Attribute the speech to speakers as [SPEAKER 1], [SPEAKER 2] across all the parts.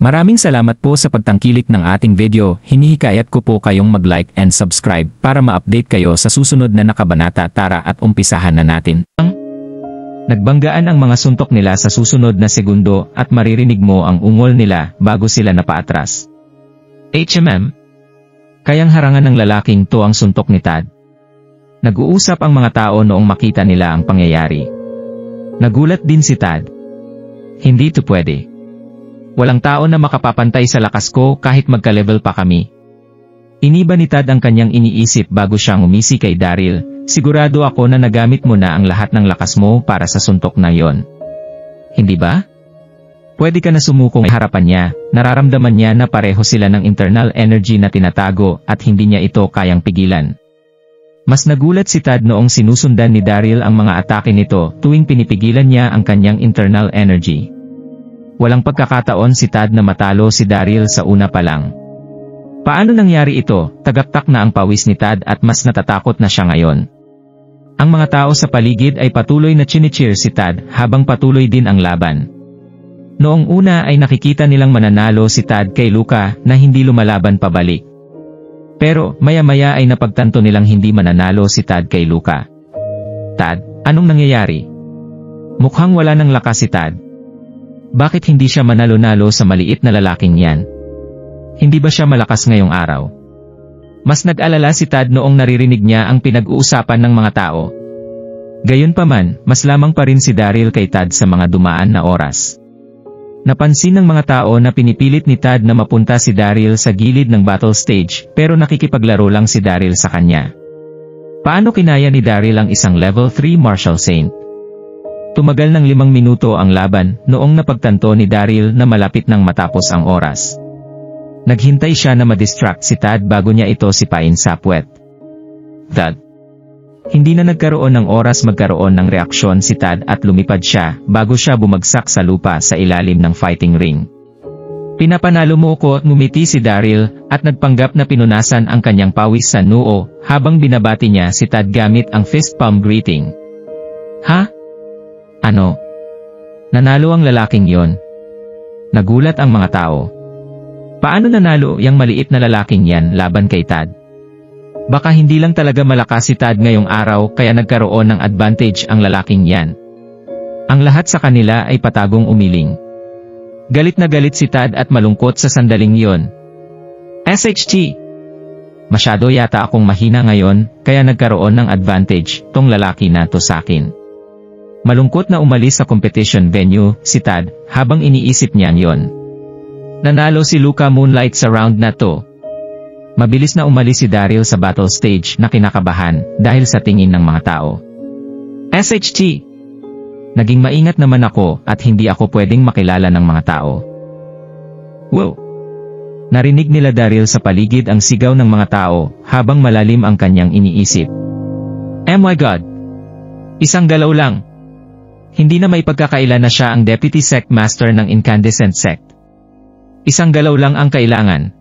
[SPEAKER 1] Maraming salamat po sa pagtangkilik ng ating video. Hinihikayat ko po kayong mag-like and subscribe para ma-update kayo sa susunod na nakabanata. Tara at umpisahan na natin. Nagbanggaan ang mga suntok nila sa susunod na segundo at maririnig mo ang ungol nila bago sila napaatras. Kayang harangan ng lalaking to ang suntok ni Tad. Nag-uusap ang mga tao noong makita nila ang pangyayari. Nagulat din si Tad. Hindi to pwede. Walang tao na makapapantay sa lakas ko kahit magka-level pa kami. Iniba ni Tad ang kanyang iniisip bago siya ngumisi kay Daryl. Sigurado ako na nagamit mo na ang lahat ng lakas mo para sa suntok na yon. Hindi ba? Pwede ka na sumukong harapan niya. Nararamdaman niya na pareho sila ng internal energy na tinatago at hindi niya ito kayang pigilan. Mas nagulat si Tad noong sinusundan ni Daryl ang mga atake nito tuwing pinipigilan niya ang kanyang internal energy. Walang pagkakataon si Tad na matalo si Daryl sa una pa lang. Paano nangyari ito? Tagaktak na ang pawis ni Tad at mas natatakot na siya ngayon. Ang mga tao sa paligid ay patuloy na chinicheer si Tad habang patuloy din ang laban. Noong una ay nakikita nilang mananalo si Tad kay Luca na hindi lumalaban pabalik. Pero maya-maya ay napagtanto nilang hindi mananalo si Tad kay Luca. Tad, anong nangyayari? Mukhang wala ng lakas si Tad. Bakit hindi siya manalo-nalo sa maliit na lalaking yan? Hindi ba siya malakas ngayong araw? Mas nag-alala si Tad noong naririnig niya ang pinag-uusapan ng mga tao. Gayunpaman, mas lamang pa rin si Daryl kay Tad sa mga dumaan na oras. Napansin ng mga tao na pinipilit ni Tad na mapunta si Daryl sa gilid ng battle stage pero nakikipaglaro lang si Daryl sa kanya. Paano kinaya ni Daryl ang isang level 3 martial saint? Tumagal ng 5 minuto ang laban noong napagtanto ni Daryl na malapit nang matapos ang oras. Naghintay siya na ma-distract si Tad bago niya ito sipain sa puwet. Tad. Hindi na nagkaroon ng oras magkaroon ng reaksyon si Tad at lumipad siya bago siya bumagsak sa lupa sa ilalim ng fighting ring. Pinapanalo mo ko, ngumiti si Daryl at nagpanggap na pinunasan ang kanyang pawis sa noo habang binabati niya si Tad gamit ang fist palm greeting. Ha? Ano? Nanalo ang lalaking yon? Nagulat ang mga tao. Paano nanalo yang maliit na lalaking yan laban kay Tad? Baka hindi lang talaga malakas si Tad ngayong araw kaya nagkaroon ng advantage ang lalaking yan. Ang lahat sa kanila ay patagong umiling. Galit na galit si Tad at malungkot sa sandaling yon. SHT! Masyado yata akong mahina ngayon kaya nagkaroon ng advantage tong lalaki na to sa akin. Malungkot na umalis sa competition venue si Tad habang iniisip niya yon. Nanalo si Luca Moonlight sa round na to. Mabilis na umalis si Daryl sa battle stage na kinakabahan dahil sa tingin ng mga tao. SHT! Naging maingat naman ako at hindi ako pwedeng makilala ng mga tao. Wow! Narinig nila Daryl sa paligid ang sigaw ng mga tao habang malalim ang kanyang iniisip. Oh my God! Isang galaw lang! Hindi na may pagkakaila na siya ang Deputy Sect Master ng Incandescent Sect. Isang galaw lang ang kailangan.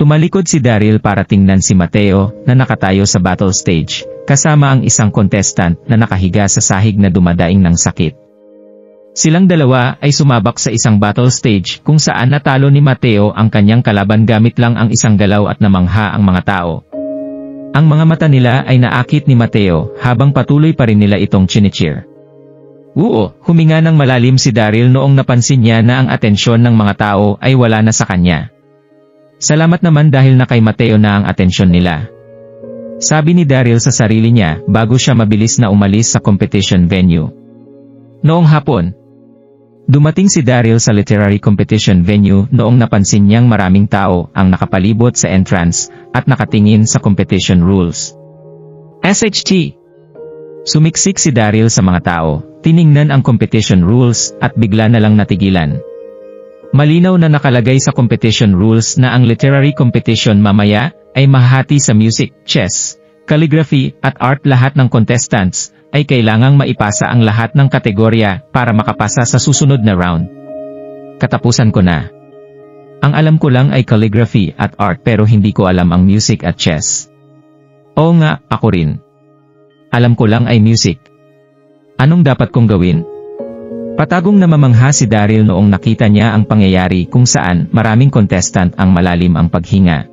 [SPEAKER 1] Tumalikod si Daryl para tingnan si Mateo na nakatayo sa battle stage, kasama ang isang contestant na nakahiga sa sahig na dumadaing ng sakit. Silang dalawa ay sumabak sa isang battle stage kung saan natalo ni Mateo ang kanyang kalaban gamit lang ang isang galaw at namangha ang mga tao. Ang mga mata nila ay naakit ni Mateo habang patuloy pa rin nila itong chinicheer. Huminga ng malalim si Daryl noong napansin niya na ang atensyon ng mga tao ay wala na sa kanya. Salamat naman dahil na kay Mateo na ang atensyon nila. Sabi ni Daryl sa sarili niya bago siya mabilis na umalis sa competition venue. Noong hapon, dumating si Daryl sa literary competition venue noong napansin niyang maraming tao ang nakapalibot sa entrance at nakatingin sa competition rules. SHT! Sumiksik si Daryl sa mga tao, tiningnan ang competition rules at bigla na lang natigilan. Malinaw na nakalagay sa competition rules na ang literary competition mamaya ay mahati sa music, chess, calligraphy at art. Lahat ng contestants ay kailangang maipasa ang lahat ng kategorya para makapasa sa susunod na round. Katapusan ko na. Ang alam ko lang ay calligraphy at art pero hindi ko alam ang music at chess. Oo nga, ako rin. Alam ko lang ay music. Anong dapat kong gawin? Patagong namamangha si Daryl noong nakita niya ang pangyayari kung saan maraming contestant ang malalim ang paghinga.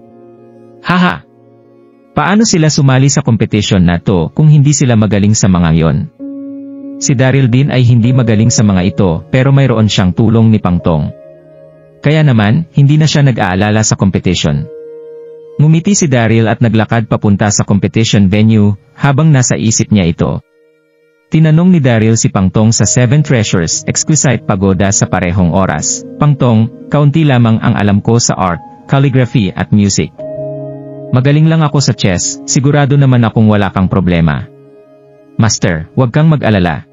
[SPEAKER 1] Haha! Paano sila sumali sa competition na to kung hindi sila magaling sa mga yon? Si Daryl din ay hindi magaling sa mga ito pero mayroon siyang tulong ni Pangtong. Kaya naman, hindi na siya nag-aalala sa competition. Ngumiti si Daryl at naglakad papunta sa competition venue habang nasa isip niya ito. Tinanong ni Daryl si Pangtong sa Seven Treasures Exquisite Pagoda sa parehong oras. Pangtong, kaunti lamang ang alam ko sa art, calligraphy at music. Magaling lang ako sa chess, sigurado naman akong wala kang problema. Master, huwag kang mag-alala.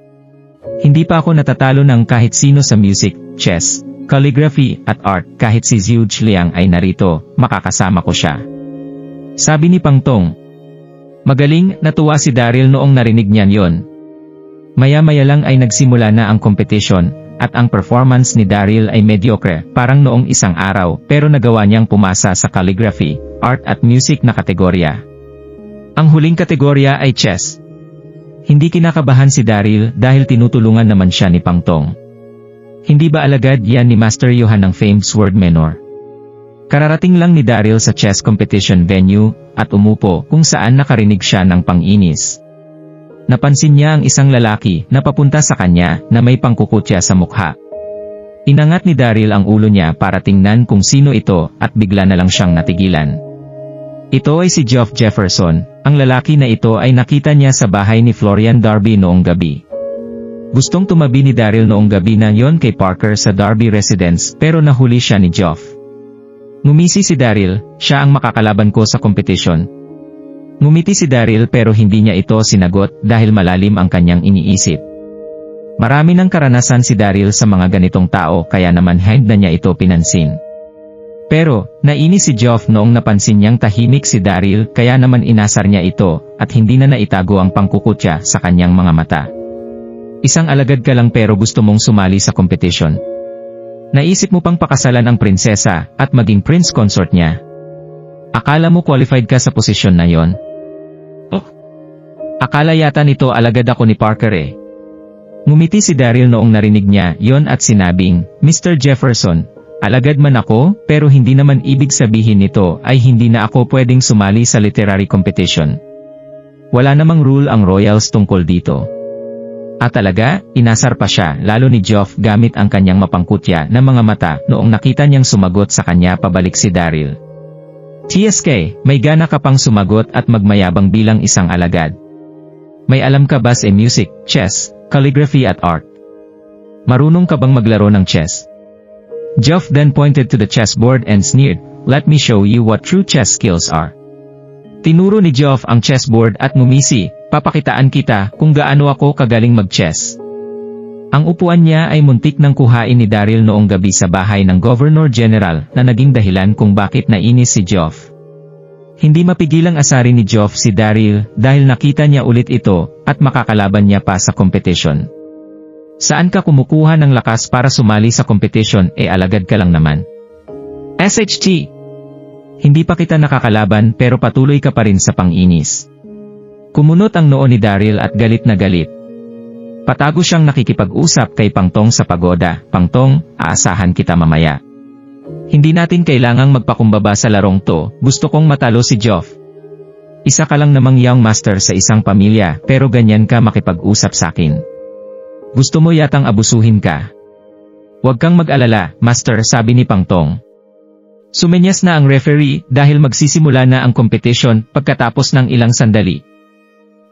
[SPEAKER 1] Hindi pa ako natatalo ng kahit sino sa music, chess, calligraphy at art kahit si Zhu Liang ay narito, makakasama ko siya. Sabi ni Pangtong. Magaling, natuwa si Daryl noong narinig niyan yon. Maya-maya lang ay nagsimula na ang competition, at ang performance ni Daryl ay mediocre, parang noong isang araw, pero nagawa niyang pumasa sa calligraphy, art at music na kategorya. Ang huling kategorya ay chess. Hindi kinakabahan si Daryl dahil tinutulungan naman siya ni Pangtong. Hindi ba alagad yan ni Master Johan ng famed Sword Menor? Kararating lang ni Daryl sa chess competition venue, at umupo kung saan nakarinig siya ng pang-inis. Napansin niya ang isang lalaki na papunta sa kanya na may pangkukutya sa mukha. Inangat ni Daryl ang ulo niya para tingnan kung sino ito at bigla na lang siyang natigilan. Ito ay si Geoff Jefferson, ang lalaki na ito ay nakita niya sa bahay ni Florian Darby noong gabi. Gustong tumabi ni Daryl noong gabi na yon kay Parker sa Darby residence pero nahuli siya ni Geoff. Ngumisi si Daryl, siya ang makakalaban ko sa competition. Ngumiti si Daryl pero hindi niya ito sinagot dahil malalim ang kanyang iniisip. Marami ng karanasan si Daryl sa mga ganitong tao kaya naman hindi na niya ito pinansin. Pero, nainis si Geoff noong napansin niyang tahimik si Daryl kaya naman inasar niya ito at hindi na naitago ang pangkukutya sa kanyang mga mata. Isang alagad ka lang pero gusto mong sumali sa competition. Naisip mo pang pakasalan ang prinsesa at maging prince consort niya. Akala mo qualified ka sa posisyon na yon? Akala yata nito alagad ako ni Parker eh. Ngumiti si Daryl noong narinig niya yon at sinabing, Mr. Jefferson, alagad man ako pero hindi naman ibig sabihin nito ay hindi na ako pwedeng sumali sa literary competition. Wala namang rule ang royals tungkol dito. At talaga, inasar pa siya lalo ni Geoff gamit ang kanyang mapangkutya na mga mata noong nakita niyang sumagot sa kanya pabalik si Daryl. TSK, may gana ka pang sumagot at magmayabang bilang isang alagad. May alam ka ba sa music, chess, calligraphy at art? Marunong ka bang maglaro ng chess? Geoff then pointed to the chessboard and sneered, let me show you what true chess skills are. Tinuro ni Geoff ang chessboard at ngumisi, papakitaan kita kung gaano ako kagaling mag-chess. Ang upuan niya ay muntik nang kuhain ni Daryl noong gabi sa bahay ng Governor General na naging dahilan kung bakit nainis si Geoff. Hindi mapigilang asarin ni Geoff si Daryl dahil nakita niya ulit ito at makakalaban niya pa sa competition. Saan ka kumukuha ng lakas para sumali sa competition alagad ka lang naman. SHT! Hindi pa kita nakakalaban pero patuloy ka pa rin sa pang-inis. Kumunot ang noo ni Daryl at galit na galit. Patago siyang nakikipag-usap kay Pangtong sa pagoda. Pangtong, aasahan kita mamaya. Hindi natin kailangang magpakumbaba sa larong to, gusto kong matalo si Geoff. Isa ka lang namang young master sa isang pamilya pero ganyan ka makipag-usap sa akin. Gusto mo yatang abusuhin ka. Huwag kang mag-alala, master, sabi ni Pangtong. Sumenyas na ang referee dahil magsisimula na ang competition pagkatapos ng ilang sandali.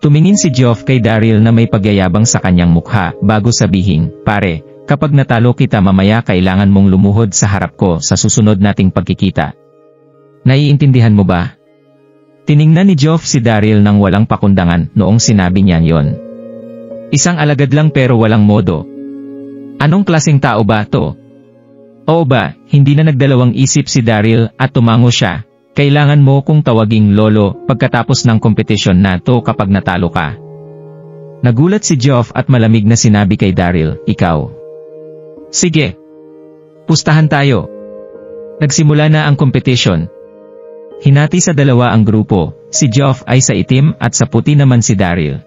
[SPEAKER 1] Tumingin si Geoff kay Daryl na may pagyayabang sa kanyang mukha bago sabihin, pare, kapag natalo kita mamaya kailangan mong lumuhod sa harap ko sa susunod nating pagkikita. Naiintindihan mo ba? Tiningnan ni Geoff si Daryl nang walang pakundangan noong sinabi niya yon. Isang alagad lang pero walang modo. Anong klaseng tao ba to? Oo ba, hindi na nagdalawang isip si Daryl at tumango siya. Kailangan mo kung tawaging lolo pagkatapos ng kompetisyon na to kapag natalo ka. Nagulat si Geoff at malamig na sinabi kay Daryl, ikaw. Sige. Pustahan tayo. Nagsimula na ang competition. Hinati sa dalawa ang grupo, si Geoff ay sa itim at sa puti naman si Daryl.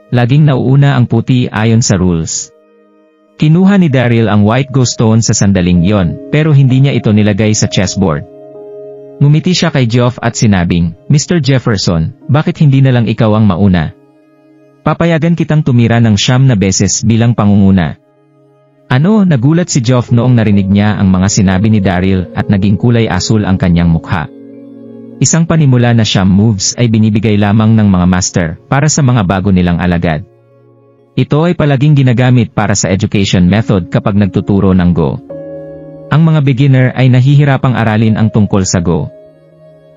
[SPEAKER 1] Laging nauuna ang puti ayon sa rules. Kinuha ni Daryl ang white ghost stone sa sandaling yon, pero hindi niya ito nilagay sa chessboard. Ngumiti siya kay Geoff at sinabing, Mr. Jefferson, bakit hindi na lang ikaw ang mauna? Papayagan kitang tumira ng 9 na beses bilang pangunguna. Ano, nagulat si Geoff noong narinig niya ang mga sinabi ni Daryl at naging kulay asul ang kanyang mukha. Isang panimula na 9 moves ay binibigay lamang ng mga master para sa mga bago nilang alagad. Ito ay palaging ginagamit para sa education method kapag nagtuturo ng Go. Ang mga beginner ay nahihirapang aralin ang tungkol sa Go.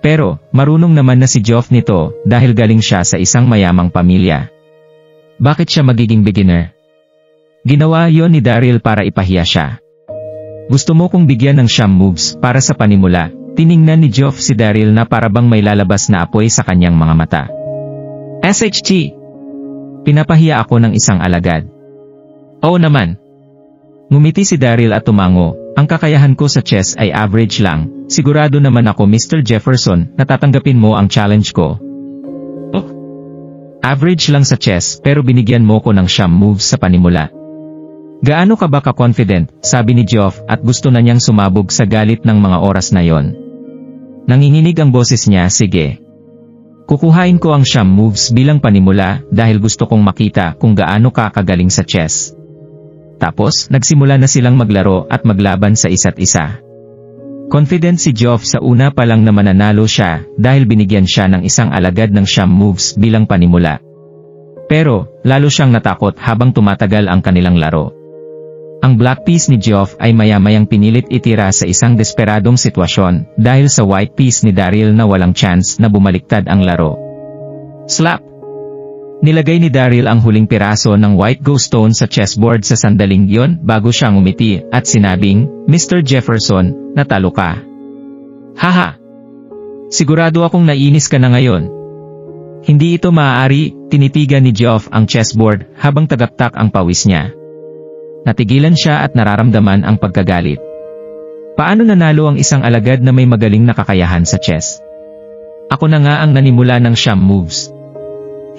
[SPEAKER 1] Pero, marunong naman na si Geoff nito dahil galing siya sa isang mayamang pamilya. Bakit siya magiging beginner? Ginawa yon ni Daryl para ipahiya siya. Gusto mo kong bigyan ng 9 moves para sa panimula? Tiningnan ni Geoff si Daryl na parabang may lalabas na apoy sa kanyang mga mata. SHT! Pinapahiya ako ng isang alagad. Oo naman. Ngumiti si Daryl at tumango, ang kakayahan ko sa chess ay average lang, sigurado naman ako Mr. Jefferson na tatanggapin mo ang challenge ko. Oh. Average lang sa chess pero binigyan mo ko ng 9 moves sa panimula. Gaano ka ba ka-confident, sabi ni Geoff at gusto na niyang sumabog sa galit ng mga oras na yon. Nanginginig ang boses niya, sige. Kukuhain ko ang 9 moves bilang panimula dahil gusto kong makita kung gaano ka kagaling sa chess. Tapos, nagsimula na silang maglaro at maglaban sa isa't isa. Confident si Geoff sa una pa lang na mananalo siya dahil binigyan siya ng isang alagad ng 9 moves bilang panimula. Pero, lalo siyang natakot habang tumatagal ang kanilang laro. Ang black piece ni Geoff ay maya-mayang pinilit itira sa isang desperadong sitwasyon dahil sa white piece ni Daryl na walang chance na bumaliktad ang laro. Slap! Nilagay ni Daryl ang huling piraso ng white ghost stone sa chessboard sa sandaling yon bago siya ngumiti at sinabing, Mr. Jefferson, natalo ka. Haha! Sigurado akong nainis ka na ngayon. Hindi ito maaari, tinitigan ni Geoff ang chessboard habang tagaktak ang pawis niya. Natigilan siya at nararamdaman ang pagkagalit. Paano nanalo ang isang alagad na may magaling na kakayahan sa chess? Ako na nga ang nanimula ng 9 moves.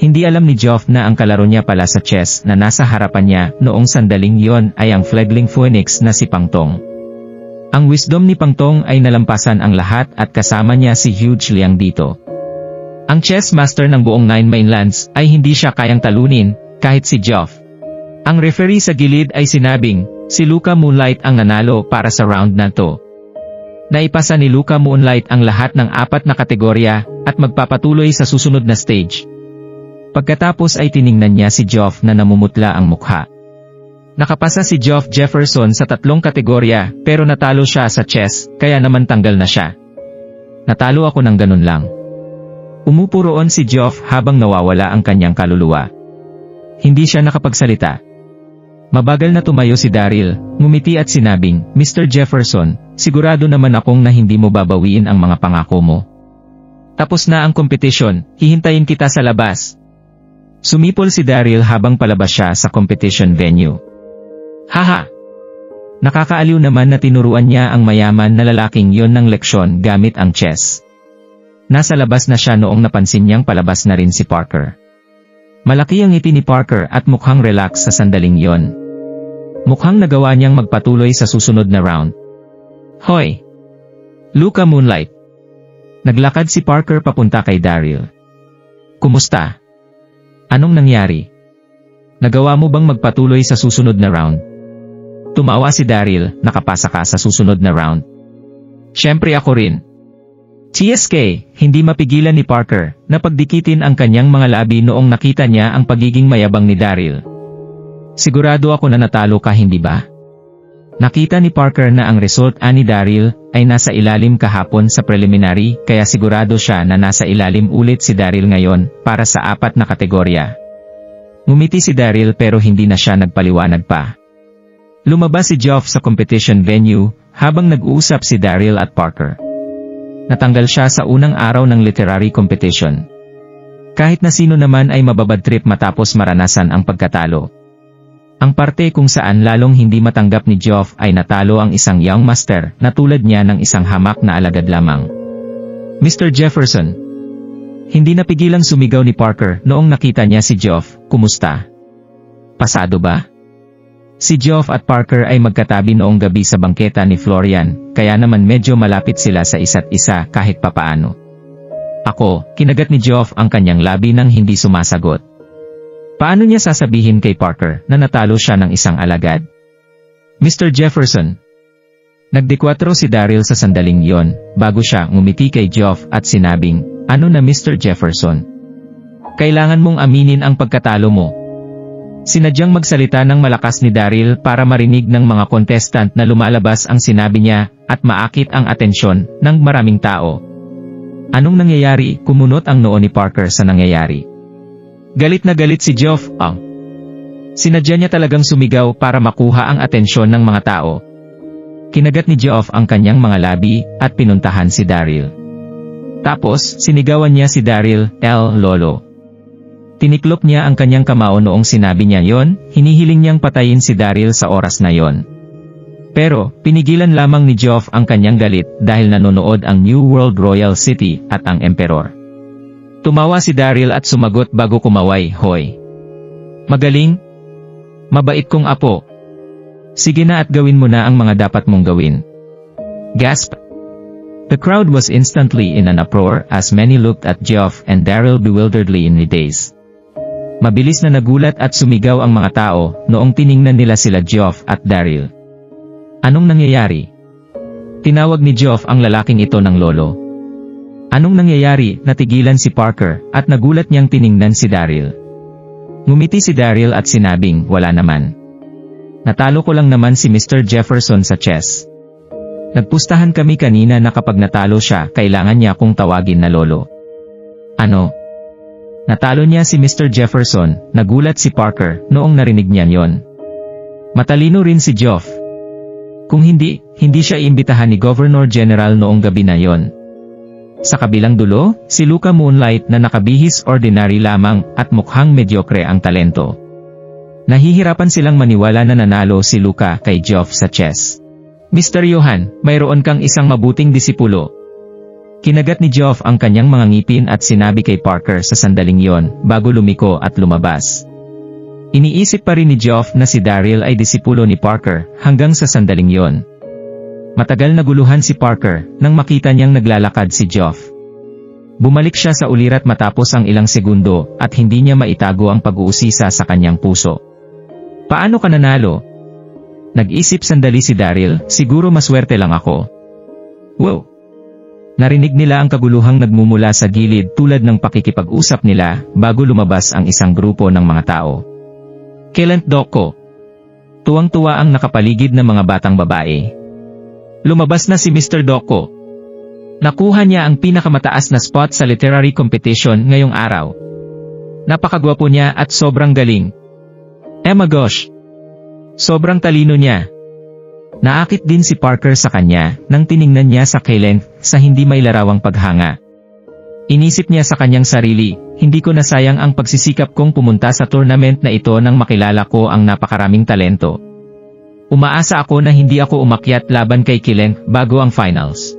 [SPEAKER 1] Hindi alam ni Geoff na ang kalaro niya pala sa chess na nasa harapan niya noong sandaling yon ay ang fledgling phoenix na si Pangtong. Ang wisdom ni Pangtong ay nalampasan ang lahat at kasama niya si Huge Liang dito. Ang chess master ng buong 9 mainlands ay hindi siya kayang talunin kahit si Geoff. Ang referee sa gilid ay sinabing, si Luka Moonlight ang nanalo para sa round na to. Naipasa ni Luka Moonlight ang lahat ng 4 na kategorya at magpapatuloy sa susunod na stage. Pagkatapos ay tiningnan niya si Geoff na namumutla ang mukha. Nakapasa si Geoff Jefferson sa 3 kategorya pero natalo siya sa chess kaya naman tanggal na siya. Natalo ako ng ganun lang. Umupo roon si Geoff habang nawawala ang kanyang kaluluwa. Hindi siya nakapagsalita. Mabagal na tumayo si Daryl, ngumiti at sinabing, Mr. Jefferson, sigurado naman akong na hindi mo babawiin ang mga pangako mo. Tapos na ang kompetisyon, hihintayin kita sa labas. Sumipol si Daryl habang palabas siya sa competition venue. Haha! Nakakaaliw naman na tinuruan niya ang mayaman na lalaking yon ng leksyon gamit ang chess. Nasa labas na siya noong napansin niyang palabas na rin si Parker. Malaki ang ngiti ni Parker at mukhang relax sa sandaling yon. Mukhang nagawa niyang magpatuloy sa susunod na round. Hoy! Luka Moonlight! Naglakad si Parker papunta kay Daryl. Kumusta? Anong nangyari? Nagawa mo bang magpatuloy sa susunod na round? Tumawa si Daryl, nakapasa ka sa susunod na round. Siyempre ako rin. TSK, hindi mapigilan ni Parker na pagdikitin ang kanyang mga labi noong nakita niya ang pagiging mayabang ni Daryl. Sigurado ako na natalo ka, hindi ba? Nakita ni Parker na ang result ni Daryl ay nasa ilalim kahapon sa preliminary kaya sigurado siya na nasa ilalim ulit si Daryl ngayon para sa 4 na kategorya. Ngumiti si Daryl pero hindi na siya nagpaliwanag pa. Lumabas si Geoff sa competition venue habang nag-uusap si Daryl at Parker. Natanggal siya sa unang araw ng literary competition. Kahit na sino naman ay mababad trip matapos maranasan ang pagkatalo. Ang parte kung saan lalong hindi matanggap ni Geoff ay natalo ang isang young master na tulad niya ng isang hamak na alagad lamang. Mr. Jefferson. Hindi napigilang sumigaw ni Parker noong nakita niya si Geoff, kumusta? Pasado ba? Si Geoff at Parker ay magkatabi noong gabi sa bangketa ni Florian, kaya naman medyo malapit sila sa isa't isa kahit papaano. Ako, kinagat ni Geoff ang kanyang labi nang hindi sumasagot. Paano niya sasabihin kay Parker na natalo siya ng isang alagad? Mr. Jefferson. Nagdekwatro si Daryl sa sandaling iyon, bago siya ngumiti kay Geoff at sinabing, ano na Mr. Jefferson? Kailangan mong aminin ang pagkatalo mo. Sinadyang magsalita ng malakas ni Daryl para marinig ng mga contestant na lumalabas ang sinabi niya at maakit ang atensyon ng maraming tao. Anong nangyayari? Kumunot ang noo ni Parker sa nangyayari. Galit na galit si Geoff. Sinadya niya talagang sumigaw para makuha ang atensyon ng mga tao. Kinagat ni Geoff ang kanyang mga labi at pinuntahan si Daryl. Tapos, sinigawan niya si Daryl, El Lolo. Tiniklop niya ang kanyang kamao noong sinabi niya yon, hinihiling niyang patayin si Daryl sa oras na yon. Pero, pinigilan lamang ni Geoff ang kanyang galit dahil nanonood ang New World Royal City at ang Emperor. Tumawa si Daryl at sumagot bago kumaway, hoy. Magaling? Mabait kong apo. Sige na at gawin mo na ang mga dapat mong gawin. Gasp! The crowd was instantly in an uproar as many looked at Geoff and Daryl bewilderedly in the daze. Mabilis na nagulat at sumigaw ang mga tao noong tiningnan nila sila Geoff at Daryl. Anong nangyayari? Tinawag ni Geoff ang lalaking ito ng lolo. Anong nangyayari? Natigilan si Parker at nagulat niyang tiningnan si Daryl. Ngumiti si Daryl at sinabing, wala naman. Natalo ko lang naman si Mr. Jefferson sa chess. Nagpustahan kami kanina na kapag natalo siya, kailangan niya akong tawagin na lolo. Ano? Natalo niya si Mr. Jefferson, nagulat si Parker noong narinig niya yon. Matalino rin si Geoff. Kung hindi siya iimbitahan ni Governor General noong gabi na yon. Sa kabilang dulo, si Luca Moonlight na nakabihis ordinary lamang at mukhang mediocre ang talento. Nahihirapan silang maniwala na nanalo si Luca kay Geoff sa chess. Mr. Johan, mayroon kang isang mabuting disipulo. Kinagat ni Geoff ang kanyang mga ngipin at sinabi kay Parker sa sandaling yon bago lumiko at lumabas. Iniisip pa rin ni Geoff na si Daryl ay disipulo ni Parker hanggang sa sandaling yon. Matagal na guluhan si Parker nang makita niyang naglalakad si Geoff. Bumalik siya sa ulirat matapos ang ilang segundo at hindi niya maitago ang pag-uusisa sa kanyang puso. Paano ka nanalo? Nag-isip sandali si Daryl, siguro maswerte lang ako. Wow! Narinig nila ang kaguluhang nagmumula sa gilid tulad ng pakikipag-usap nila bago lumabas ang isang grupo ng mga tao. Kailan Doko? Tuwang-tuwa ang nakapaligid na mga batang babae. Lumabas na si Mr. Doko. Nakuha niya ang pinakamataas na spot sa literary competition ngayong araw. Napakagwapo niya at sobrang galing. My gosh! Sobrang talino niya. Naakit din si Parker sa kanya nang tiningnan niya sa Kailen sa hindi may larawang paghanga. Inisip niya sa kanyang sarili, hindi ko nasayang ang pagsisikap kong pumunta sa tournament na ito nang makilala ko ang napakaraming talento. Umaasa ako na hindi ako umakyat laban kay Kailen bago ang finals.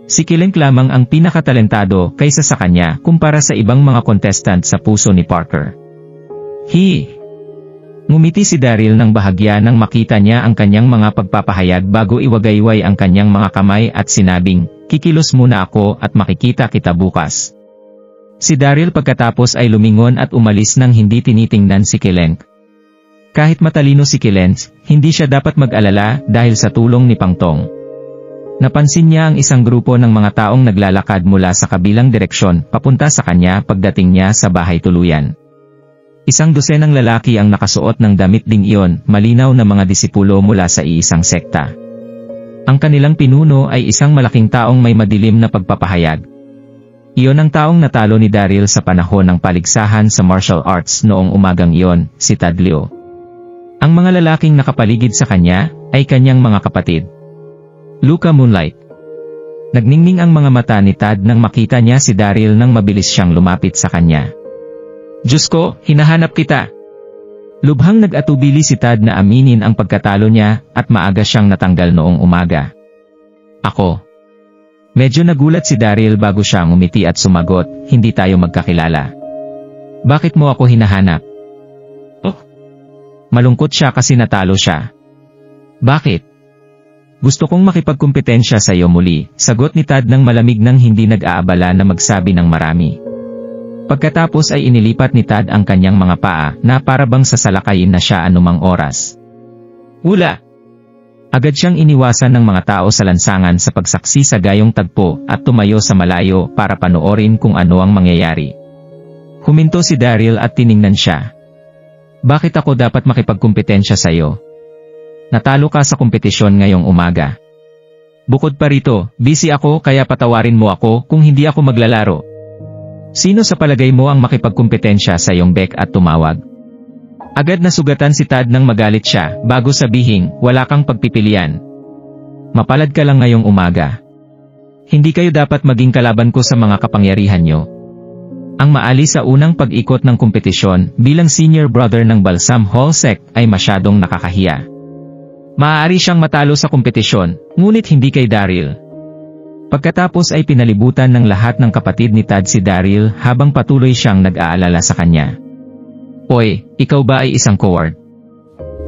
[SPEAKER 1] Si Kailen lamang ang pinakatalentado kaysa sa kanya kumpara sa ibang mga contestant sa puso ni Parker. Ngumiti si Daryl ng bahagya nang makita niya ang kanyang mga pagpapahayag bago iwagayway ang kanyang mga kamay at sinabing, kikilos muna ako at makikita kita bukas. Si Daryl pagkatapos ay lumingon at umalis nang hindi tinitingnan si Kailen. Kahit matalino si Kailen, hindi siya dapat mag-alala dahil sa tulong ni Pangtong. Napansin niya ang isang grupo ng mga taong naglalakad mula sa kabilang direksyon papunta sa kanya pagdating niya sa bahay tuluyan. Isang dosenang lalaki ang nakasuot ng damit ding iyon, malinaw na mga disipulo mula sa iisang sekta. Ang kanilang pinuno ay isang malaking taong may madilim na pagpapahayag. Iyon ang taong natalo ni Daryl sa panahon ng paligsahan sa martial arts noong umagang iyon, si Tad Leo. Ang mga lalaking nakapaligid sa kanya ay kanyang mga kapatid. Luca Moonlight. Nagningning ang mga mata ni Tad nang makita niya si Daryl nang mabilis siyang lumapit sa kanya. Diyos ko, hinahanap kita. Lubhang nag-atubili si Tad na aminin ang pagkatalo niya at maaga siyang natanggal noong umaga. Ako. Medyo nagulat si Daryl bago siya ngumiti at sumagot, hindi tayo magkakilala. Bakit mo ako hinahanap? Malungkot siya kasi natalo siya. Bakit? Gusto kong makipagkumpetensya sa iyo muli, sagot ni Tad ng malamig nang hindi nag-aabala na magsabi ng marami. Pagkatapos ay inilipat ni Tad ang kanyang mga paa na para bang sasalakayin na siya anumang oras. Hula! Agad siyang iniwasan ng mga tao sa lansangan sa pagsaksi sa gayong tagpo at tumayo sa malayo para panoorin kung ano ang mangyayari. Huminto si Daryl at tiningnan siya. Bakit ako dapat makipagkumpetensya sa iyo? Natalo ka sa kompetisyon ngayong umaga. Bukod pa rito, busy ako kaya patawarin mo ako kung hindi ako maglalaro. Sino sa palagay mo ang makipagkumpetensya sa iyong bek at tumawag? Agad na sugatan si Tad nang magalit siya bago sabihing wala kang pagpipilian. Mapalad ka lang ngayong umaga. Hindi kayo dapat maging kalaban ko sa mga kapangyarihan nyo. Ang maalis sa unang pag-ikot ng kompetisyon bilang senior brother ng Balsam Hall Sect ay masyadong nakakahiya. Maaari siyang matalo sa kompetisyon, ngunit hindi kay Daryl. Pagkatapos ay pinalibutan ng lahat ng kapatid ni Tad si Daryl habang patuloy siyang nag-aalala sa kanya. Oy, ikaw ba ay isang coward?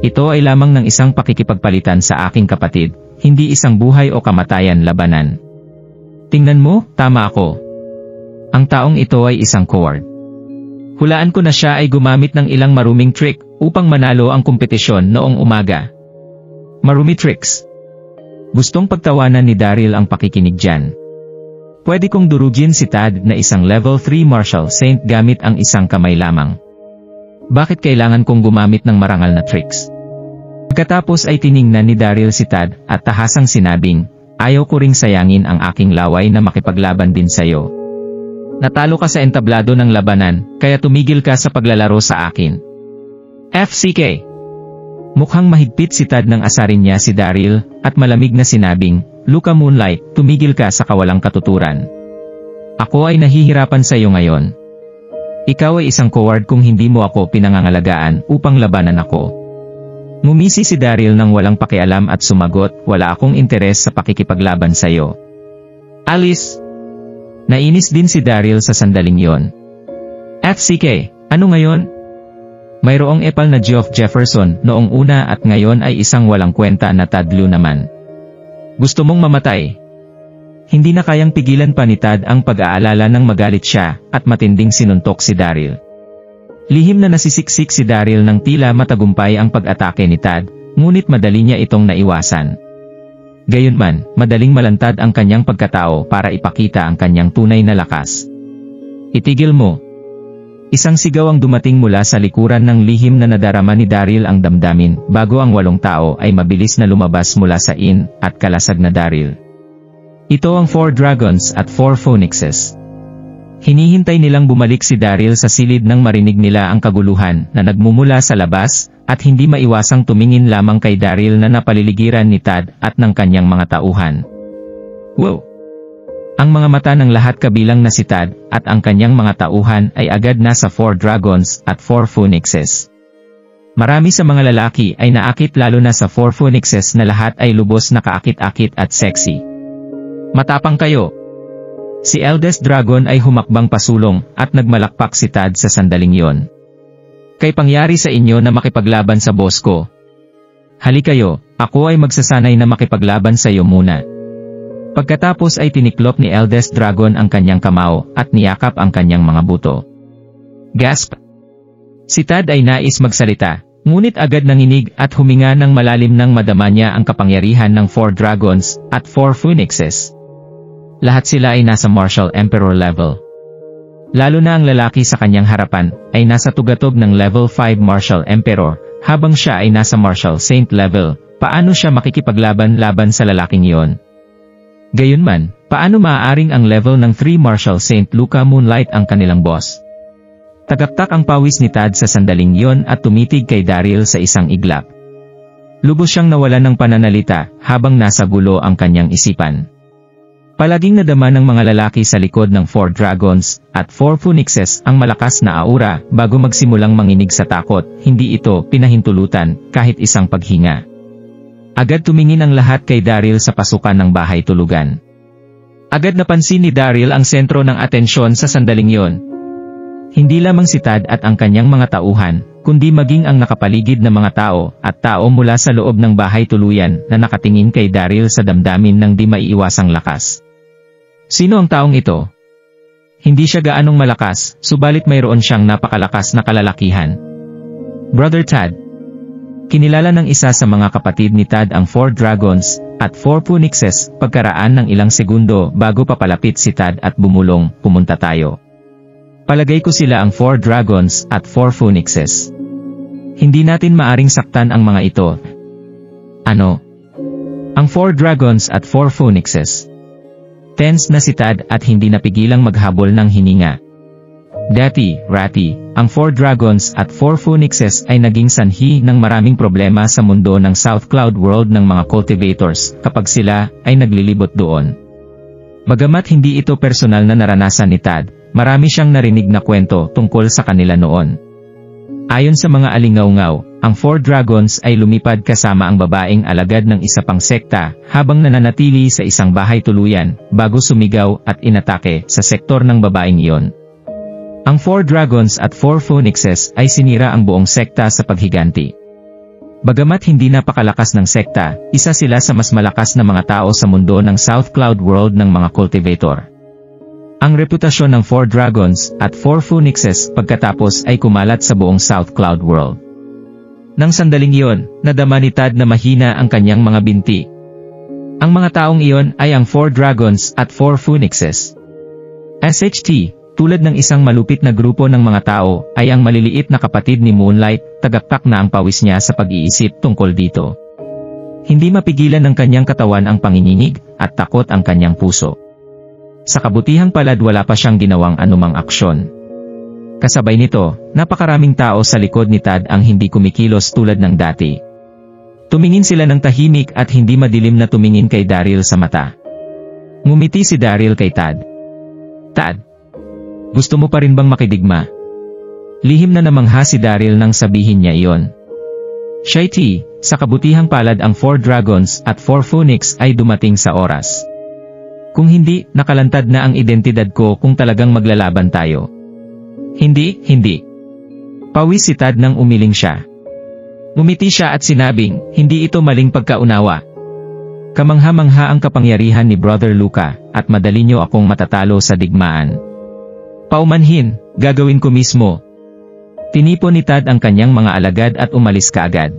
[SPEAKER 1] Ito ay lamang ng isang pakikipagpalitan sa aking kapatid, hindi isang buhay o kamatayan labanan. Tingnan mo, tama ako. Ang taong ito ay isang coward. Hulaan ko na siya ay gumamit ng ilang maruming trick upang manalo ang kompetisyon noong umaga. Marumi tricks. Gustong pagtawanan ni Daryl ang pakikinig dyan. Pwede kong durugin si Tad na isang level 3 martial saint gamit ang isang kamay lamang. Bakit kailangan kong gumamit ng marangal na tricks? Pagkatapos ay tiningnan ni Daryl si Tad at tahasang sinabing, ayaw ko ring sayangin ang aking laway na makipaglaban din sayo. Natalo ka sa entablado ng labanan, kaya tumigil ka sa paglalaro sa akin. FCK. Mukhang mahigpit si Tad nang asarin niya si Daryl, at malamig na sinabing, Luka Moonlight, tumigil ka sa kawalang katuturan. Ako ay nahihirapan sa iyo ngayon. Ikaw ay isang coward kung hindi mo ako pinangangalagaan upang labanan ako. Ngumisi si Daryl nang walang pakialam at sumagot, wala akong interes sa pakikipaglaban sa iyo. Alice! Nainis din si Daryl sa sandaling yon. FCK, ano ngayon? Mayroong epal na Geoff Jefferson noong una at ngayon ay isang walang kwenta na Tad Lu naman. Gusto mong mamatay? Hindi na kayang pigilan pa ni Tad ang pag-aalala nang magalit siya at matinding sinuntok si Daryl. Lihim na nasisiksik si Daryl nang tila matagumpay ang pag-atake ni Tad, ngunit madali niya itong naiwasan. Gayunman, madaling malantad ang kanyang pagkatao para ipakita ang kanyang tunay na lakas. Itigil mo! Isang sigaw ang dumating mula sa likuran ng lihim na nadarama ni Daryl ang damdamin bago ang 8 tao ay mabilis na lumabas mula sa inn at kalasag na Daryl. Ito ang 4 dragons at 4 phoenixes. Hinihintay nilang bumalik si Daryl sa silid nang marinig nila ang kaguluhan na nagmumula sa labas at hindi maiwasang tumingin lamang kay Daryl na napaliligiran ni Tad at ng kanyang mga tauhan. Wow! Ang mga mata ng lahat kabilang na si Tad at ang kanyang mga tauhan ay agad nasa 4 dragons at 4 phoenixes. Marami sa mga lalaki ay naakit lalo na sa 4 phoenixes na lahat ay lubos na kaakit-akit at sexy. Matapang kayo! Si Eldest Dragon ay humakbang pasulong at nagmalakpak si Tad sa sandaling yon. Kay pangyari sa inyo na makipaglaban sa boss ko. Halikayo, ako ay magsasanay na makipaglaban sa iyo muna. Pagkatapos ay tiniklop ni Eldest Dragon ang kanyang kamao at niyakap ang kanyang mga buto. Gasp! Si Tad ay nais magsalita, ngunit agad nanginig at huminga ng malalim nang madama niya ang kapangyarihan ng 4 dragons at 4 phoenixes. Lahat sila ay nasa Martial Emperor level. Lalo na ang lalaki sa kanyang harapan ay nasa tugatog ng level 5 Martial Emperor, habang siya ay nasa Martial Saint level. Paano siya makikipaglaban-laban sa lalaking iyon? Gayunman, paano maaaring ang level ng 3 Martial Saint Luka Moonlight ang kanilang boss? Tagaktak ang pawis ni Tad sa sandaling yon at tumitig kay Daryl sa isang iglap. Lubos siyang nawalan ng pananalita habang nasa gulo ang kanyang isipan. Palaging nadama ng mga lalaki sa likod ng 4 dragons at 4 phoenixes ang malakas na aura bago magsimulang manginig sa takot, hindi ito pinahintulutan kahit isang paghinga. Agad tumingin ang lahat kay Daryl sa pasukan ng bahay tulugan. Agad napansin ni Daryl ang sentro ng atensyon sa sandaling yon. Hindi lamang si Tad at ang kanyang mga tauhan, kundi maging ang nakapaligid na mga tao at tao mula sa loob ng bahay tuluyan na nakatingin kay Daryl sa damdamin ng di maiiwasang lakas. Sino ang taong ito? Hindi siya gaanong malakas, subalit mayroon siyang napakalakas na kalalakihan. Brother Tad. Kinilala ng isa sa mga kapatid ni Tad ang 4 dragons at 4 phoenixes pagkaraan ng ilang segundo bago papalapit si Tad at bumulong, pumunta tayo. Palagay ko sila ang 4 dragons at 4 phoenixes. Hindi natin maaring saktan ang mga ito. Ano? Ang 4 dragons at 4 phoenixes. Tense na si Tad at hindi napigilang maghabol ng hininga. Dati, Ratty, ang 4 dragons at 4 phoenixes ay naging sanhi ng maraming problema sa mundo ng South Cloud World ng mga cultivators kapag sila ay naglilibot doon. Bagamat hindi ito personal na naranasan ni Tad, marami siyang narinig na kwento tungkol sa kanila noon. Ayon sa mga alingaw-ngaw, ang 4 dragons ay lumipad kasama ang babaeng alagad ng isa pang sekta habang nananatili sa isang bahay tuluyan bago sumigaw at inatake sa sektor ng babaeng iyon. Ang 4 dragons at 4 phoenixes ay sinira ang buong sekta sa paghiganti. Bagamat hindi napakalakas ng sekta, isa sila sa mas malakas na mga tao sa mundo ng South Cloud World ng mga cultivator. Ang reputasyon ng 4 dragons at 4 phoenixes pagkatapos ay kumalat sa buong South Cloud World. Nang sandaling iyon, nadama ni Tad na mahina ang kanyang mga binti. Ang mga taong iyon ay ang 4 dragons at 4 phoenixes. SHT, tulad ng isang malupit na grupo ng mga tao, ay ang maliliit na kapatid ni Moonlight, tagaktak na ang pawis niya sa pag-iisip tungkol dito. Hindi mapigilan ng kanyang katawan ang panginginig, at takot ang kanyang puso. Sa kabutihang palad wala pa siyang ginawang anumang aksyon. Kasabay nito, napakaraming tao sa likod ni Tad ang hindi kumikilos tulad ng dati. Tumingin sila ng tahimik at hindi madilim na tumingin kay Daryl sa mata. Ngumiti si Daryl kay Tad. Tad, gusto mo pa rin bang makidigma? Lihim na namangha si Daryl nang sabihin niya iyon. Shitey, sa kabutihang palad ang 4 dragons at 4 phoenix ay dumating sa oras. Kung hindi, nakalantad na ang identidad ko kung talagang maglalaban tayo. Hindi. Pawis si Tad nang umiling siya. Ngumiti siya at sinabing, hindi ito maling pagkaunawa. Kamangha-mangha ang kapangyarihan ni Brother Luca, at madali niyo akong matatalo sa digmaan. Paumanhin, gagawin ko mismo. Tinipon ni Tad ang kanyang mga alagad at umalis kaagad.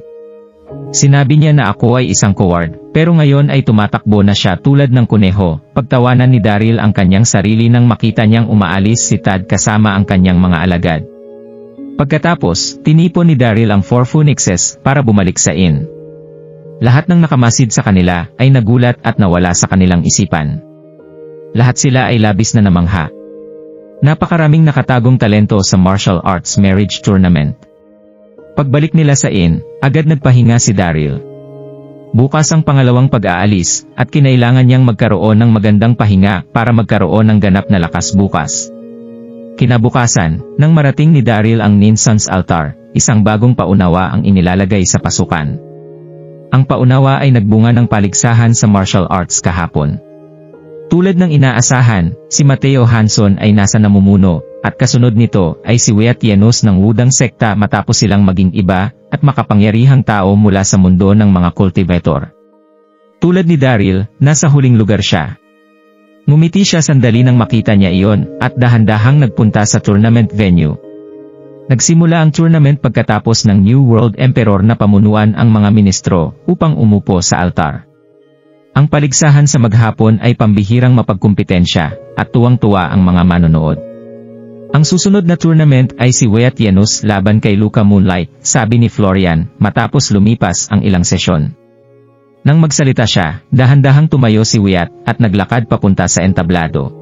[SPEAKER 1] Sinabi niya na ako ay isang coward, pero ngayon ay tumatakbo na siya tulad ng kuneho. Pagtawanan ni Daryl ang kanyang sarili nang makita niyang umaalis si Tad kasama ang kanyang mga alagad. Pagkatapos, tinipon ni Daryl ang 4 phoenixes para bumalik sa inn. Lahat ng nakamasid sa kanila ay nagulat at nawala sa kanilang isipan. Lahat sila ay labis na namangha. Napakaraming nakatagong talento sa martial arts marriage tournament. Pagbalik nila sa inn, agad nagpahinga si Daryl. Bukas ang pangalawang pag-aalis, at kinailangan niyang magkaroon ng magandang pahinga para magkaroon ng ganap na lakas bukas. Kinabukasan, nang marating ni Daryl ang Ninson's Altar, isang bagong paunawa ang inilalagay sa pasukan. Ang paunawa ay nagbunga ng paligsahan sa martial arts kahapon. Tulad ng inaasahan, si Mateo Hanson ay nasa namumuno, at kasunod nito ay si Wyatt Yanus ng Wudang Sekta matapos silang maging iba at makapangyarihang tao mula sa mundo ng mga cultivator. Tulad ni Daryl, nasa huling lugar siya. Ngumiti siya sandali nang makita niya iyon at dahan-dahang nagpunta sa tournament venue. Nagsimula ang tournament pagkatapos ng New World Emperor na pamunuan ang mga ministro upang umupo sa altar. Ang paligsahan sa maghapon ay pambihirang mapagkumpetensya at tuwang-tuwa ang mga manonood. Ang susunod na tournament ay si Wyatt Yanus laban kay Luca Moonlight, sabi ni Florian, matapos lumipas ang ilang sesyon. Nang magsalita siya, dahan-dahang tumayo si Wyatt at naglakad papunta sa entablado.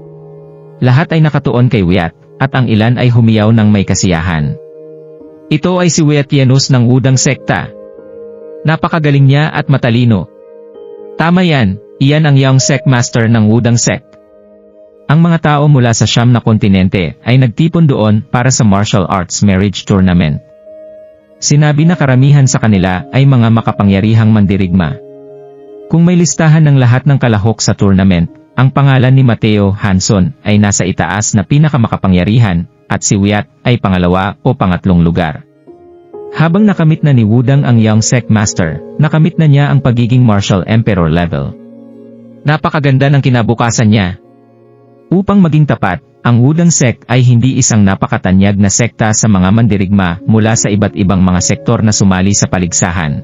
[SPEAKER 1] Lahat ay nakatuon kay Wyatt, at ang ilan ay humiyaw ng may kasiyahan. Ito ay si Wyatt Yanus ng Wudang Sekta. Napakagaling niya at matalino. Tama yan, iyan ang young sect master ng Wudang Sect. Ang mga tao mula sa siyam na kontinente ay nagtipon doon para sa martial arts marriage tournament. Sinabi na karamihan sa kanila ay mga makapangyarihang mandirigma. Kung may listahan ng lahat ng kalahok sa tournament, ang pangalan ni Mateo Hanson ay nasa itaas na pinakamakapangyarihan, at si Wyatt ay pangalawa o pangatlong lugar. Habang nakamit na ni Wudang ang Young Sect Master, nakamit na niya ang pagiging Martial Emperor level. Napakaganda ng kinabukasan niya. Upang maging tapat, ang Wudang Sect ay hindi isang napakatanyag na sekta sa mga mandirigma mula sa iba't ibang mga sektor na sumali sa paligsahan.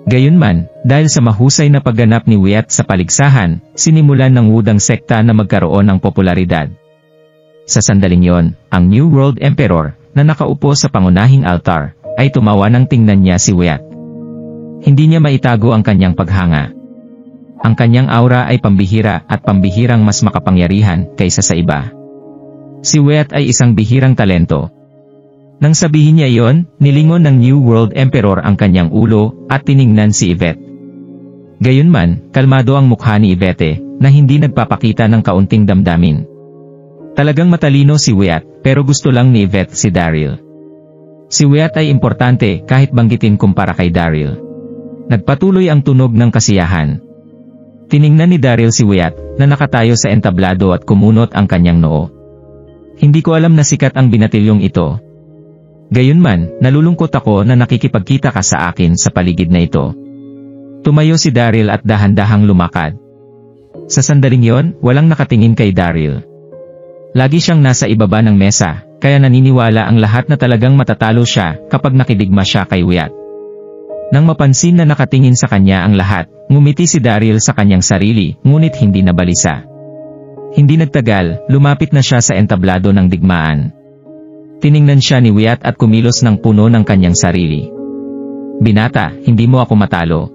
[SPEAKER 1] Gayunman, dahil sa mahusay na pagganap ni Wyatt sa paligsahan, sinimulan ng Wudang sekta na magkaroon ng popularidad. Sa sandaling yon, ang New World Emperor, na nakaupo sa pangunahing altar, ay tumawa nang tingnan niya si Wyatt. Hindi niya maitago ang kanyang paghanga. Ang kanyang aura ay pambihira at pambihirang mas makapangyarihan kaysa sa iba. Si Wyatt ay isang bihirang talento. Nang sabihin niya iyon, nilingon ng New World Emperor ang kanyang ulo at tiningnan si Yvette. Gayunman, kalmado ang mukha ni Yvette na hindi nagpapakita ng kaunting damdamin. Talagang matalino si Wyatt pero gusto lang ni Yvette si Daryl. Si Wyatt ay importante kahit banggitin kumpara kay Daryl. Nagpatuloy ang tunog ng kasiyahan. Tiningnan ni Daryl si Wyatt na nakatayo sa entablado at kumunot ang kanyang noo. Hindi ko alam na sikat ang binatilyong ito. Gayunman, nalulungkot ako na nakikipagkita ka sa akin sa paligid na ito. Tumayo si Daryl at dahan-dahang lumakad. Sa sandaling yon, walang nakatingin kay Daryl. Lagi siyang nasa ibaba ng mesa, kaya naniniwala ang lahat na talagang matatalo siya kapag nakidigma siya kay Wyatt. Nang mapansin na nakatingin sa kanya ang lahat, ngumiti si Daryl sa kanyang sarili, ngunit hindi nabalisa. Hindi nagtagal, lumapit na siya sa entablado ng digmaan. Tiningnan siya ni Wyatt at kumilos ng puno ng kanyang sarili. Binata, hindi mo ako matalo.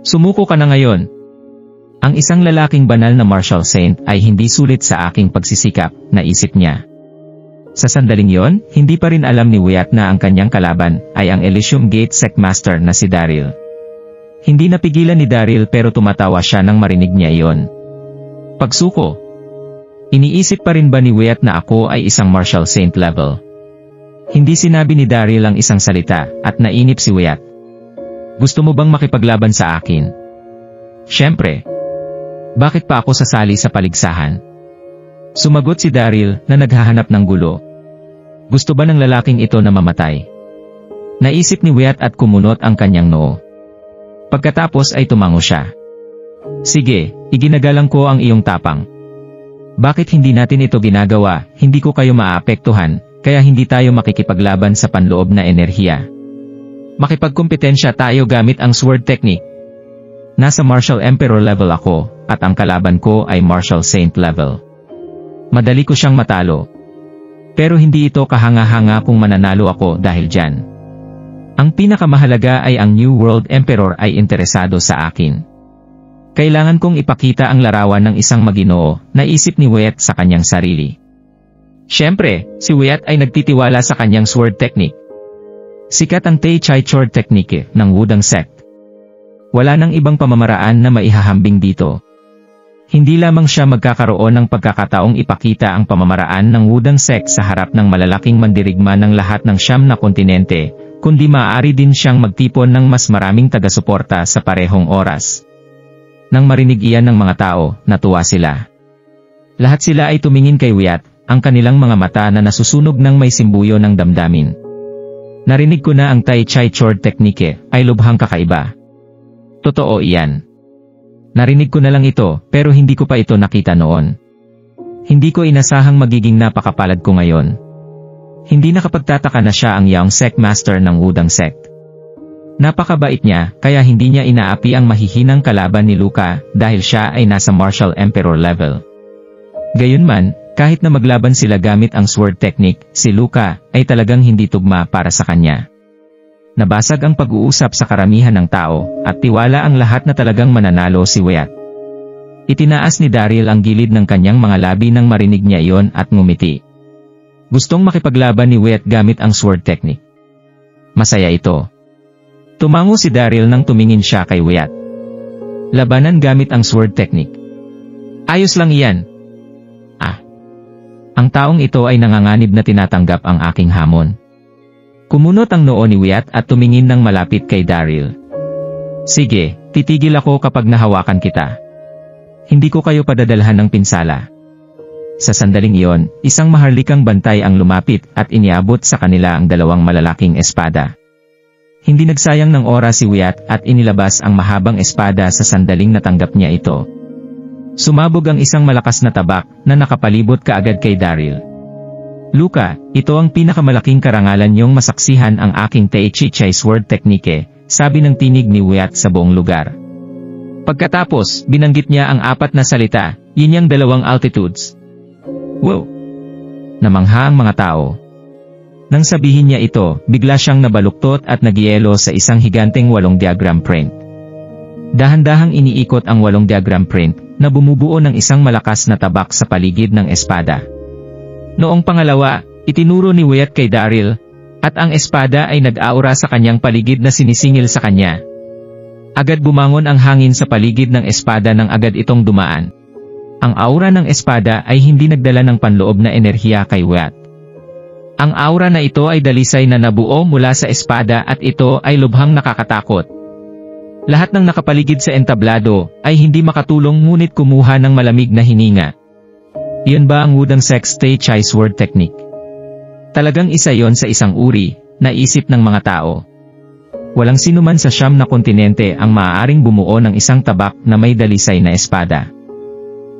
[SPEAKER 1] Sumuko ka na ngayon. Ang isang lalaking banal na martial saint ay hindi sulit sa aking pagsisikap, naisip niya. Sa sandaling yon, hindi pa rin alam ni Wyatt na ang kanyang kalaban ay ang Elysium Gate Sect Master na si Daryl. Hindi napigilan ni Daryl pero tumatawa siya nang marinig niya iyon. Pagsuko. Iniisip pa rin ba ni Wyatt na ako ay isang martial saint level? Hindi sinabi ni Daryl ang isang salita at nainip si Wyatt. Gusto mo bang makipaglaban sa akin? Siyempre. Bakit pa ako sasali sa paligsahan? Sumagot si Daryl na naghahanap ng gulo. Gusto ba ng lalaking ito na mamatay? Naisip ni Wyatt at kumunot ang kanyang noo. Pagkatapos ay tumango siya. Sige, iginagalang ko ang iyong tapang. Bakit hindi natin ito ginagawa? Hindi ko kayo maaapektuhan, kaya hindi tayo makikipaglaban sa panloob na enerhiya. Makipagkompetensya tayo gamit ang sword technique. Nasa Martial Emperor level ako, at ang kalaban ko ay Martial Saint level. Madali ko siyang matalo. Pero hindi ito kahanga-hanga kung mananalo ako dahil dyan. Ang pinakamahalaga ay ang New World Emperor ay interesado sa akin. Kailangan kong ipakita ang larawan ng isang maginoo, naisip ni Wyatt sa kanyang sarili. Siyempre, si Wyatt ay nagtitiwala sa kanyang sword technique. Sikat ang Tai Chi Sword Technique ng Wudang Sect. Wala nang ibang pamamaraan na maihahambing dito. Hindi lamang siya magkakaroon ng pagkakataong ipakita ang pamamaraan ng Wudang Sect sa harap ng malalaking mandirigma ng lahat ng 9 na kontinente, kundi maaari din siyang magtipon ng mas maraming taga-suporta sa parehong oras. Nang marinig iyan ng mga tao, natuwa sila. Lahat sila ay tumingin kay Wyatt, ang kanilang mga mata na nasusunog ng may simbuyo ng damdamin. Narinig ko na ang Tai Chi Sword Technique ay lubhang kakaiba. Totoo iyan. Narinig ko na lang ito, pero hindi ko pa ito nakita noon. Hindi ko inasahang magiging napakapalad ko ngayon. Hindi nakapagtataka na siya ang Young Sect Master ng Wudang Sect. Napakabait niya, kaya hindi niya inaapi ang mahihinang kalaban ni Luca dahil siya ay nasa Martial Emperor level. Gayunman, kahit na maglaban sila gamit ang sword technique, si Luca ay talagang hindi tugma para sa kanya. Nabasag ang pag-uusap sa karamihan ng tao, at tiwala ang lahat na talagang mananalo si Wyatt. Itinaas ni Daryl ang gilid ng kanyang mga labi nang marinig niya iyon at ngumiti. Gustong makipaglaban ni Wyatt gamit ang sword technique. Masaya ito. Tumango si Daryl nang tumingin siya kay Wyatt. Labanan gamit ang sword technique. Ayos lang iyan. Ang taong ito ay nanganganib na tinatanggap ang aking hamon. Kumunot ang noo ni Wyatt at tumingin ng malapit kay Daryl. Sige, titigil ako kapag nahawakan kita. Hindi ko kayo padadalhan ng pinsala. Sa sandaling iyon, isang maharlikang bantay ang lumapit at iniabot sa kanila ang dalawang malalaking espada. Hindi nagsayang ng oras si Wyatt at inilabas ang mahabang espada sa sandaling natanggap niya ito. Sumabog ang isang malakas na tabak na nakapalibot kaagad kay Daryl. "Luka, ito ang pinakamalaking karangalan niyong masaksihan ang aking Tai-Chi Sword Technique," sabi ng tinig ni Wyatt sa buong lugar. Pagkatapos, binanggit niya ang 4 na salita, yun yung 2 altitudes. Wow! Namangha ang mga tao. Nang sabihin niya ito, bigla siyang nabaluktot at nagyelo sa isang higanteng 8 diagram print. Dahan-dahang iniikot ang 8 diagram print, na bumubuo ng isang malakas na tabak sa paligid ng espada. Noong pangalawa, itinuro ni Wyatt kay Daryl, at ang espada ay nag-aura sa kanyang paligid na sinisingil sa kanya. Agad bumangon ang hangin sa paligid ng espada nang agad itong dumaan. Ang aura ng espada ay hindi nagdala ng panloob na enerhiya kay Wyatt. Ang aura na ito ay dalisay na nabuo mula sa espada at ito ay lubhang nakakatakot. Lahat ng nakapaligid sa entablado ay hindi makatulong ngunit kumuha ng malamig na hininga. Iyon ba ang Wudang Sex Tai-Chi Sword Technique? Talagang isa yon sa isang uri, na isip ng mga tao. Walang sinuman sa 9 na kontinente ang maaaring bumuo ng isang tabak na may dalisay na espada.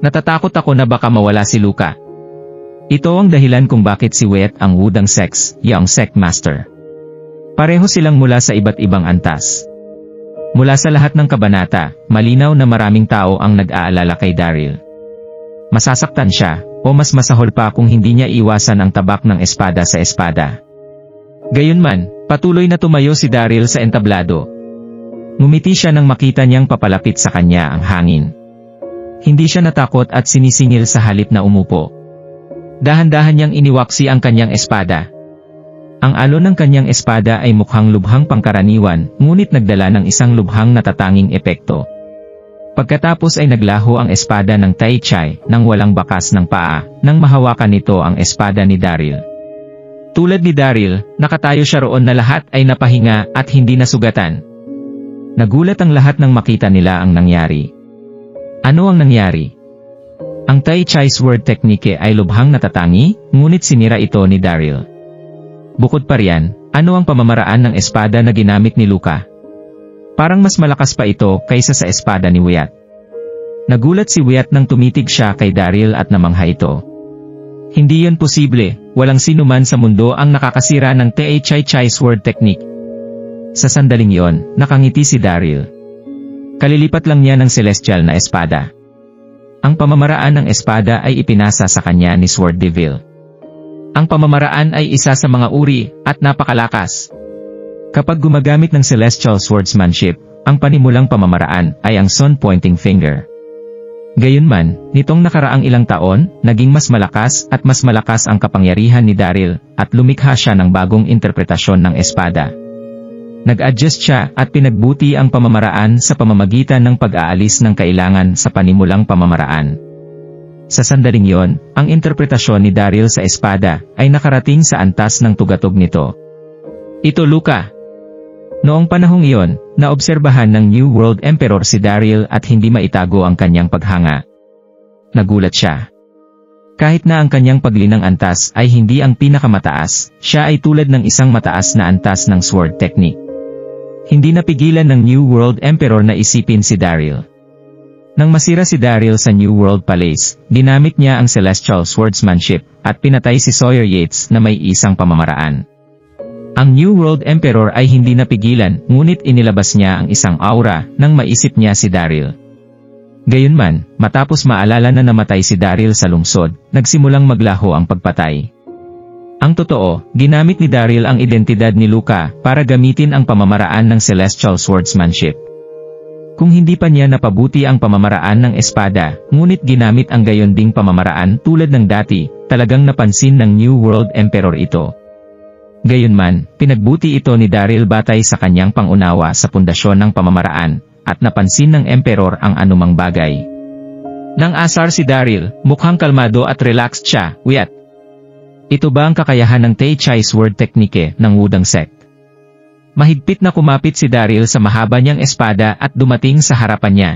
[SPEAKER 1] Natatakot ako na baka mawala si Luka. Ito ang dahilan kung bakit si Wyatt ang Wudang Sex, yung Sect Master. Pareho silang mula sa iba't ibang antas. Mula sa lahat ng kabanata, malinaw na maraming tao ang nag-aalala kay Daryl. Masasaktan siya, o mas masahol pa kung hindi niya iwasan ang tabak ng espada sa espada. Gayunman, patuloy na tumayo si Daryl sa entablado. Ngumiti siya nang makita niyang papalapit sa kanya ang hangin. Hindi siya natakot at sinisingil sa halip na umupo. Dahan-dahan niyang iniwaksi ang kanyang espada. Ang alon ng kanyang espada ay mukhang lubhang pangkaraniwan, ngunit nagdala ng isang lubhang natatanging epekto. Pagkatapos ay naglaho ang espada ng Tai-Chi nang walang bakas ng paa, nang mahawakan nito ang espada ni Daryl. Tulad ni Daryl, nakatayo siya roon na lahat ay napahinga at hindi nasugatan. Nagulat ang lahat nang makita nila ang nangyari. Ano ang nangyari? Ang Tai-Chi Sword Technique ay lubhang natatangi, ngunit sinira ito ni Daryl. Bukod pa riyan, ano ang pamamaraan ng espada na ginamit ni Luka? Parang mas malakas pa ito kaysa sa espada ni Wyatt. Nagulat si Wyatt nang tumitig siya kay Daryl at namangha ito. Hindi yun posible, walang sinuman sa mundo ang nakakasira ng Tai-Chi Sword Technique. Sa sandaling yon, nakangiti si Daryl. Kalilipat lang niya ng celestial na espada. Ang pamamaraan ng espada ay ipinasa sa kanya ni Sword Devil. Ang pamamaraan ay isa sa mga uri, at napakalakas. Kapag gumagamit ng celestial swordsmanship, ang panimulang pamamaraan ay ang Sun Pointing Finger. Gayunman, nitong nakaraang ilang taon, naging mas malakas ang kapangyarihan ni Daryl, at lumikha siya ng bagong interpretasyon ng espada. Nag-adjust siya at pinagbuti ang pamamaraan sa pamamagitan ng pag-aalis ng kailangan sa panimulang pamamaraan. Sa sandaling yon, ang interpretasyon ni Daryl sa espada ay nakarating sa antas ng tugatog nito. Ito Luka. Noong panahong iyon, naobserbahan ng New World Emperor si Daryl at hindi maitago ang kanyang paghanga. Nagulat siya. Kahit na ang kanyang paglinang antas ay hindi ang pinakamataas, siya ay tulad ng isang mataas na antas ng sword technique. Hindi napigilan ng New World Emperor na isipin si Daryl. Nang masira si Daryl sa New World Palace, ginamit niya ang Celestial Swordsmanship, at pinatay si Sawyer Yates na may isang pamamaraan. Ang New World Emperor ay hindi napigilan, ngunit inilabas niya ang isang aura, nang maisip niya si Daryl. Gayunman, matapos maalala na namatay si Daryl sa lungsod, nagsimulang maglaho ang pagpatay. Ang totoo, ginamit ni Daryl ang identidad ni Luka para gamitin ang pamamaraan ng Celestial Swordsmanship. Kung hindi pa niya napabuti ang pamamaraan ng espada, ngunit ginamit ang gayon ding pamamaraan tulad ng dati, talagang napansin ng New World Emperor ito. Gayunman, pinagbuti ito ni Daryl batay sa kanyang pangunawa sa pundasyon ng pamamaraan, at napansin ng Emperor ang anumang bagay. Nang asar si Daryl, mukhang kalmado at relaxed siya, Wyatt. Ito ba ang kakayahan ng Tai-Chi Sword Technique ng Wudang Sect? Mahigpit na kumapit si Daryl sa mahaba niyang espada at dumating sa harapan niya.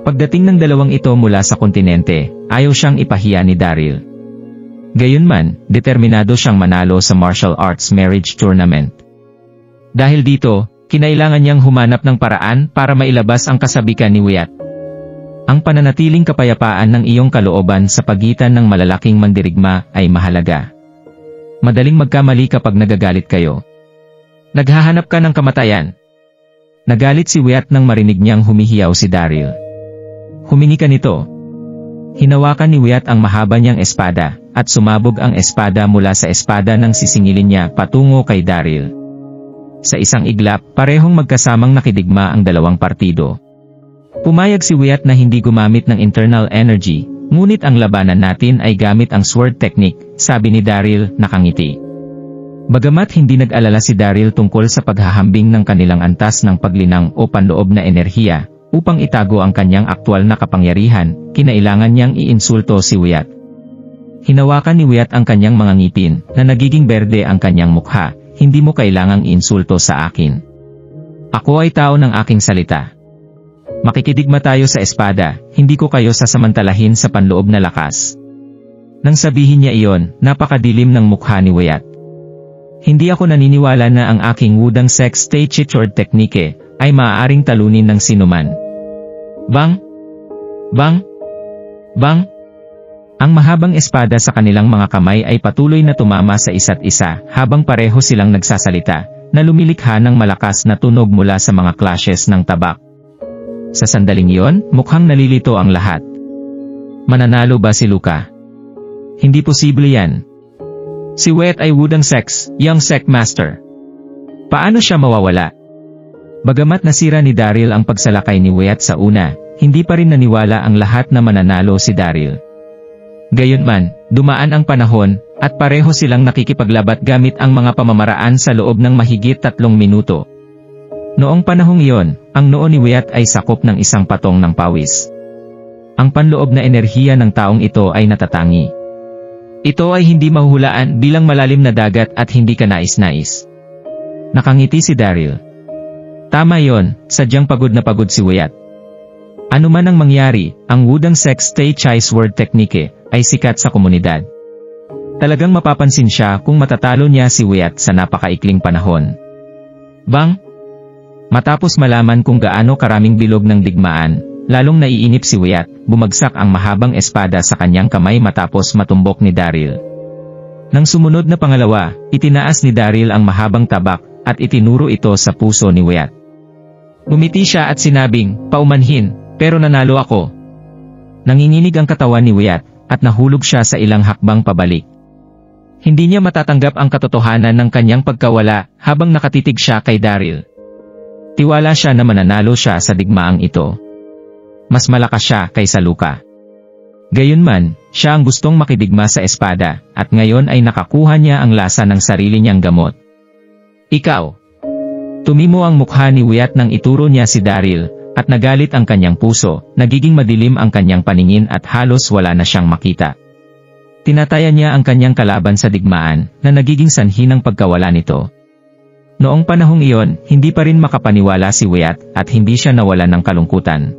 [SPEAKER 1] Pagdating ng dalawang ito mula sa kontinente, ayaw siyang ipahiya ni Daryl. Gayunman, determinado siyang manalo sa martial arts marriage tournament. Dahil dito, kinailangan niyang humanap ng paraan para mailabas ang kasabikan ni Wyatt. Ang pananatiling kapayapaan ng iyong kalooban sa pagitan ng malalaking mandirigma ay mahalaga. Madaling magkamali kapag nagagalit kayo. Naghahanap ka ng kamatayan. Nagalit si Wyatt nang marinig niyang humihiyaw si Daryl. Humingi ka nito. Hinawakan ni Wyatt ang mahaba niyang espada, at sumabog ang espada mula sa espada ng sisingilin niya patungo kay Daryl. Sa isang iglap, parehong magkasamang nakidigma ang dalawang partido. Pumayag si Wyatt na hindi gumamit ng internal energy, ngunit ang labanan natin ay gamit ang sword technique, sabi ni Daryl, nakangiti. Bagamat hindi nag-alala si Daryl tungkol sa paghahambing ng kanilang antas ng paglinang o panloob na enerhiya, upang itago ang kanyang aktwal na kapangyarihan, kinailangan niyang iinsulto si Wyatt. Hinawakan ni Wyatt ang kanyang mga ngipin, na nagiging berde ang kanyang mukha. Hindi mo kailangang iinsulto sa akin. Ako ay tao ng aking salita. Makikidigma tayo sa espada, hindi ko kayo sasamantalahin sa panloob na lakas. Nang sabihin niya iyon, napakadilim ng mukha ni Wyatt. Hindi ako naniniwala na ang aking wudang sex stage sword technique ay maaaring talunin ng sinuman. Bang! Bang! Bang! Ang mahabang espada sa kanilang mga kamay ay patuloy na tumama sa isa't isa habang pareho silang nagsasalita, na lumilikha ng malakas na tunog mula sa mga clashes ng tabak. Sa sandaling iyon, mukhang nalilito ang lahat. Mananalo ba si Luka? Hindi posible yan. Si Wyatt ay wudang sex, young sect master. Paano siya mawawala? Bagamat nasira ni Daryl ang pagsalakay ni Wyatt sa una, hindi pa rin naniwala ang lahat na mananalo si Daryl. Gayunman, dumaan ang panahon, at pareho silang nakikipaglabat gamit ang mga pamamaraan sa loob ng mahigit 3 minuto. Noong panahong iyon, ang noo ni Wyatt ay sakop ng isang patong ng pawis. Ang panloob na enerhiya ng taong ito ay natatangi. Ito ay hindi mahuhulaan bilang malalim na dagat at hindi ka nais-nais. Nakangiti si Daryl. Tama yon, sadyang pagod na pagod si Wyatt. Ano man ang mangyari, ang wudang sex stage sword technique ay sikat sa komunidad. Talagang mapapansin siya kung matatalo niya si Wyatt sa napakaikling panahon. Bang! Matapos malaman kung gaano karaming bilog ng digmaan, lalong naiinip si Wyatt, bumagsak ang mahabang espada sa kanyang kamay matapos matumbok ni Daryl. Nang sumunod na pangalawa, itinaas ni Daryl ang mahabang tabak, at itinuro ito sa puso ni Wyatt. Ngumiti siya at sinabing, paumanhin, pero nanalo ako. Nanginginig ang katawan ni Wyatt, at nahulog siya sa ilang hakbang pabalik. Hindi niya matatanggap ang katotohanan ng kanyang pagkawala habang nakatitig siya kay Daryl. Tiwala siya na mananalo siya sa digmaang ito. Mas malakas siya kaysa Luka. Gayunman, siya ang gustong makidigma sa espada, at ngayon ay nakakuha niya ang lasa ng sarili niyang gamot. Ikaw! Tumimo ang mukha ni Wyatt nang ituro niya si Daryl, at nagalit ang kanyang puso, nagiging madilim ang kanyang paningin at halos wala na siyang makita. Tinataya niya ang kanyang kalaban sa digmaan, na nagiging sanhi ng pagkawala nito. Noong panahong iyon, hindi pa rin makapaniwala si Wyatt, at hindi siya nawalan ng kalungkutan.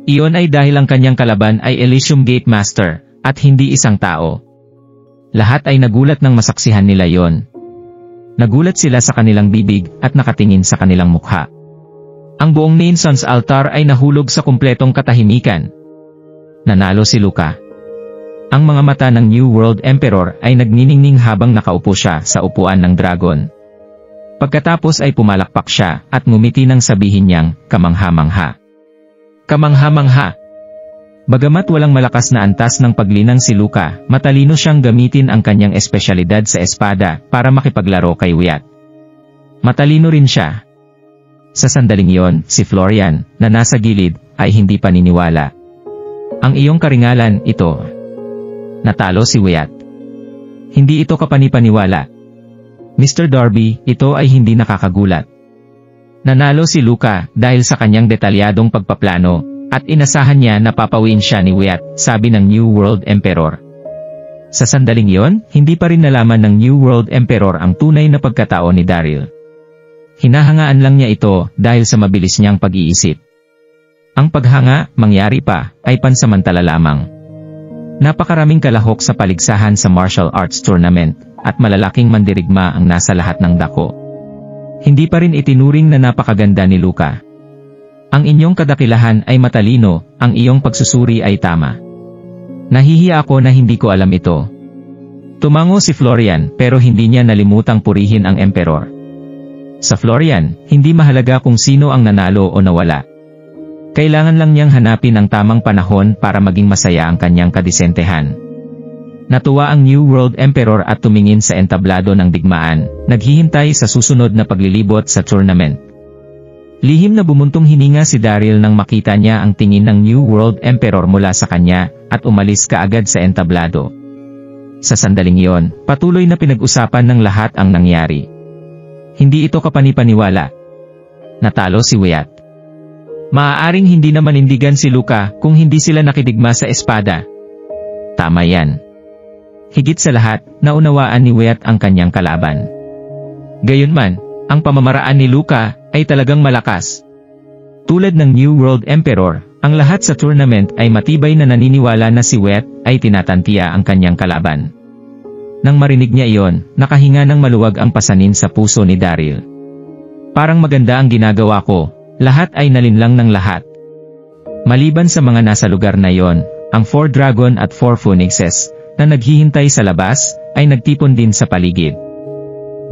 [SPEAKER 1] Iyon ay dahil ang kanyang kalaban ay Elysium Gate Master, at hindi isang tao. Lahat ay nagulat nang masaksihan nila yon. Nagulat sila sa kanilang bibig, at nakatingin sa kanilang mukha. Ang buong Main Sun's altar ay nahulog sa kumpletong katahimikan. Nanalo si Luka. Ang mga mata ng New World Emperor ay nagniningning habang nakaupo siya sa upuan ng dragon. Pagkatapos ay pumalakpak siya at ngumiti nang sabihin niyang, kamangha-mangha. Kamangha-mangha! Bagamat walang malakas na antas ng paglinang si Luka, matalino siyang gamitin ang kanyang espesyalidad sa espada para makipaglaro kay Wyatt. Matalino rin siya. Sa sandaling iyon, si Florian, na nasa gilid, ay hindi paniniwala. Ang iyong karingalan, ito. Natalo si Wyatt. Hindi ito kapanipaniwala. Mr. Darby, ito ay hindi nakakagulat. Nanalo si Luka dahil sa kanyang detalyadong pagpaplano, at inasahan niya na papawin siya ni Wyatt, sabi ng New World Emperor. Sa sandaling iyon, hindi pa rin nalaman ng New World Emperor ang tunay na pagkatao ni Daryl. Hinahangaan lang niya ito dahil sa mabilis niyang pag-iisip. Ang paghanga, mangyari pa, ay pansamantala lamang. Napakaraming kalahok sa paligsahan sa martial arts tournament, at malalaking mandirigma ang nasa lahat ng dako. Hindi pa rin itinuring na napakaganda ni Luka. Ang inyong kadakilahan ay matalino, ang iyong pagsusuri ay tama. Nahihiya ako na hindi ko alam ito. Tumango si Florian pero hindi niya nalimutang purihin ang emperor. Sa Florian, hindi mahalaga kung sino ang nanalo o nawala. Kailangan lang niyang hanapin ang tamang panahon para maging masaya ang kanyang kadisentehan. Natuwa ang New World Emperor at tumingin sa entablado ng digmaan, naghihintay sa susunod na paglilibot sa tournament. Lihim na bumuntong hininga si Daryl nang makita niya ang tingin ng New World Emperor mula sa kanya, at umalis kaagad sa entablado. Sa sandaling iyon, patuloy na pinag-usapan ng lahat ang nangyari. Hindi ito kapanipaniwala. Natalo si Wyatt. Maaaring hindi na manindigan si Luka kung hindi sila nakidigma sa espada. Tama yan. Higit sa lahat, naunawaan ni Wyatt ang kanyang kalaban. Gayunman, ang pamamaraan ni Luka ay talagang malakas. Tulad ng New World Emperor, ang lahat sa tournament ay matibay na naniniwala na si Wyatt ay tinatantiya ang kanyang kalaban. Nang marinig niya iyon, nakahinga ng maluwag ang pasanin sa puso ni Daryl. Parang maganda ang ginagawa ko, lahat ay nalinlang ng lahat. Maliban sa mga nasa lugar na iyon, ang 4 Dragon at 4 Phoenixes, na naghihintay sa labas, ay nagtipon din sa paligid.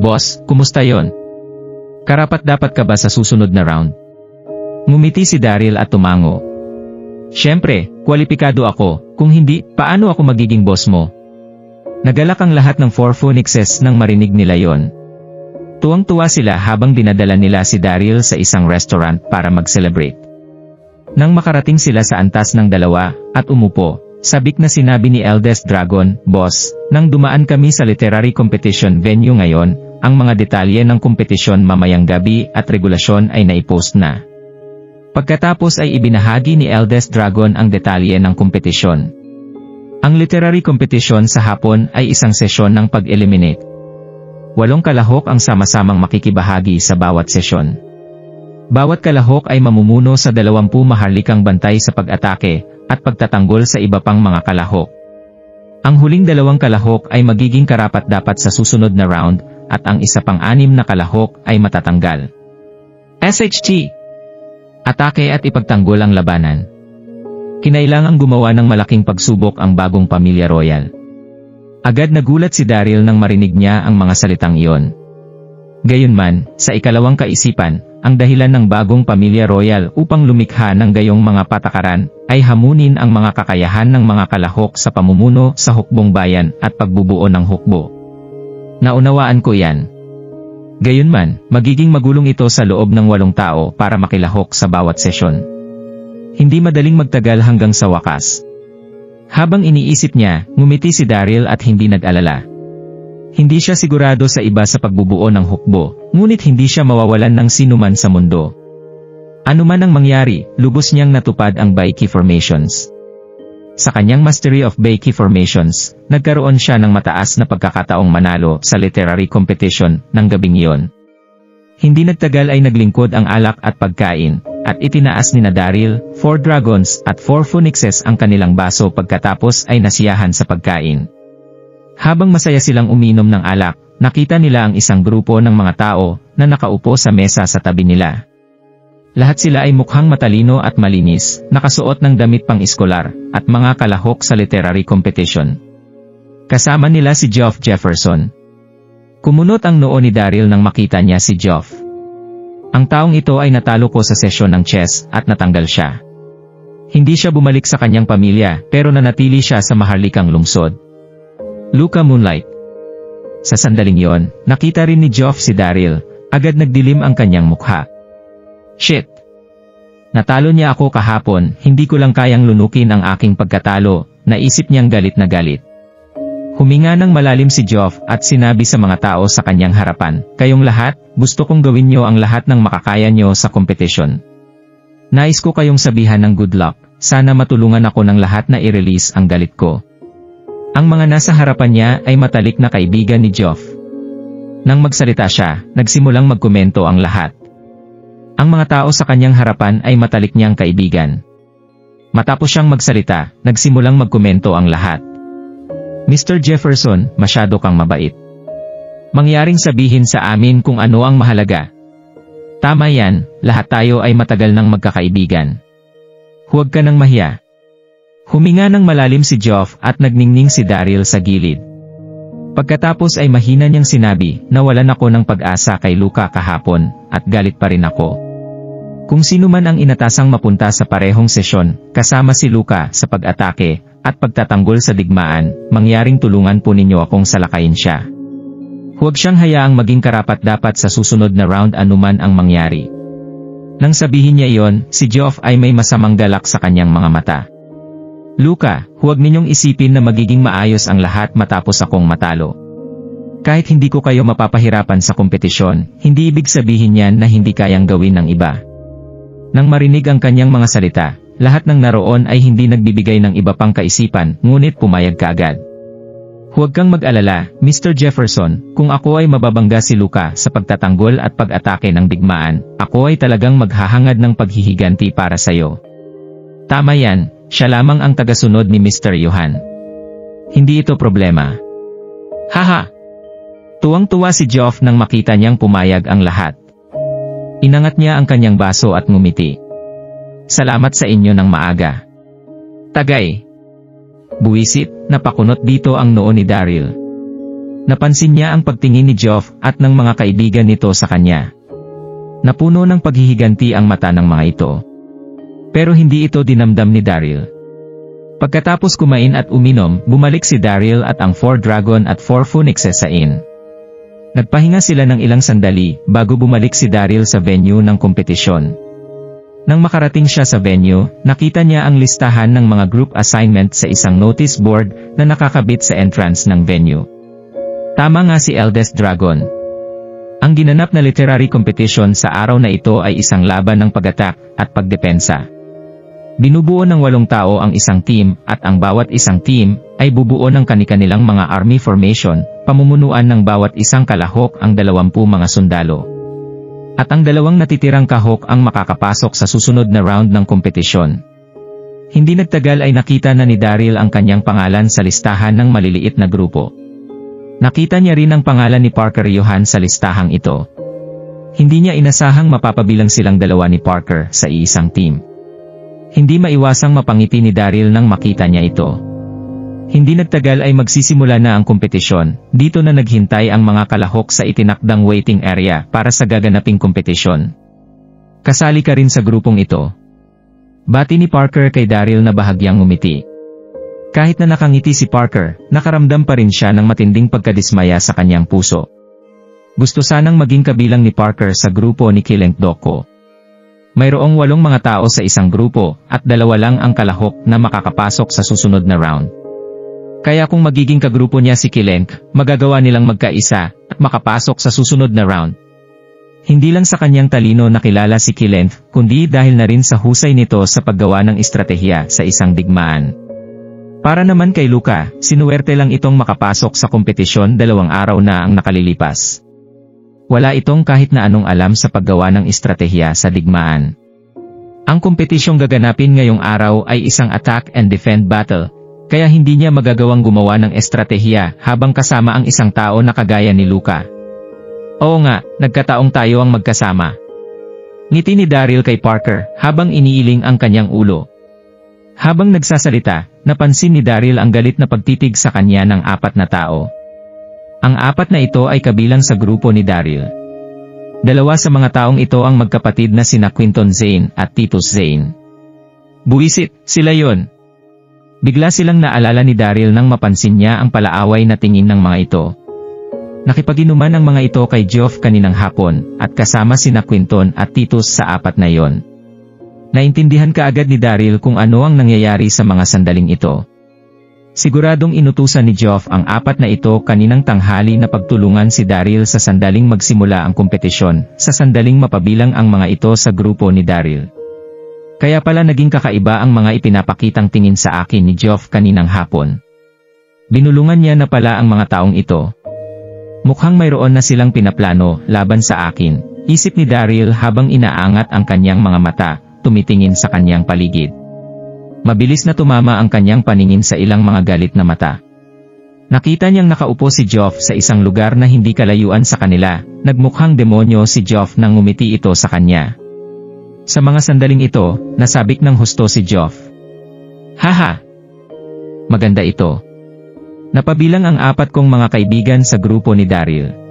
[SPEAKER 1] Boss, kumusta yon? Karapat-dapat ka ba sa susunod na round? Ngumiti si Daryl at tumango. Siyempre, kwalipikado ako, kung hindi, paano ako magiging boss mo? Nagalak ang lahat ng 4 Phoenixes nang marinig nila yon. Tuwang-tuwa sila habang dinadala nila si Daryl sa isang restaurant para mag-celebrate. Nang makarating sila sa antas ng dalawa, at umupo, sabik na sinabi ni Eldest Dragon, Boss, nang dumaan kami sa literary competition venue ngayon, ang mga detalye ng kompetisyon mamayang gabi at regulasyon ay naipost na. Pagkatapos ay ibinahagi ni Eldest Dragon ang detalye ng kompetisyon. Ang literary competition sa hapon ay isang sesyon ng pag-eliminate. 8 kalahok ang sama-samang makikibahagi sa bawat sesyon. Bawat kalahok ay mamumuno sa 20 maharlikang bantay sa pag-atake, at pagtatanggol sa iba pang mga kalahok. Ang huling 2 kalahok ay magiging karapat-dapat sa susunod na round, at ang isa pang 6 na kalahok ay matatanggal. SHT! Atake at ipagtanggol ang labanan. Kinailangang gumawa ng malaking pagsubok ang bagong pamilya royal. Agad nagulat si Daryl nang marinig niya ang mga salitang iyon. Gayunman, sa ikalawang kaisipan, ang dahilan ng bagong pamilya royal upang lumikha ng gayong mga patakaran, ay hamunin ang mga kakayahan ng mga kalahok sa pamumuno sa hukbong bayan at pagbubuo ng hukbo. Naunawaan ko yan. Gayunman, magiging magulong ito sa loob ng 8 tao para makilahok sa bawat sesyon. Hindi madaling magtagal hanggang sa wakas. Habang iniisip niya, ngumiti si Daryl at hindi nag-alala. Hindi siya sigurado sa iba sa pagbubuo ng hukbo, ngunit hindi siya mawawalan ng sinuman sa mundo. Ano man ang mangyari, lubos niyang natupad ang Baiki Formations. Sa kanyang Mastery of Baiki Formations, nagkaroon siya ng mataas na pagkakataong manalo sa literary competition ng gabing iyon. Hindi nagtagal ay naglingkod ang alak at pagkain, at itinaas ni Daryl, 4 Dragons at 4 Phoenixes ang kanilang baso pagkatapos ay nasiyahan sa pagkain. Habang masaya silang uminom ng alak, nakita nila ang isang grupo ng mga tao na nakaupo sa mesa sa tabi nila. Lahat sila ay mukhang matalino at malinis, nakasuot ng damit pang iskolar, at mga kalahok sa literary competition. Kasama nila si Geoff Jefferson. Kumunot ang noo ni Daryl nang makita niya si Geoff. Ang taong ito ay natalo ko sa sesyon ng chess at natanggal siya. Hindi siya bumalik sa kanyang pamilya pero nanatili siya sa maharlikang lungsod. Luka Moonlight. Sa sandaling yon, nakita rin ni Geoff si Daryl, agad nagdilim ang kanyang mukha. Shit! Natalo niya ako kahapon, hindi ko lang kayang lunukin ang aking pagkatalo, naisip niyang galit na galit. Huminga ng malalim si Geoff at sinabi sa mga tao sa kanyang harapan, Kayong lahat, gusto kong gawin niyo ang lahat ng makakaya niyo sa kompetisyon. Nais ko kayong sabihan ng good luck, sana matulungan ako ng lahat na i-release ang galit ko. Ang mga nasa harapan niya ay matalik na kaibigan ni Geoff. Nang magsalita siya, nagsimulang magkomento ang lahat. Ang mga tao sa kanyang harapan ay matalik niyang kaibigan. Matapos siyang magsalita, nagsimulang magkomento ang lahat. Mr. Jefferson, masyado kang mabait. Mangyaring sabihin sa amin kung ano ang mahalaga. Tama yan, lahat tayo ay matagal nang magkakaibigan. Huwag ka nang mahiya. Huminga ng malalim si Geoff at nagningning si Daryl sa gilid. Pagkatapos ay mahina niyang sinabi, nawalan ako ng pag-asa kay Luka kahapon, at galit pa rin ako. Kung sino man ang inatasang mapunta sa parehong sesyon, kasama si Luka sa pag-atake, at pagtatanggol sa digmaan, mangyaring tulungan po ninyo akong salakayin siya. Huwag siyang hayaang maging karapat-dapat sa susunod na round anuman ang mangyari. Nang sabihin niya iyon, si Geoff ay may masamang galak sa kanyang mga mata. Luka, huwag ninyong isipin na magiging maayos ang lahat matapos akong matalo. Kahit hindi ko kayo mapapahirapan sa kompetisyon, hindi ibig sabihin yan na hindi kayang gawin ng iba. Nang marinig ang kanyang mga salita, lahat ng naroon ay hindi nagbibigay ng iba pang kaisipan, ngunit pumayag kaagad. Huwag kang mag-alala, Mr. Jefferson, kung ako ay mababangga si Luka sa pagtatanggol at pag-atake ng digmaan, ako ay talagang maghahangad ng paghihiganti para sayo. Tama yan, siya lamang ang tagasunod ni Mr. Johan. Hindi ito problema. Haha! Tuwang-tuwa si Geoff nang makita niyang pumayag ang lahat. Inangat niya ang kanyang baso at ngumiti. Salamat sa inyo ng maaga. Tagay! Buwisit, napakunot dito ang noo ni Daryl. Napansin niya ang pagtingin ni Geoff at ng mga kaibigan nito sa kanya. Napuno ng paghihiganti ang mata ng mga ito. Pero hindi ito dinamdam ni Daryl. Pagkatapos kumain at uminom, bumalik si Daryl at ang 4 Dragon at 4 Phoenixes sa inn. Nagpahinga sila ng ilang sandali bago bumalik si Daryl sa venue ng kompetisyon. Nang makarating siya sa venue, nakita niya ang listahan ng mga group assignment sa isang notice board na nakakabit sa entrance ng venue. Tama nga si Eldest Dragon. Ang ginanap na literary competition sa araw na ito ay isang laban ng pag-attack at pagdepensa. Binubuo ng 8 tao ang isang team at ang bawat isang team ay bubuo ng kani-kanilang mga army formation, pamumunuan ng bawat isang kalahok ang 20 mga sundalo. At ang 2 natitirang kahok ang makakapasok sa susunod na round ng kompetisyon. Hindi nagtagal ay nakita na ni Daryl ang kanyang pangalan sa listahan ng maliliit na grupo. Nakita niya rin ang pangalan ni Parker Johan sa listahang ito. Hindi niya inasahang mapapabilang silang 2 ni Parker sa iisang team. Hindi maiwasang mapangiti ni Daryl nang makita niya ito. Hindi nagtagal ay magsisimula na ang kompetisyon, dito na naghintay ang mga kalahok sa itinakdang waiting area para sa gaganaping kompetisyon. Kasali ka rin sa grupong ito. Bati ni Parker kay Daryl na bahagyang ngumiti. Kahit na nakangiti si Parker, nakaramdam pa rin siya ng matinding pagkadismaya sa kanyang puso. Gusto sanang maging kabilang ni Parker sa grupo ni Kileng Doko. Mayroong 8 mga tao sa isang grupo, at 2 lang ang kalahok na makakapasok sa susunod na round. Kaya kung magiging kagrupo niya si Kileng, magagawa nilang magkaisa at makapasok sa susunod na round. Hindi lang sa kanyang talino nakilala si Kileng, kundi dahil na rin sa husay nito sa paggawa ng estratehiya sa isang digmaan. Para naman kay Luka, sinuwerte lang itong makapasok sa kompetisyon 2 araw na ang nakalilipas. Wala itong kahit na anong alam sa paggawa ng estratehiya sa digmaan. Ang kompetisyong gaganapin ngayong araw ay isang attack and defend battle, kaya hindi niya magagawang gumawa ng estratehiya habang kasama ang isang tao na kagaya ni Luka. Oo nga, nagkataong tayo ang magkasama. Ngiti ni Daryl kay Parker habang iniiling ang kanyang ulo. Habang nagsasalita, napansin ni Daryl ang galit na pagtitig sa kanya ng 4 na tao. Ang 4 na ito ay kabilang sa grupo ni Daryl. 2 sa mga taong ito ang magkapatid na sina Quinton Zane at Titus Zane. Buwisit, sila yon. Bigla silang naalala ni Daryl nang mapansin niya ang palaaway na tingin ng mga ito. Nakipag-inuman ang mga ito kay Geoff kaninang hapon, at kasama sina Quinton at Titus sa 4 na yon. Naintindihan kaagad ni Daryl kung ano ang nangyayari sa mga sandaling ito. Siguradong inutusan ni Geoff ang 4 na ito kaninang tanghali na pagtulungan si Daryl sa sandaling magsimula ang kompetisyon, sa sandaling mapabilang ang mga ito sa grupo ni Daryl. Kaya pala naging kakaiba ang mga ipinapakitang tingin sa akin ni Geoff kaninang hapon. Binulungan niya na pala ang mga taong ito. Mukhang mayroon na silang pinaplano laban sa akin, Isip ni Daryl habang inaangat ang kanyang mga mata, tumitingin sa kanyang paligid. Mabilis na tumama ang kanyang paningin sa ilang mga galit na mata. Nakita niyang nakaupo si Geoff sa isang lugar na hindi kalayuan sa kanila, nagmukhang demonyo si Geoff nang ngumiti ito sa kanya. Sa mga sandaling ito, nasabik ng husto si Geoff. Haha! Maganda ito. Napabilang ang 4 kong mga kaibigan sa grupo ni Daryl.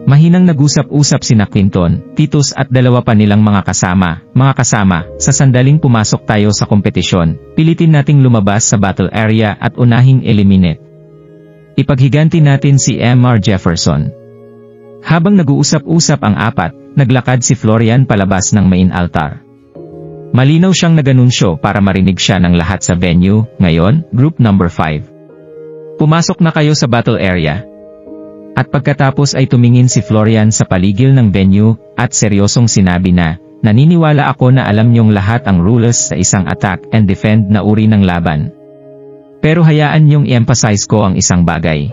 [SPEAKER 1] Mahinang nag-usap-usap sina Quinton, Titus at 2 pa nilang mga kasama. Mga kasama, sa sandaling pumasok tayo sa kompetisyon, pilitin nating lumabas sa battle area at unahing eliminate. Ipaghiganti natin si Mr. Jefferson. Habang nag-uusap-usap ang 4, naglakad si Florian palabas ng main altar. Malinaw siyang naganunsyo para marinig siya ng lahat sa venue. Ngayon, group number 5. Pumasok na kayo sa battle area. At pagkatapos ay tumingin si Florian sa paligid ng venue, at seryosong sinabi na, naniniwala ako na alam niyong lahat ang rules sa isang attack and defend na uri ng laban. Pero hayaan niyong i-emphasize ko ang isang bagay.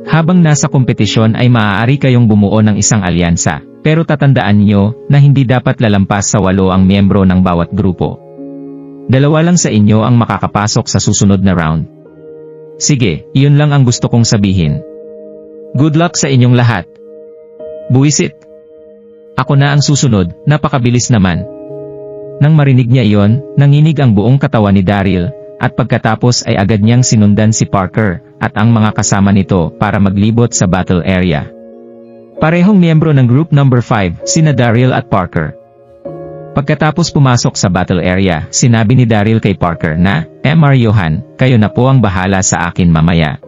[SPEAKER 1] Habang nasa kompetisyon ay maaari kayong bumuo ng isang alyansa, pero tatandaan niyo na hindi dapat lalampas sa 8 ang miyembro ng bawat grupo. 2 lang sa inyo ang makakapasok sa susunod na round. Sige, iyon lang ang gusto kong sabihin. Good luck sa inyong lahat. Buwisit. Ako na ang susunod, napakabilis naman. Nang marinig niya iyon, nanginig ang buong katawan ni Daryl, at pagkatapos ay agad niyang sinundan si Parker, at ang mga kasama nito para maglibot sa battle area. Parehong miyembro ng group number 5, sina Daryl at Parker. Pagkatapos pumasok sa battle area, sinabi ni Daryl kay Parker na, Mr. Johan, kayo na po ang bahala sa akin mamaya.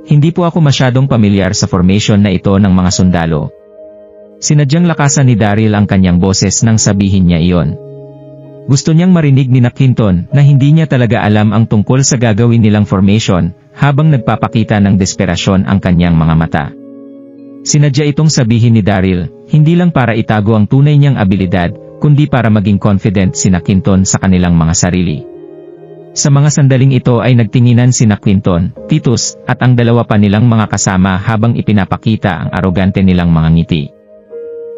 [SPEAKER 1] Hindi po ako masyadong pamilyar sa formation na ito ng mga sundalo. Sinadyang lakasan ni Daryl ang kanyang boses nang sabihin niya iyon. Gusto niyang marinig ni Quinton na hindi niya talaga alam ang tungkol sa gagawin nilang formation, habang nagpapakita ng desperasyon ang kanyang mga mata. Sinadya itong sabihin ni Daryl, hindi lang para itago ang tunay niyang abilidad, kundi para maging confident sina Quinton sa kanilang mga sarili. Sa mga sandaling ito ay nagtinginan sina Quinton, Titus, at ang 2 pa nilang mga kasama habang ipinapakita ang arogante nilang mga ngiti.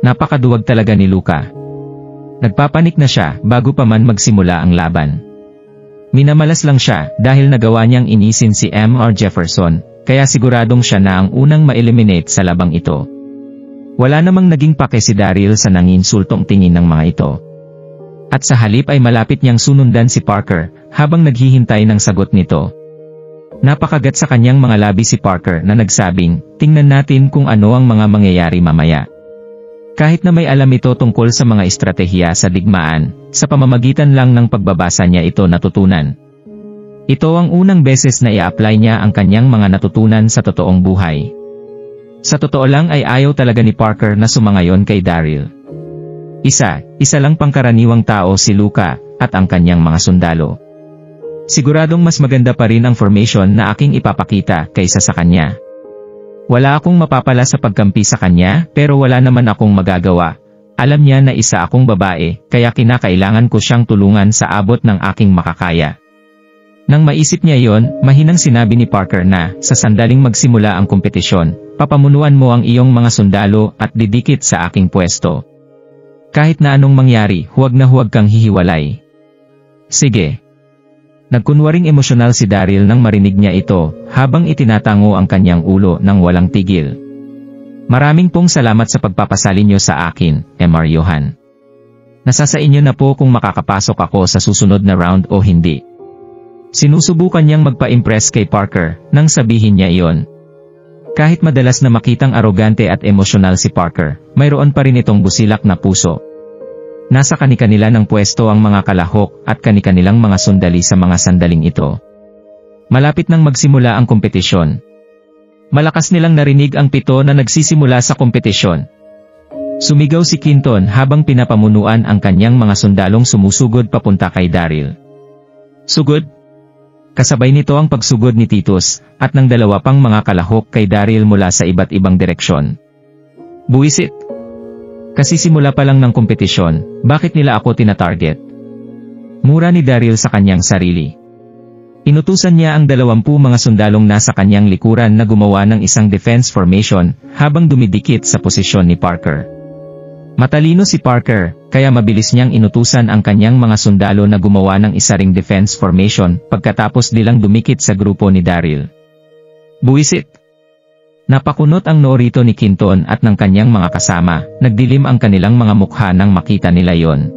[SPEAKER 1] Napakaduwag talaga ni Luca. Nagpapanik na siya bago pa man magsimula ang laban. Minamalas lang siya dahil nagawa niyang inisin si Mr. Jefferson, kaya siguradong siya na ang unang ma-eliminate sa labang ito. Wala namang naging pake si Daryl sa nanginsultong tingin ng mga ito. At sa halip ay malapit niyang sunundan si Parker, habang naghihintay ng sagot nito. Napakagat sa kanyang mga labi si Parker na nagsabing, tingnan natin kung ano ang mga mangyayari mamaya. Kahit na may alam ito tungkol sa mga estratehiya sa digmaan, sa pamamagitan lang ng pagbabasa niya ito natutunan. Ito ang unang beses na i-apply niya ang kanyang mga natutunan sa totoong buhay. Sa totoo lang ay ayaw talaga ni Parker na sumangayon kay Daryl. Isa lang pangkaraniwang tao si Luca, at ang kanyang mga sundalo. Siguradong mas maganda pa rin ang formation na aking ipapakita kaysa sa kanya. Wala akong mapapala sa pagkampi sa kanya, pero wala naman akong magagawa. Alam niya na isa akong babae, kaya kinakailangan ko siyang tulungan sa abot ng aking makakaya. Nang maisip niya yon, mahinang sinabi ni Parker na, sa sandaling magsimula ang kompetisyon, papamunuan mo ang iyong mga sundalo at didikit sa aking pwesto. Kahit na anong mangyari, huwag na huwag kang hihiwalay. Sige. Nagkunwaring emosyonal si Daryl nang marinig niya ito, habang itinatango ang kanyang ulo nang walang tigil. Maraming pong salamat sa pagpapasali niyo sa akin, Mr. Johan. Nasa sa inyo na po kung makakapasok ako sa susunod na round o hindi. Sinusubukan niyang magpa-impress kay Parker, nang sabihin niya iyon. Kahit madalas na makitang arogante at emosyonal si Parker, mayroon pa rin itong busilak na puso. Nasa kani-kanila ng pwesto ang mga kalahok at kani-kanilang mga sundali sa mga sandaling ito. Malapit nang magsimula ang kompetisyon. Malakas nilang narinig ang 7 na nagsisimula sa kompetisyon. Sumigaw si Quinton habang pinapamunuan ang kanyang mga sundalong sumusugod papunta kay Daryl. Sugod! Kasabay nito ang pagsugod ni Titus, at ng 2 pang mga kalahok kay Daryl mula sa iba't ibang direksyon. Buwisit! Kasi simula pa lang ng kompetisyon, bakit nila ako tina-target? Mura ni Daryl sa kanyang sarili. Inutusan niya ang 20 mga sundalong nasa kanyang likuran na gumawa ng isang defense formation, habang dumidikit sa posisyon ni Parker. Matalino si Parker, kaya mabilis niyang inutusan ang kanyang mga sundalo na gumawa ng isa ring defense formation pagkatapos nilang dumikit sa grupo ni Daryl. Buwisit! Napakunot ang noo rito ni Quinton at ng kanyang mga kasama, nagdilim ang kanilang mga mukha nang makita nila yon.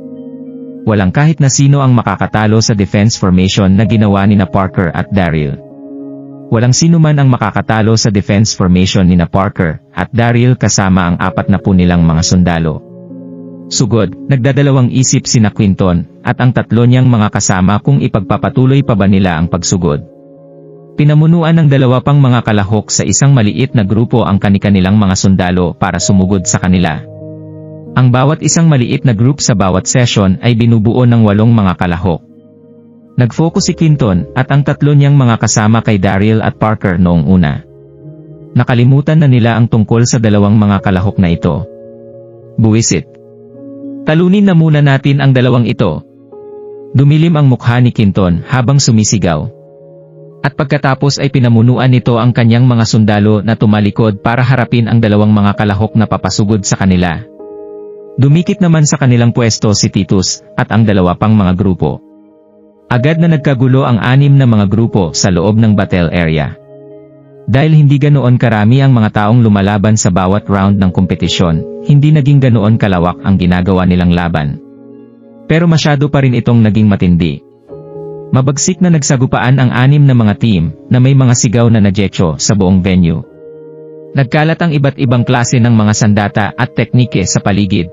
[SPEAKER 1] Walang kahit na sino ang makakatalo sa defense formation na ginawa ni Parker at Daryl. Walang sino man ang makakatalo sa defense formation ni Parker at Daryl kasama ang 40 nilang mga sundalo. Sugod, nagdadalawang isip sina Quinton at ang 3 niyang mga kasama kung ipagpapatuloy pa ba nila ang pagsugod. Pinamunuan ng 2 pang mga kalahok sa isang maliit na grupo ang kani-kanilang mga sundalo para sumugod sa kanila. Ang bawat isang maliit na group sa bawat session ay binubuo ng 8 mga kalahok. Nag-focus si Quinton at ang 3 niyang mga kasama kay Daryl at Parker noong una. Nakalimutan na nila ang tungkol sa 2 mga kalahok na ito. Buwisit! Talunin na muna natin ang 2 ito. Dumilim ang mukha ni Quinton habang sumisigaw. At pagkatapos ay pinamunuan nito ang kanyang mga sundalo na tumalikod para harapin ang 2 mga kalahok na papasugod sa kanila. Dumikit naman sa kanilang pwesto si Titus at ang 2 pang mga grupo. Agad na nagkagulo ang 6 na mga grupo sa loob ng battle area. Dahil hindi ganoon karami ang mga taong lumalaban sa bawat round ng kompetisyon, hindi naging ganoon kalawak ang ginagawa nilang laban. Pero masyado pa rin itong naging matindi. Mabagsik na nagsagupaan ang 6 na mga team na may mga sigaw na nadyecho sa buong venue. Nagkalat ang iba't ibang klase ng mga sandata at teknike sa paligid.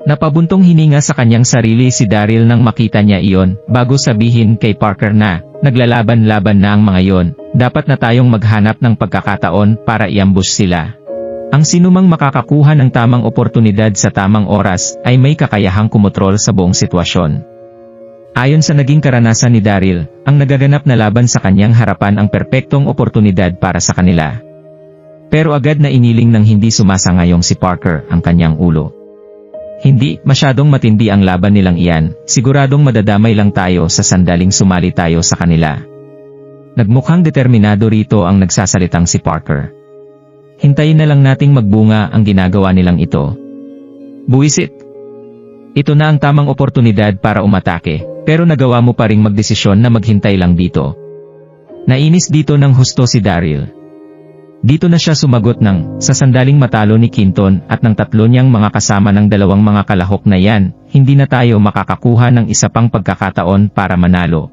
[SPEAKER 1] Napabuntong hininga sa kanyang sarili si Daryl nang makita niya iyon bago sabihin kay Parker na, naglalaban-laban na ang mga yon, dapat na tayong maghanap ng pagkakataon para i-ambush sila. Ang sinumang makakakuha ng tamang oportunidad sa tamang oras ay may kakayahang kumotrol sa buong sitwasyon. Ayon sa naging karanasan ni Daryl, ang nagaganap na laban sa kanyang harapan ang perpektong oportunidad para sa kanila. Pero agad na iniling ng hindi sumasangayong si Parker ang kanyang ulo. Hindi, masyadong matindi ang laban nilang iyan, siguradong madadamay lang tayo sa sandaling sumali tayo sa kanila. Nagmukhang determinado rito ang nagsasalitang si Parker. Hintayin na lang nating magbunga ang ginagawa nilang ito. Buwisit! Ito na ang tamang oportunidad para umatake, pero nagawa mo pa ring magdesisyon na maghintay lang dito. Nainis dito ng husto si Daryl. Dito na siya sumagot ng, sa sandaling matalo ni Quinton at ng 3 niyang mga kasama ng 2 mga kalahok na yan, hindi na tayo makakakuha ng isa pang pagkakataon para manalo.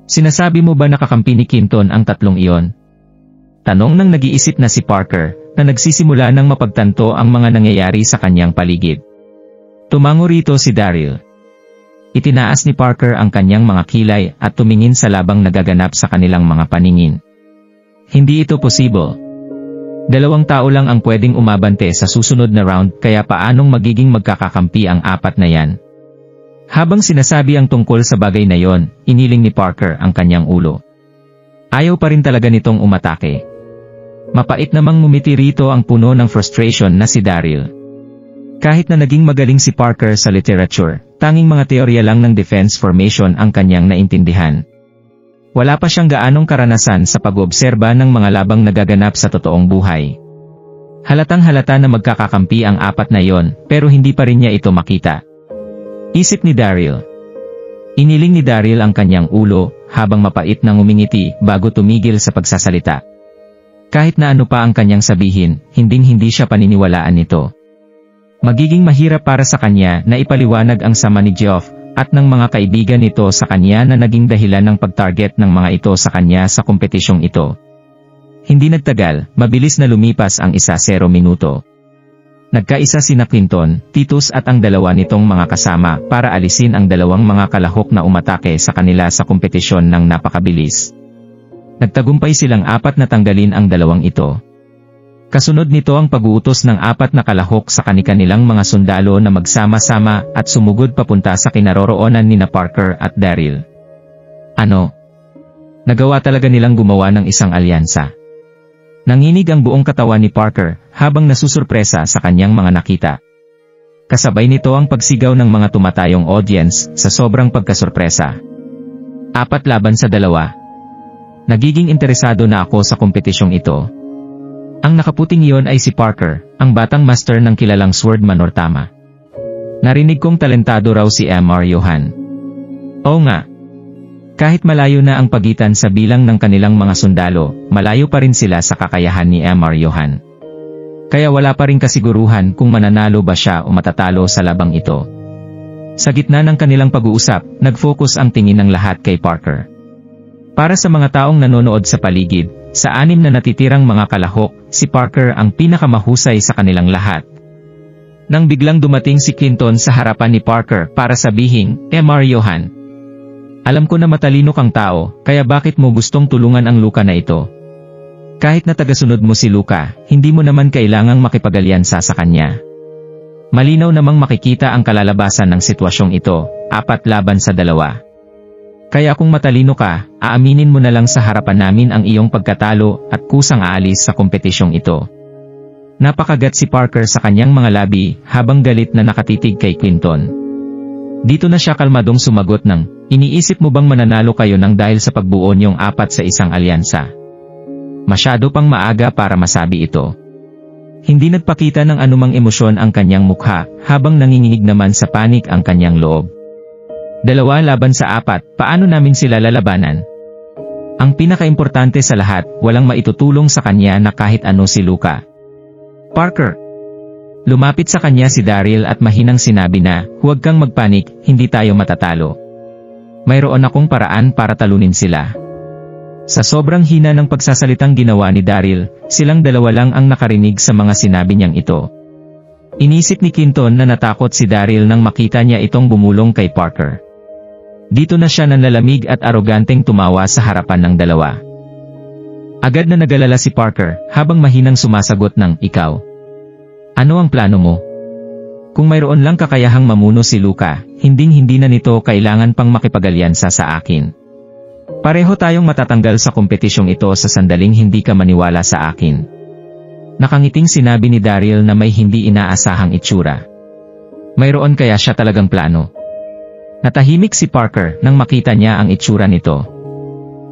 [SPEAKER 1] Sinasabi mo ba nakakampi ni Quinton ang 3 iyon? Tanong ng nag-iisip na si Parker, na nagsisimula ng mapagtanto ang mga nangyayari sa kanyang paligid. Tumango rito si Daryl. Itinaas ni Parker ang kanyang mga kilay at tumingin sa labang nagaganap sa kanilang mga paningin. Hindi ito posible. 2 tao lang ang pwedeng umabante sa susunod na round kaya paanong magiging magkakakampi ang 4 na yan? Habang sinasabi ang tungkol sa bagay na yon, iniling ni Parker ang kanyang ulo. Ayaw pa rin talaga nitong umatake. Mapait namang ngumiti rito ang puno ng frustration na si Daryl. Kahit na naging magaling si Parker sa literature, tanging mga teorya lang ng defense formation ang kanyang naintindihan. Wala pa siyang gaanong karanasan sa pag-oobserba ng mga labang nagaganap sa totoong buhay. Halatang-halata na magkakakampi ang 4 na yon, pero hindi pa rin niya ito makita. Isip ni Daryl. Iniling ni Daryl ang kanyang ulo, habang mapait na ngumingiti bago tumigil sa pagsasalita. Kahit na ano pa ang kanyang sabihin, hinding-hindi siya paniniwalaan nito. Magiging mahirap para sa kanya na ipaliwanag ang sama ni Geoff at ng mga kaibigan nito sa kanya na naging dahilan ng pag-target ng mga ito sa kanya sa kompetisyong ito. Hindi nagtagal, mabilis na lumipas ang 1-0 minuto. Nagkaisa sina Quinton, Titus at ang 2 nitong mga kasama para alisin ang 2 mga kalahok na umatake sa kanila sa kompetisyon ng napakabilis. Nagtagumpay silang 4 na tanggalin ang 2 ito. Kasunod nito ang pag-uutos ng 4 na kalahok sa kani-kanilang mga sundalo na magsama-sama at sumugod papunta sa kinaroroonan nina Parker at Daryl. Ano? Nagawa talaga nilang gumawa ng isang alyansa. Nanginig ang buong katawan ni Parker habang nasusurpresa sa kanyang mga nakita. Kasabay nito ang pagsigaw ng mga tumatayong audience sa sobrang pagkasurpresa. 4 laban sa 2. Nagiging interesado na ako sa kompetisyong ito. Ang nakaputing iyon ay si Parker, ang batang master ng kilalang swordman or tama. Narinig kong talentado raw si Mr. Johan. Oo nga. Kahit malayo na ang pagitan sa bilang ng kanilang mga sundalo, malayo pa rin sila sa kakayahan ni Mr. Johan. Kaya wala pa rin kasiguruhan kung mananalo ba siya o matatalo sa labang ito. Sa gitna ng kanilang pag-uusap, nag-focus ang tingin ng lahat kay Parker. Para sa mga taong nanonood sa paligid, sa 6 na natitirang mga kalahok, si Parker ang pinakamahusay sa kanilang lahat. Nang biglang dumating si Clinton sa harapan ni Parker para sabihin, Mr. Johan, alam ko na matalino kang tao, kaya bakit mo gustong tulungan ang Luka na ito? Kahit na tagasunod mo si Luka, hindi mo naman kailangang makipag-alyansa sa kanya. Malinaw namang makikita ang kalalabasan ng sitwasyong ito, 4 laban sa 2. Kaya kung matalino ka, aaminin mo na lang sa harapan namin ang iyong pagkatalo at kusang aalis sa kompetisyong ito. Napakagat si Parker sa kanyang mga labi habang galit na nakatitig kay Clinton. Dito na siya kalmadong sumagot ng, iniisip mo bang mananalo kayo ng dahil sa pagbuo niyong 4 sa isang alyansa? Masyado pang maaga para masabi ito. Hindi nagpakita ng anumang emosyon ang kanyang mukha, habang nanginginig naman sa panik ang kanyang loob. 2 laban sa 4, paano namin sila lalabanan? Ang pinakaimportante sa lahat, walang maitutulong sa kanya na kahit ano si Luka. Parker. Lumapit sa kanya si Daryl at mahinang sinabi na, huwag kang magpanik, hindi tayo matatalo. Mayroon akong paraan para talunin sila. Sa sobrang hina ng pagsasalitang ginawa ni Daryl, silang 2 lang ang nakarinig sa mga sinabi niyang ito. Inisip ni Clinton na natakot si Daryl nang makita niya itong bumulong kay Parker. Dito na siya nanlalamig at aroganteng tumawa sa harapan ng 2. Agad na nagalala si Parker, habang mahinang sumasagot ng, ikaw. Ano ang plano mo? Kung mayroon lang kakayahang mamuno si Luka, hinding-hindi na nito kailangan pang makipag-alyansa sa akin. Pareho tayong matatanggal sa kompetisyong ito sa sandaling hindi ka maniwala sa akin. Nakangiting sinabi ni Daryl na may hindi inaasahang itsura. Mayroon kaya siya talagang plano? Natahimik si Parker nang makita niya ang itsura nito.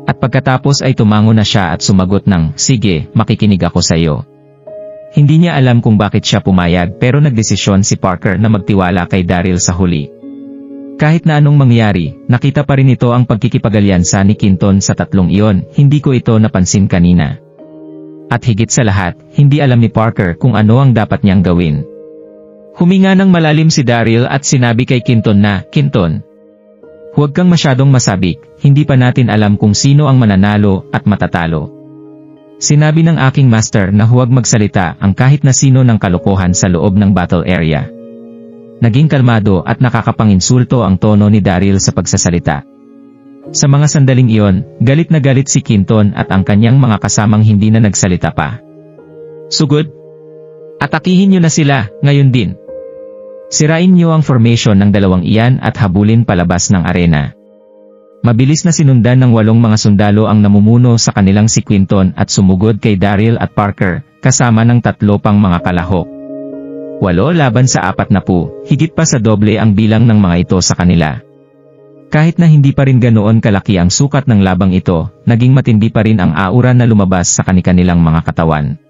[SPEAKER 1] At pagkatapos ay tumango na siya at sumagot ng, sige, makikinig ako sa iyo. Hindi niya alam kung bakit siya pumayag pero nagdesisyon si Parker na magtiwala kay Daryl sa huli. Kahit na anong mangyari, nakita pa rin ito ang pagkikipag-alyansa ni Clinton sa 3 iyon, hindi ko ito napansin kanina. At higit sa lahat, hindi alam ni Parker kung ano ang dapat niyang gawin. Huminga ng malalim si Daryl at sinabi kay Clinton na, Clinton, huwag kang masyadong masabik, hindi pa natin alam kung sino ang mananalo at matatalo. Sinabi ng aking master na huwag magsalita ang kahit na sino ng kalokohan sa loob ng battle area. Naging kalmado at nakakapanginsulto ang tono ni Daryl sa pagsasalita. Sa mga sandaling iyon, galit na galit si Clinton at ang kanyang mga kasamang hindi na nagsalita pa. Sugod? Atakihin niyo na sila, ngayon din. Sirain niyo ang formation ng 2 iyan at habulin palabas ng arena. Mabilis na sinundan ng 8 mga sundalo ang namumuno sa kanilang si Clinton at sumugod kay Daryl at Parker, kasama ng 3 pang mga kalahok. 8 laban sa 40, higit pa sa doble ang bilang ng mga ito sa kanila. Kahit na hindi pa rin ganoon kalaki ang sukat ng labang ito, naging matindi pa rin ang aura na lumabas sa kanilang mga katawan.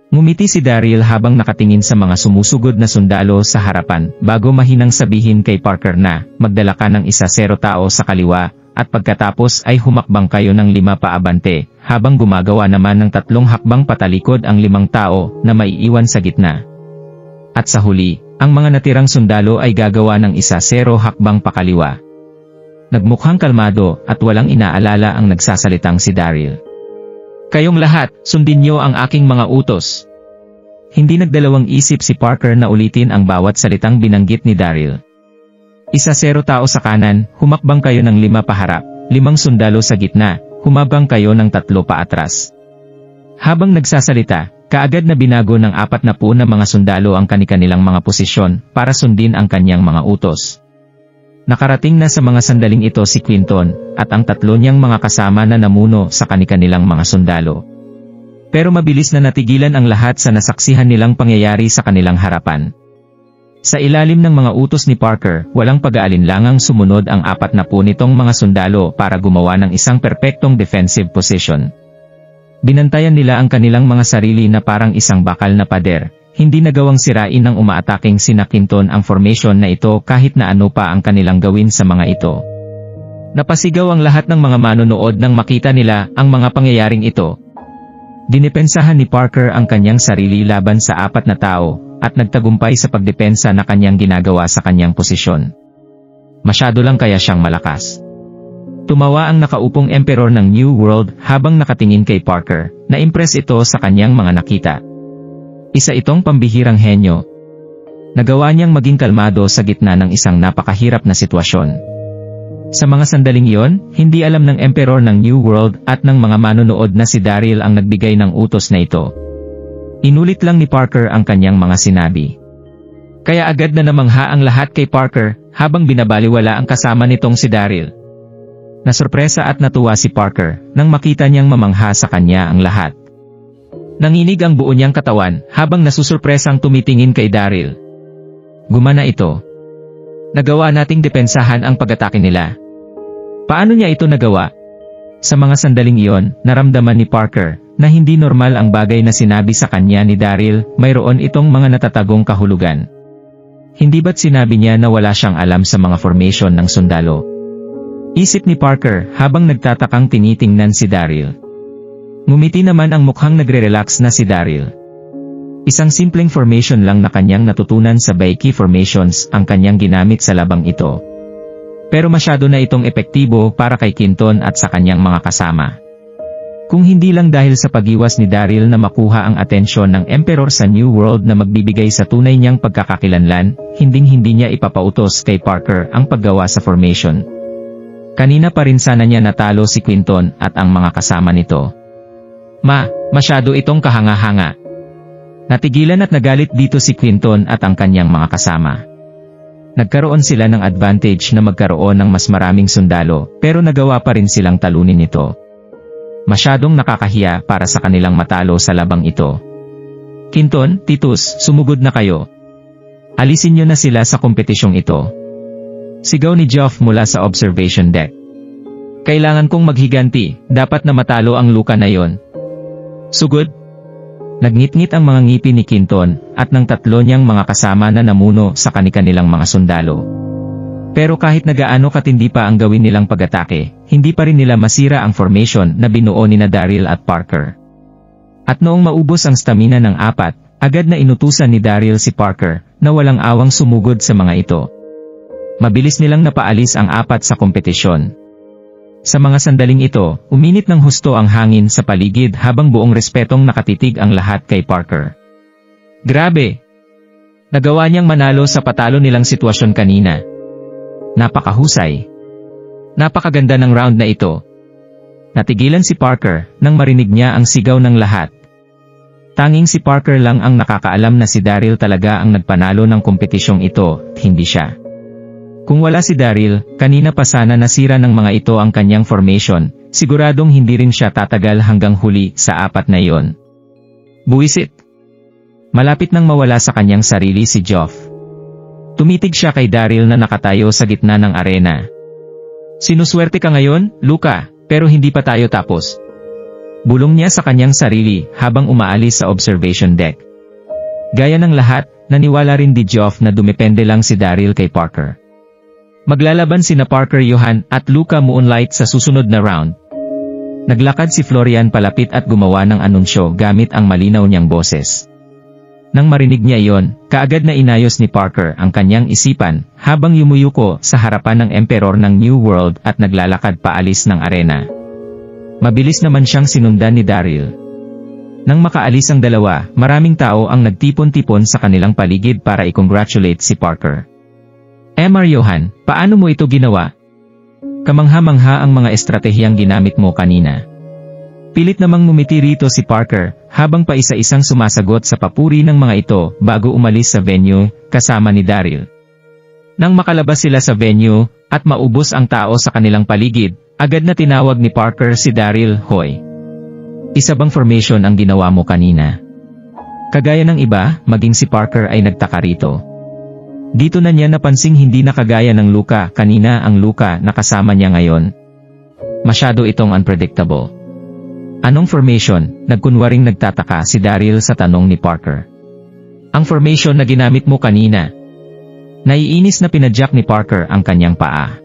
[SPEAKER 1] Ngumiti si Daryl habang nakatingin sa mga sumusugod na sundalo sa harapan, bago mahinang sabihin kay Parker na, magdala ka ng 1-0 tao sa kaliwa, at pagkatapos ay humakbang kayo ng 5 paabante, habang gumagawa naman ng 3 hakbang patalikod ang 5 tao na maiiwan sa gitna. At sa huli, ang mga natirang sundalo ay gagawa ng 1-0 hakbang pakaliwa. Nagmukhang kalmado at walang inaalala ang nagsasalitang si Daryl. Kayong lahat, sundin niyo ang aking mga utos. Hindi nagdalawang isip si Parker na ulitin ang bawat salitang binanggit ni Daryl. 1-0 tao sa kanan, humakbang kayo ng 5 paharap, 5 sundalo sa gitna, humabang kayo ng 3 paatras. Habang nagsasalita, kaagad na binago ng 40 na mga sundalo ang kanilang mga posisyon para sundin ang kanyang mga utos. Nakarating na sa mga sandaling ito si Clinton at ang 3 niyang mga kasama na namuno sa kanilang mga sundalo. Pero mabilis na natigilan ang lahat sa nasaksihan nilang pangyayari sa kanilang harapan. Sa ilalim ng mga utos ni Parker, walang pag-aalinlangang sumunod ang 40 nitong mga sundalo para gumawa ng isang perpektong defensive position. Binantayan nila ang kanilang mga sarili na parang isang bakal na pader, hindi nagawang sirain ng umaataking sina Quinton ang formation na ito kahit na ano pa ang kanilang gawin sa mga ito. Napasigaw ang lahat ng mga manonood nang makita nila ang mga pangyayaring ito. Dinipensahan ni Parker ang kanyang sarili laban sa 4 na tao, at nagtagumpay sa pagdepensa na kanyang ginagawa sa kanyang posisyon. Masyado lang kaya siyang malakas. Tumawa ang nakaupong emperor ng New World habang nakatingin kay Parker, na-impress ito sa kanyang mga nakita. Isa itong pambihirang henyo. Nagawa niyang maging kalmado sa gitna ng isang napakahirap na sitwasyon. Sa mga sandaling iyon, hindi alam ng emperor ng New World at ng mga manonood na si Daryl ang nagbigay ng utos na ito. Inulit lang ni Parker ang kanyang mga sinabi. Kaya agad na namangha ang lahat kay Parker habang binabaliwala ang kasama nitong si Daryl. Nasurpresa at natuwa si Parker nang makita niyang mamangha sa kanya ang lahat. Nanginig ang buo niyang katawan habang nasusurpresang tumitingin kay Daryl. Gumana ito. Nagawa nating depensahan ang pag-atake nila. Paano niya ito nagawa? Sa mga sandaling iyon, naramdaman ni Parker na hindi normal ang bagay na sinabi sa kanya ni Daryl, mayroon itong mga natatagong kahulugan. Hindi ba't sinabi niya na wala siyang alam sa mga formation ng sundalo? Isip ni Parker habang nagtatakang tinitingnan si Daryl. Ngumiti naman ang mukhang nagre-relax na si Daryl. Isang simpleng formation lang na kanyang natutunan sa Baiki Formations ang kanyang ginamit sa labang ito. Pero masyado na itong epektibo para kay Quinton at sa kanyang mga kasama. Kung hindi lang dahil sa pagiwas ni Daryl na makuha ang atensyon ng Emperor sa New World na magbibigay sa tunay niyang pagkakakilanlan, hinding-hindi niya ipapautos kay Parker ang paggawa sa formation. Kanina pa rin sana niya natalo si Quinton at ang mga kasama nito. Masyado itong kahanga-hanga. Natigilan at nagalit dito si Quinton at ang kanyang mga kasama. Nagkaroon sila ng advantage na magkaroon ng mas maraming sundalo, pero nagawa pa rin silang talunin ito. Masyadong nakakahiya para sa kanilang matalo sa labang ito. Quinton, Titus, sumugod na kayo. Alisin niyo na sila sa kompetisyong ito. Sigaw ni Geoff mula sa observation deck. Kailangan kong maghiganti, dapat na matalo ang Luka na yon. Sugod? Nagngit-ngit ang mga ngipin ni Quinton at ng 3 niyang mga kasama na namuno sa kanilang mga sundalo. Pero kahit nagaano katindi pa ang gawin nilang pag-atake, hindi pa rin nila masira ang formation na binuo ni Daryl at Parker. At noong maubos ang stamina ng 4, agad na inutusan ni Daryl si Parker na walang awang sumugod sa mga ito. Mabilis nilang napaalis ang 4 sa kompetisyon. Sa mga sandaling ito, uminit ng husto ang hangin sa paligid habang buong respetong nakatitig ang lahat kay Parker. Grabe! Nagawa niyang manalo sa patalo nilang sitwasyon kanina. Napakahusay. Napakaganda ng round na ito. Natigilan si Parker nang marinig niya ang sigaw ng lahat. Tanging si Parker lang ang nakakaalam na si Daryl talaga ang nagpanalo ng kompetisyong ito, hindi siya. Kung wala si Daryl, kanina pa sana nasira ng mga ito ang kanyang formation, siguradong hindi rin siya tatagal hanggang huli sa 4 na iyon. Buwisit! Malapit nang mawala sa kanyang sarili si Geoff. Tumitig siya kay Daryl na nakatayo sa gitna ng arena. Sinuswerte ka ngayon, Luka, pero hindi pa tayo tapos. Bulong niya sa kanyang sarili habang umaalis sa observation deck. Gaya ng lahat, naniwala rin di Geoff na dumepende lang si Daryl kay Parker. Maglalaban sina Parker Johan at Luka Moonlight sa susunod na round. Naglakad si Florian palapit at gumawa ng anunsyo gamit ang malinaw niyang boses. Nang marinig niya iyon, kaagad na inayos ni Parker ang kanyang isipan habang yumuyuko sa harapan ng Emperor ng New World at naglalakad paalis ng arena. Mabilis naman siyang sinundan ni Daryl. Nang makaalis ang dalawa, maraming tao ang nagtipon-tipon sa kanilang paligid para i-congratulate si Parker. Johan, paano mo ito ginawa? Kamangha-mangha ang mga estratehiyang ginamit mo kanina. Pilit namang ngumiti rito si Parker, habang pa isa-isang sumasagot sa papuri ng mga ito bago umalis sa venue, kasama ni Daryl. Nang makalabas sila sa venue, at maubos ang tao sa kanilang paligid, agad na tinawag ni Parker si Daryl, Hoy. Isa bang formation ang ginawa mo kanina? Kagaya ng iba, maging si Parker ay nagtaka rito. Dito na niya napansing hindi na kagaya ng Luka kanina ang Luka na kasama niya ngayon. Masyado itong unpredictable. Anong formation? Nagkunwaring nagtataka si Daryl sa tanong ni Parker. Ang formation na ginamit mo kanina. Naiinis na pinadyak ni Parker ang kanyang paa.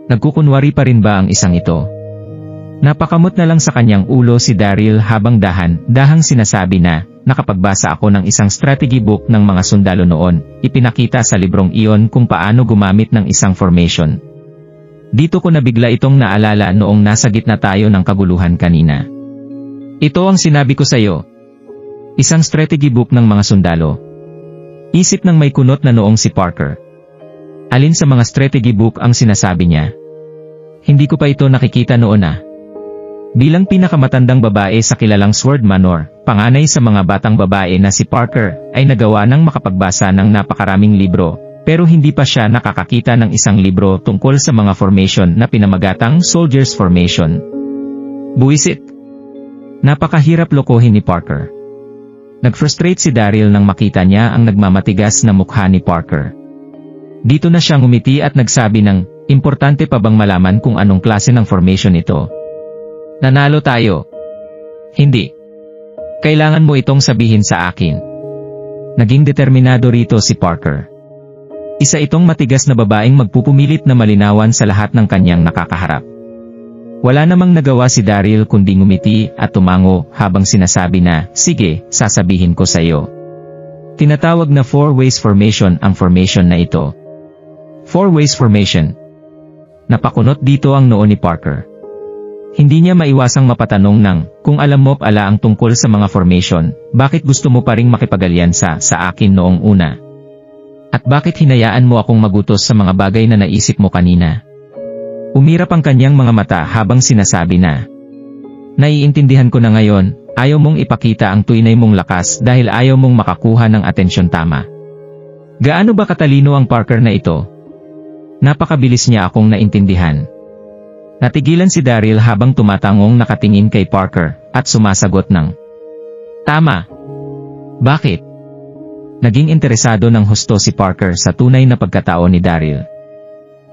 [SPEAKER 1] Nagkukunwari pa rin ba ang isang ito? Napakamot na lang sa kanyang ulo si Daryl habang dahang sinasabi na, nakapagbasa ako ng isang strategy book ng mga sundalo noon, ipinakita sa librong iyon kung paano gumamit ng isang formation. Dito ko nabigla itong naalala noong nasa gitna tayo ng kaguluhan kanina. Ito ang sinabi ko sa iyo. Isang strategy book ng mga sundalo. Isip ng may kunot na noong si Parker. Alin sa mga strategy book ang sinasabi niya? Hindi ko pa ito nakikita noon . Bilang pinakamatandang babae sa kilalang Sword Manor, panganay sa mga batang babae na si Parker, ay nagawa ng makapagbasa ng napakaraming libro, pero hindi pa siya nakakakita ng isang libro tungkol sa mga formation na pinamagatang Soldier's Formation. Buwisit! Napakahirap lokohin ni Parker. Nag-frustrate si Daryl nang makita niya ang nagmamatigas na mukha ni Parker. Dito na siyang umiti at nagsabi ng, importante pa bang malaman kung anong klase ng formation ito? Nanalo tayo. Hindi. Kailangan mo itong sabihin sa akin. Naging determinado rito si Parker. Isa itong matigas na babaeng magpupumilit na malinawan sa lahat ng kanyang nakakaharap. Wala namang nagawa si Daryl kundi ngumiti at tumango habang sinasabi na, sige, sasabihin ko sa iyo. Tinatawag na four-ways formation ang formation na ito. Four-ways formation. Napakunot dito ang noo ni Parker. Hindi niya maiwasang mapatanong ng, kung alam mo pala ang tungkol sa mga formation, bakit gusto mo pa ring makipag-alyansa sa akin noong una? At bakit hinayaan mo akong magutos sa mga bagay na naisip mo kanina? Umirap ang kanyang mga mata habang sinasabi na, naiintindihan ko na ngayon, ayaw mong ipakita ang tunay mong lakas dahil ayaw mong makakuha ng atensyon tama. Gaano ba katalino ang Parker na ito? Napakabilis niya akong naintindihan. Natigilan si Daryl habang tumatangong nakatingin kay Parker, at sumasagot ng, tama. Bakit? Naging interesado ng husto si Parker sa tunay na pagkatao ni Daryl.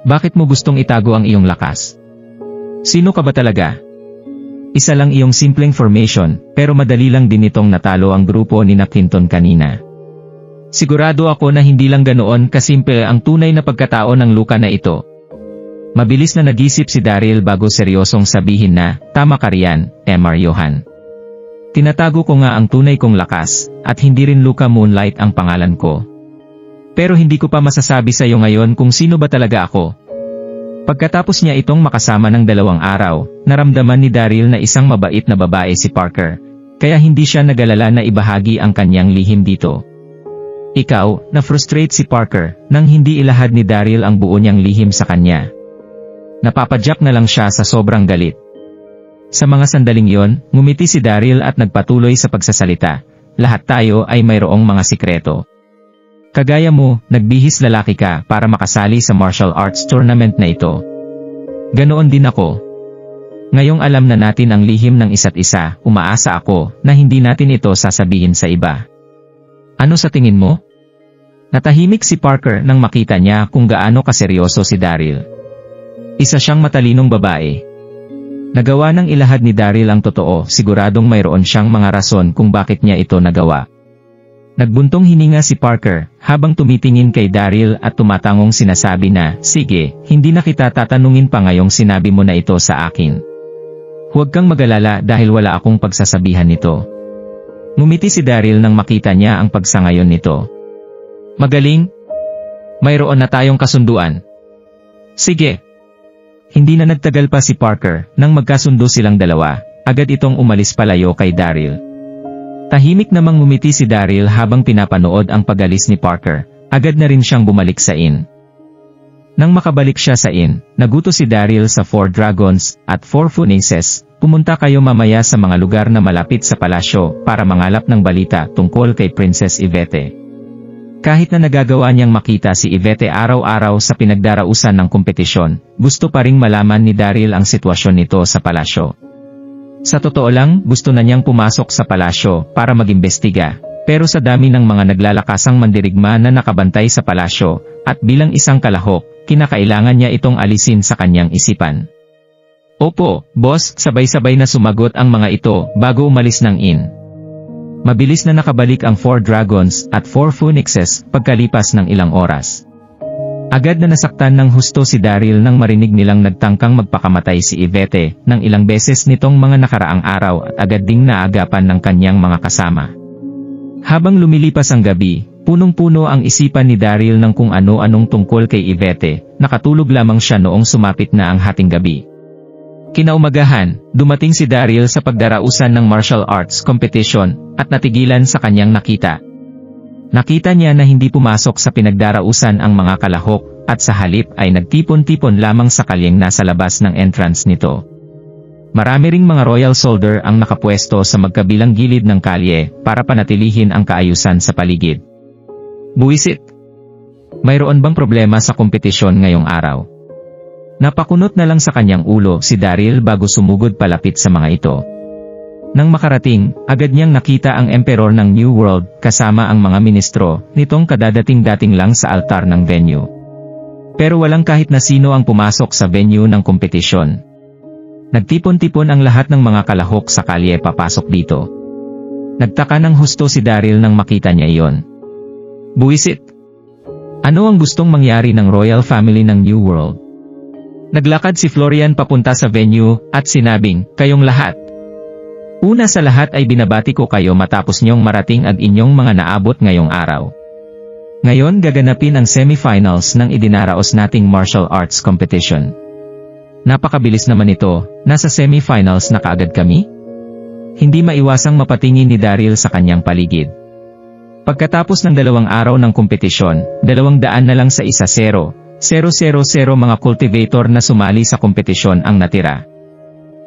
[SPEAKER 1] Bakit mo gustong itago ang iyong lakas? Sino ka ba talaga? Isa lang iyong simpleng formation, pero madali lang din itong natalo ang grupo ni Clinton kanina. Sigurado ako na hindi lang ganoon kasimple ang tunay na pagkatao ng luka na ito. Mabilis na nag-isip si Daryl bago seryosong sabihin na, tama ka riyan, Mr. Johan. Tinatago ko nga ang tunay kong lakas, at hindi rin Luka Moonlight ang pangalan ko. Pero hindi ko pa masasabi sa iyo ngayon kung sino ba talaga ako. Pagkatapos niya itong makasama ng 2 araw, naramdaman ni Daryl na isang mabait na babae si Parker, kaya hindi siya nagalala na ibahagi ang kanyang lihim dito. Ikaw, na-frustrate si Parker, nang hindi ilahad ni Daryl ang buo niyang lihim sa kanya. Napapadyak na lang siya sa sobrang galit. Sa mga sandaling yon, ngumiti si Daryl at nagpatuloy sa pagsasalita. Lahat tayo ay mayroong mga sikreto. Kagaya mo, nagbihis lalaki ka para makasali sa martial arts tournament na ito. Ganoon din ako. Ngayong alam na natin ang lihim ng isa't isa, umaasa ako na hindi natin ito sasabihin sa iba. Ano sa tingin mo? Natahimik si Parker nang makita niya kung gaano kaseryoso si Daryl. Isa siyang matalinong babae. Nagawa ng ilahad ni Daryl ang totoo, siguradong mayroon siyang mga rason kung bakit niya ito nagawa. Nagbuntong hininga si Parker, habang tumitingin kay Daryl at tumatangong sinasabi na, sige, hindi na kita tatanungin pa ngayong sinabi mo na ito sa akin. Huwag kang mag-alala dahil wala akong pagsasabihan nito. Ngumiti si Daryl nang makita niya ang pagsangayon nito. Magaling? Mayroon na tayong kasunduan. Sige. Hindi na nagtagal pa si Parker, nang magkasundo silang dalawa, agad itong umalis palayo kay Daryl. Tahimik namang ngumiti si Daryl habang pinapanood ang pag-alis ni Parker, agad na rin siyang bumalik sa inn. Nang makabalik siya sa inn, naguto si Daryl sa 4 Dragons at 4 Furnaces, pumunta kayo mamaya sa mga lugar na malapit sa palasyo para mangalap ng balita tungkol kay Princess Yvette. Kahit na nagagawa niyang makita si Yvette araw-araw sa pinagdarausan ng kompetisyon, gusto pa ring malaman ni Daryl ang sitwasyon nito sa palasyo. Sa totoo lang, gusto na niyang pumasok sa palasyo para mag-imbestiga, pero sa dami ng mga naglalakasang mandirigma na nakabantay sa palasyo, at bilang isang kalahok, kinakailangan niya itong alisin sa kanyang isipan. Opo, boss, sabay-sabay na sumagot ang mga ito bago umalis ng inn. Mabilis na nakabalik ang 4 dragons at 4 phoenixes pagkalipas ng ilang oras. Agad na nasaktan ng husto si Daryl nang marinig nilang nagtangkang magpakamatay si Yvette ng ilang beses nitong mga nakaraang araw at agad ding naagapan ng kanyang mga kasama. Habang lumilipas ang gabi, punong-puno ang isipan ni Daryl ng kung ano-anong tungkol kay Yvette, nakatulog lamang siya noong sumapit na ang hating gabi. Kinaumagahan, dumating si Daryl sa pagdarausan ng martial arts competition at natigilan sa kanyang nakita. Nakita niya na hindi pumasok sa pinagdarausan ang mga kalahok at sa halip ay nagtipon-tipon lamang sa kalyeng nasa labas ng entrance nito. Marami ring mga royal soldier ang nakapwesto sa magkabilang gilid ng kalye para panatilihin ang kaayusan sa paligid. Buwisit! Mayroon bang problema sa kompetisyon ngayong araw? Napakunot na lang sa kanyang ulo si Daryl bago sumugod palapit sa mga ito. Nang makarating, agad niyang nakita ang emperor ng New World kasama ang mga ministro nitong kadadating-dating lang sa altar ng venue. Pero walang kahit na sino ang pumasok sa venue ng kompetisyon. Nagtipon-tipon ang lahat ng mga kalahok sa kalye papasok dito. Nagtaka ng husto si Daryl nang makita niya iyon. Buwisit! Ano ang gustong mangyari ng royal family ng New World? Naglakad si Florian papunta sa venue at sinabing, "Kayong lahat. Una sa lahat ay binabati ko kayo matapos niyong marating ang inyong mga naabot ngayong araw. Ngayon gaganapin ang semifinals ng idinaraos nating martial arts competition." Napakabilis naman ito, nasa semifinals na kaagad kami? Hindi maiwasang mapatingin ni Daryl sa kanyang paligid. Pagkatapos ng 2 araw ng kompetisyon, 200 na lang sa 1-0. 0-0-0 mga cultivator na sumali sa kompetisyon ang natira.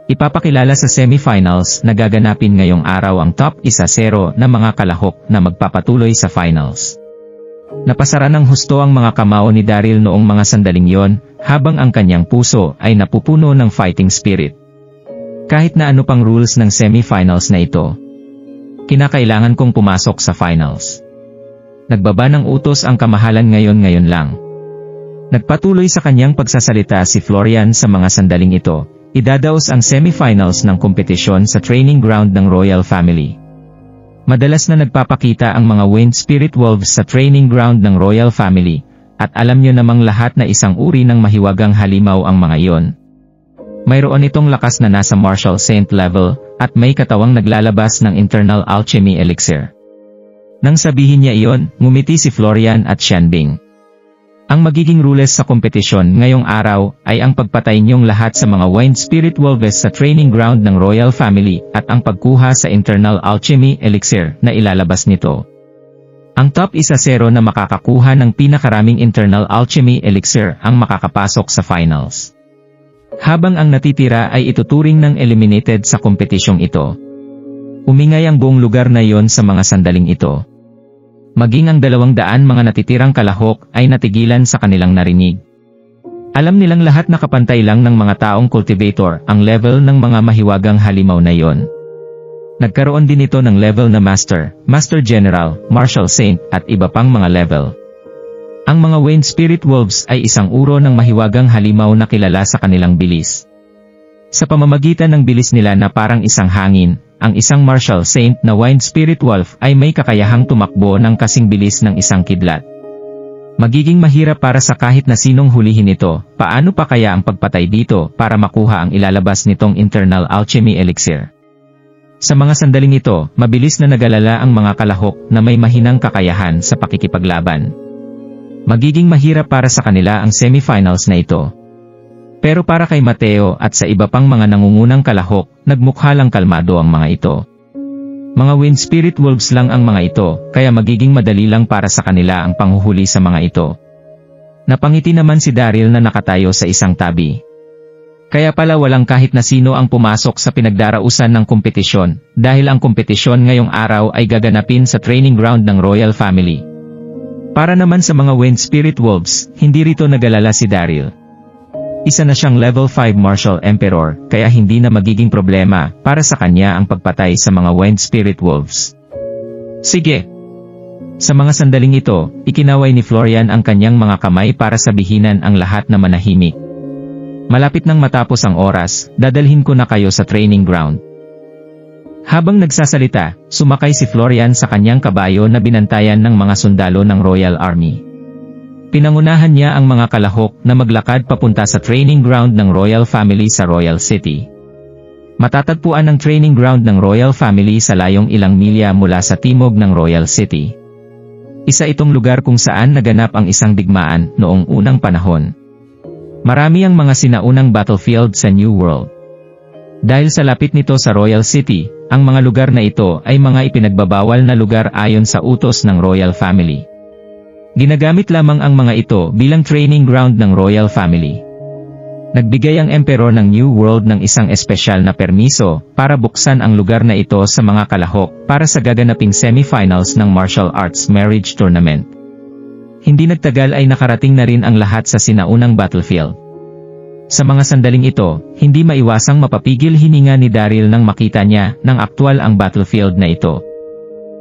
[SPEAKER 1] Ipapakilala sa semifinals na gaganapin ngayong araw ang top 1-0 na mga kalahok na magpapatuloy sa finals. Napasara ng husto ang mga kamao ni Daryl noong mga sandaling yon, habang ang kanyang puso ay napupuno ng fighting spirit. Kahit na ano pang rules ng semifinals na ito, kinakailangan kong pumasok sa finals. Nagbaba ng utos ang kamahalan ngayon lang. Nagpatuloy sa kanyang pagsasalita si Florian sa mga sandaling ito, idadaos ang semifinals ng kompetisyon sa training ground ng royal family. Madalas na nagpapakita ang mga wind spirit wolves sa training ground ng royal family, at alam nyo namang lahat na isang uri ng mahiwagang halimaw ang mga iyon. Mayroon itong lakas na nasa martial saint level, at may katawang naglalabas ng internal alchemy elixir. Nang sabihin niya iyon, ngumiti si Florian at Xianbing. Ang magiging rules sa kompetisyon ngayong araw ay ang pagpatay niyong lahat sa mga wind spirit wolves sa training ground ng royal family at ang pagkuha sa internal alchemy elixir na ilalabas nito. Ang top 1-0 na makakakuha ng pinakaraming internal alchemy elixir ang makakapasok sa finals. Habang ang natitira ay ituturing ng eliminated sa kompetisyong ito. Umingay ang buong lugar na iyon sa mga sandaling ito. Maging ang 200 mga natitirang kalahok ay natigilan sa kanilang narinig. Alam nilang lahat na kapantay lang ng mga taong cultivator ang level ng mga mahiwagang halimaw na iyon. Nagkaroon din ito ng level na Master, Master General, Martial Saint at iba pang mga level. Ang mga Wind Spirit Wolves ay isang uro ng mahiwagang halimaw na kilala sa kanilang bilis. Sa pamamagitan ng bilis nila na parang isang hangin, ang isang Martial Saint na Wind Spirit Wolf ay may kakayahang tumakbo ng kasing bilis ng isang kidlat. Magiging mahirap para sa kahit na sinong hulihin ito, paano pa kaya ang pagpatay dito para makuha ang ilalabas nitong internal alchemy elixir? Sa mga sandaling ito, mabilis na nagalala ang mga kalahok na may mahinang kakayahan sa pakikipaglaban. Magiging mahirap para sa kanila ang semifinals na ito. Pero para kay Mateo at sa iba pang mga nangungunang kalahok, nagmukha lang kalmado ang mga ito. Mga Wind Spirit Wolves lang ang mga ito, kaya magiging madali lang para sa kanila ang panghuhuli sa mga ito. Napangiti naman si Daryl na nakatayo sa isang tabi. Kaya pala walang kahit na sino ang pumasok sa pinagdarausan ng kompetisyon, dahil ang kompetisyon ngayong araw ay gaganapin sa training ground ng royal family. Para naman sa mga Wind Spirit Wolves, hindi rito nagalala si Daryl. Isa na siyang level 5 Martial Emperor, kaya hindi na magiging problema para sa kanya ang pagpatay sa mga Wind Spirit Wolves. Sige. Sa mga sandaling ito, ikinaway ni Florian ang kanyang mga kamay para sabihinan ang lahat na manahimik. Malapit nang matapos ang oras, dadalhin ko na kayo sa training ground. Habang nagsasalita, sumakay si Florian sa kanyang kabayo na binantayan ng mga sundalo ng Royal Army. Pinangunahan niya ang mga kalahok na maglakad papunta sa training ground ng Royal Family sa Royal City. Matatagpuan ang training ground ng Royal Family sa layong ilang milya mula sa timog ng Royal City. Isa itong lugar kung saan naganap ang isang digmaan noong unang panahon. Marami ang mga sinaunang battlefield sa New World. Dahil sa lapit nito sa Royal City, ang mga lugar na ito ay mga ipinagbabawal na lugar ayon sa utos ng Royal Family. Ginagamit lamang ang mga ito bilang training ground ng Royal Family. Nagbigay ang Emperor ng New World ng isang espesyal na permiso para buksan ang lugar na ito sa mga kalahok para sa gaganaping semifinals ng martial arts marriage tournament. Hindi nagtagal ay nakarating na rin ang lahat sa sinaunang battlefield. Sa mga sandaling ito, hindi maiwasang mapapigil hininga ni Daryl nang makita niya ng aktwal ang battlefield na ito.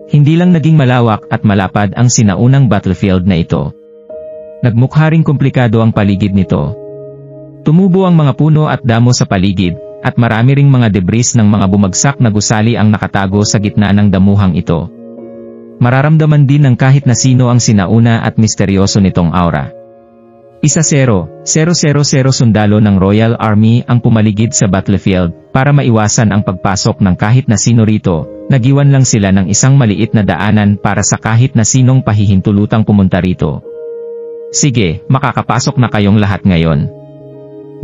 [SPEAKER 1] Hindi lang naging malawak at malapad ang sinaunang battlefield na ito. Nagmukha ring komplikado ang paligid nito. Tumubo ang mga puno at damo sa paligid, at marami ring mga debris ng mga bumagsak na gusali ang nakatago sa gitna ng damuhang ito. Mararamdaman din ng kahit na sino ang sinauna at misteryoso nitong aura. 1-0-0-0 sundalo ng Royal Army ang pumaligid sa battlefield para maiwasan ang pagpasok ng kahit na sino rito. Nagiwan lang sila ng isang maliit na daanan para sa kahit na sinong pahihintulutang pumunta rito. Sige, makakapasok na kayong lahat ngayon.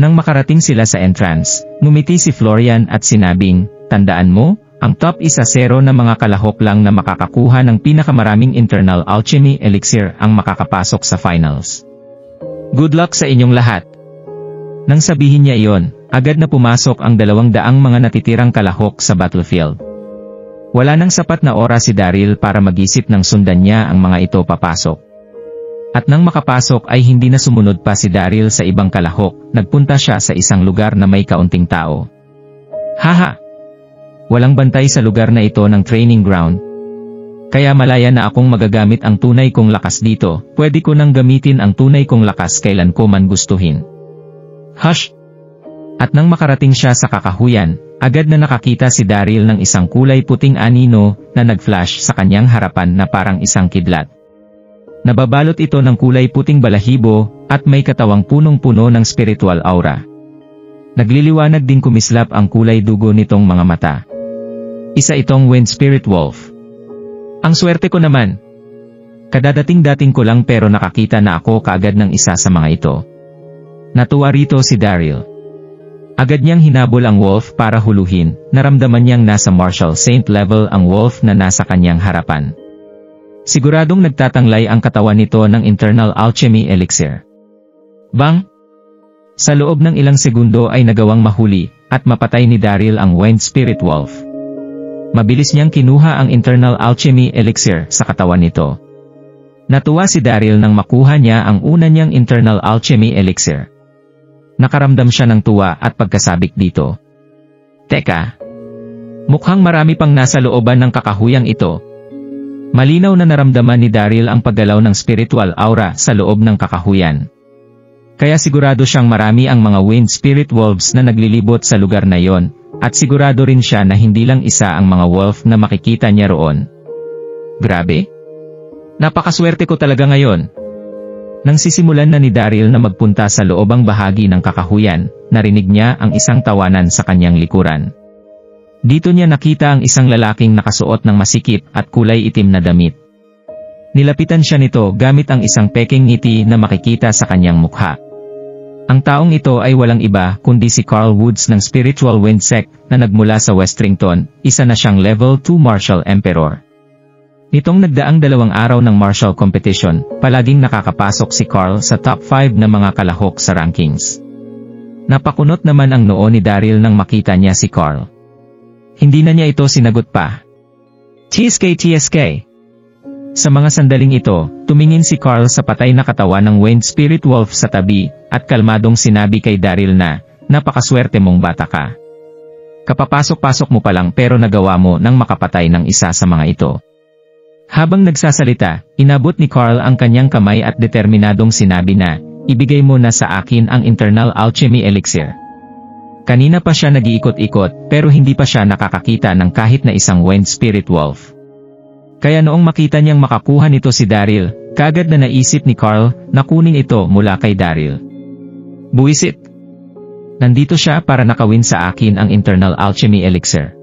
[SPEAKER 1] Nang makarating sila sa entrance, ngumiti si Florian at sinabing, "Tandaan mo, ang top 1-0 na mga kalahok lang na makakakuha ng pinakamaraming internal alchemy elixir ang makakapasok sa finals. Good luck sa inyong lahat." Nang sabihin niya iyon, agad na pumasok ang 200 mga natitirang kalahok sa battlefield. Wala nang sapat na oras si Daryl para mag-isip ng sundan niya ang mga ito papasok. At nang makapasok ay hindi na sumunod pa si Daryl sa ibang kalahok, nagpunta siya sa isang lugar na may kaunting tao. Haha! Walang bantay sa lugar na ito ng training ground. Kaya malaya na akong magagamit ang tunay kong lakas dito, pwede ko nang gamitin ang tunay kong lakas kailan ko man gustuhin. Hush! At nang makarating siya sa kakahuyan, agad na nakakita si Daryl ng isang kulay puting anino na nag-flash sa kanyang harapan na parang isang kidlat. Nababalot ito ng kulay puting balahibo at may katawang punong-puno ng spiritual aura. Nagliliwanag din kumislap ang kulay dugo nitong mga mata. Isa itong Wind Spirit Wolf. Ang swerte ko naman. Kadadating-dating ko lang pero nakakita na ako kaagad ng isa sa mga ito. Natuwa rito si Daryl. Agad niyang hinabol ang wolf para huluhin, naramdaman niyang nasa martial saint level ang wolf na nasa kanyang harapan. Siguradong nagtatanglay ang katawan nito ng internal alchemy elixir. Bang! Sa loob ng ilang segundo ay nagawang mahuli at mapatay ni Daryl ang Wind Spirit Wolf. Mabilis niyang kinuha ang internal alchemy elixir sa katawan nito. Natuwa si Daryl nang makuha niya ang una niyang internal alchemy elixir. Nakaramdam siya ng tuwa at pagkasabik dito. Teka! Mukhang marami pang nasa looban ng kakahuyang ito. Malinaw na naramdaman ni Daryl ang paggalaw ng spiritual aura sa loob ng kakahuyan. Kaya sigurado siyang marami ang mga Wind Spirit Wolves na naglilibot sa lugar na yon, at sigurado rin siya na hindi lang isa ang mga wolf na makikita niya roon. Grabe! Napakaswerte ko talaga ngayon! Nang sisimulan na ni Daryl na magpunta sa loobang bahagi ng kakahuyan, narinig niya ang isang tawanan sa kanyang likuran. Dito niya nakita ang isang lalaking nakasuot ng masikip at kulay itim na damit. Nilapitan siya nito gamit ang isang peking ngiti na makikita sa kanyang mukha. Ang taong ito ay walang iba kundi si Carl Woods ng Spiritual Wind Sect na nagmula sa Westrington, isa na siyang level 2 martial emperor. Nitong nagdaang 2 araw ng martial competition, palaging nakakapasok si Carl sa top 5 na mga kalahok sa rankings. Napakunot naman ang noo ni Daryl nang makita niya si Carl. Hindi na niya ito sinagot pa. TSK. Sa mga sandaling ito, tumingin si Carl sa patay na katawan ng Wind Spirit Wolf sa tabi, at kalmadong sinabi kay Daryl na, "Napakaswerte mong bata ka. Kapapasok-pasok mo pa lang pero nagawa mo nang makapatay ng isa sa mga ito." Habang nagsasalita, inabot ni Carl ang kanyang kamay at determinadong sinabi na, ibigay mo na sa akin ang internal alchemy elixir. Kanina pa siya nag-iikot-ikot pero hindi pa siya nakakakita ng kahit na isang wind spirit wolf. Kaya noong makita niyang makakuha nito si Daryl, kaagad na naisip ni Carl na kunin ito mula kay Daryl. Buwisit! Nandito siya para nakawin sa akin ang internal alchemy elixir.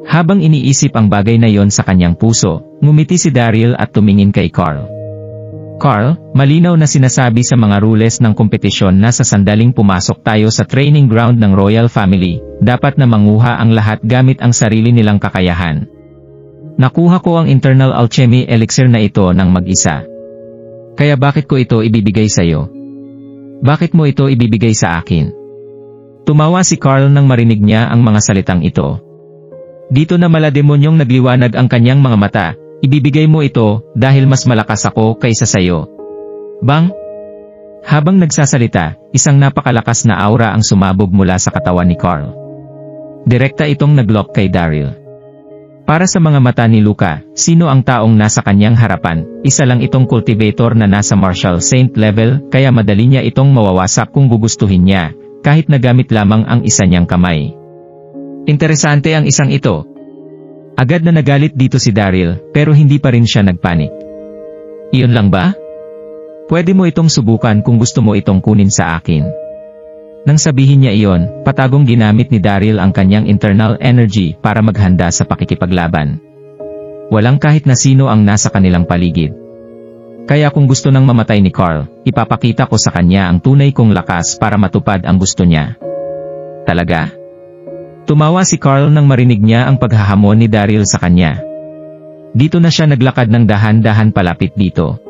[SPEAKER 1] Habang iniisip ang bagay na yon sa kanyang puso, ngumiti si Daryl at tumingin kay Carl. Carl, malinaw na sinasabi sa mga rules ng kompetisyon na sa sandaling pumasok tayo sa training ground ng Royal Family, dapat na manguha ang lahat gamit ang sarili nilang kakayahan. Nakuha ko ang internal alchemy elixir na ito ng mag-isa. Kaya bakit ko ito ibibigay sa iyo? Bakit mo ito ibibigay sa akin? Tumawa si Carl nang marinig niya ang mga salitang ito. Dito na malademonyong nagliwanag ang kanyang mga mata, ibibigay mo ito dahil mas malakas ako kaysa sa iyo. Bang! Habang nagsasalita, isang napakalakas na aura ang sumabog mula sa katawan ni Carl. Direkta itong naglock kay Daryl. Para sa mga mata ni Luca, sino ang taong nasa kanyang harapan? Isa lang itong cultivator na nasa martial saint level, kaya madali niya itong mawawasak kung gugustuhin niya, kahit nagamit lamang ang isa niyang kamay. Interesante ang isang ito. Agad na nagalit dito si Daryl, pero hindi pa rin siya nagpanik. Iyon lang ba? Pwede mo itong subukan kung gusto mo itong kunin sa akin. Nang sabihin niya iyon, patagong ginamit ni Daryl ang kanyang internal energy para maghanda sa pakikipaglaban. Walang kahit na sino ang nasa kanilang paligid. Kaya kung gusto nang mamatay ni Carl, ipapakita ko sa kanya ang tunay kong lakas para matupad ang gusto niya. Talaga? Tumawa si Carl nang marinig niya ang paghahamon ni Daryl sa kanya. Dito na siya naglakad ng dahan-dahan palapit dito.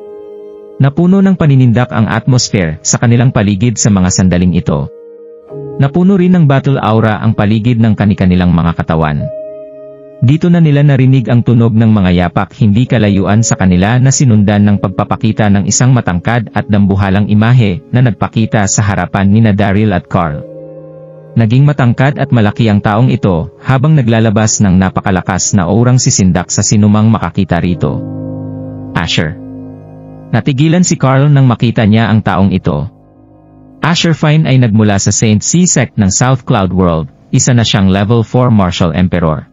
[SPEAKER 1] Napuno ng paninindak ang atmosphere sa kanilang paligid sa mga sandaling ito. Napuno rin ng battle aura ang paligid ng kani-kanilang mga katawan. Dito na nila narinig ang tunog ng mga yapak hindi kalayuan sa kanila na sinundan ng pagpapakita ng isang matangkad at dambuhalang imahe na nagpakita sa harapan nina Daryl at Carl. Naging matangkad at malaki ang taong ito habang naglalabas ng napakalakas na aurang sisindak sa sinumang makakita rito. Asher. Natigilan si Carl nang makita niya ang taong ito. Asher Fine ay nagmula sa Saint C sect ng South Cloud World, isa na siyang level 4 martial emperor.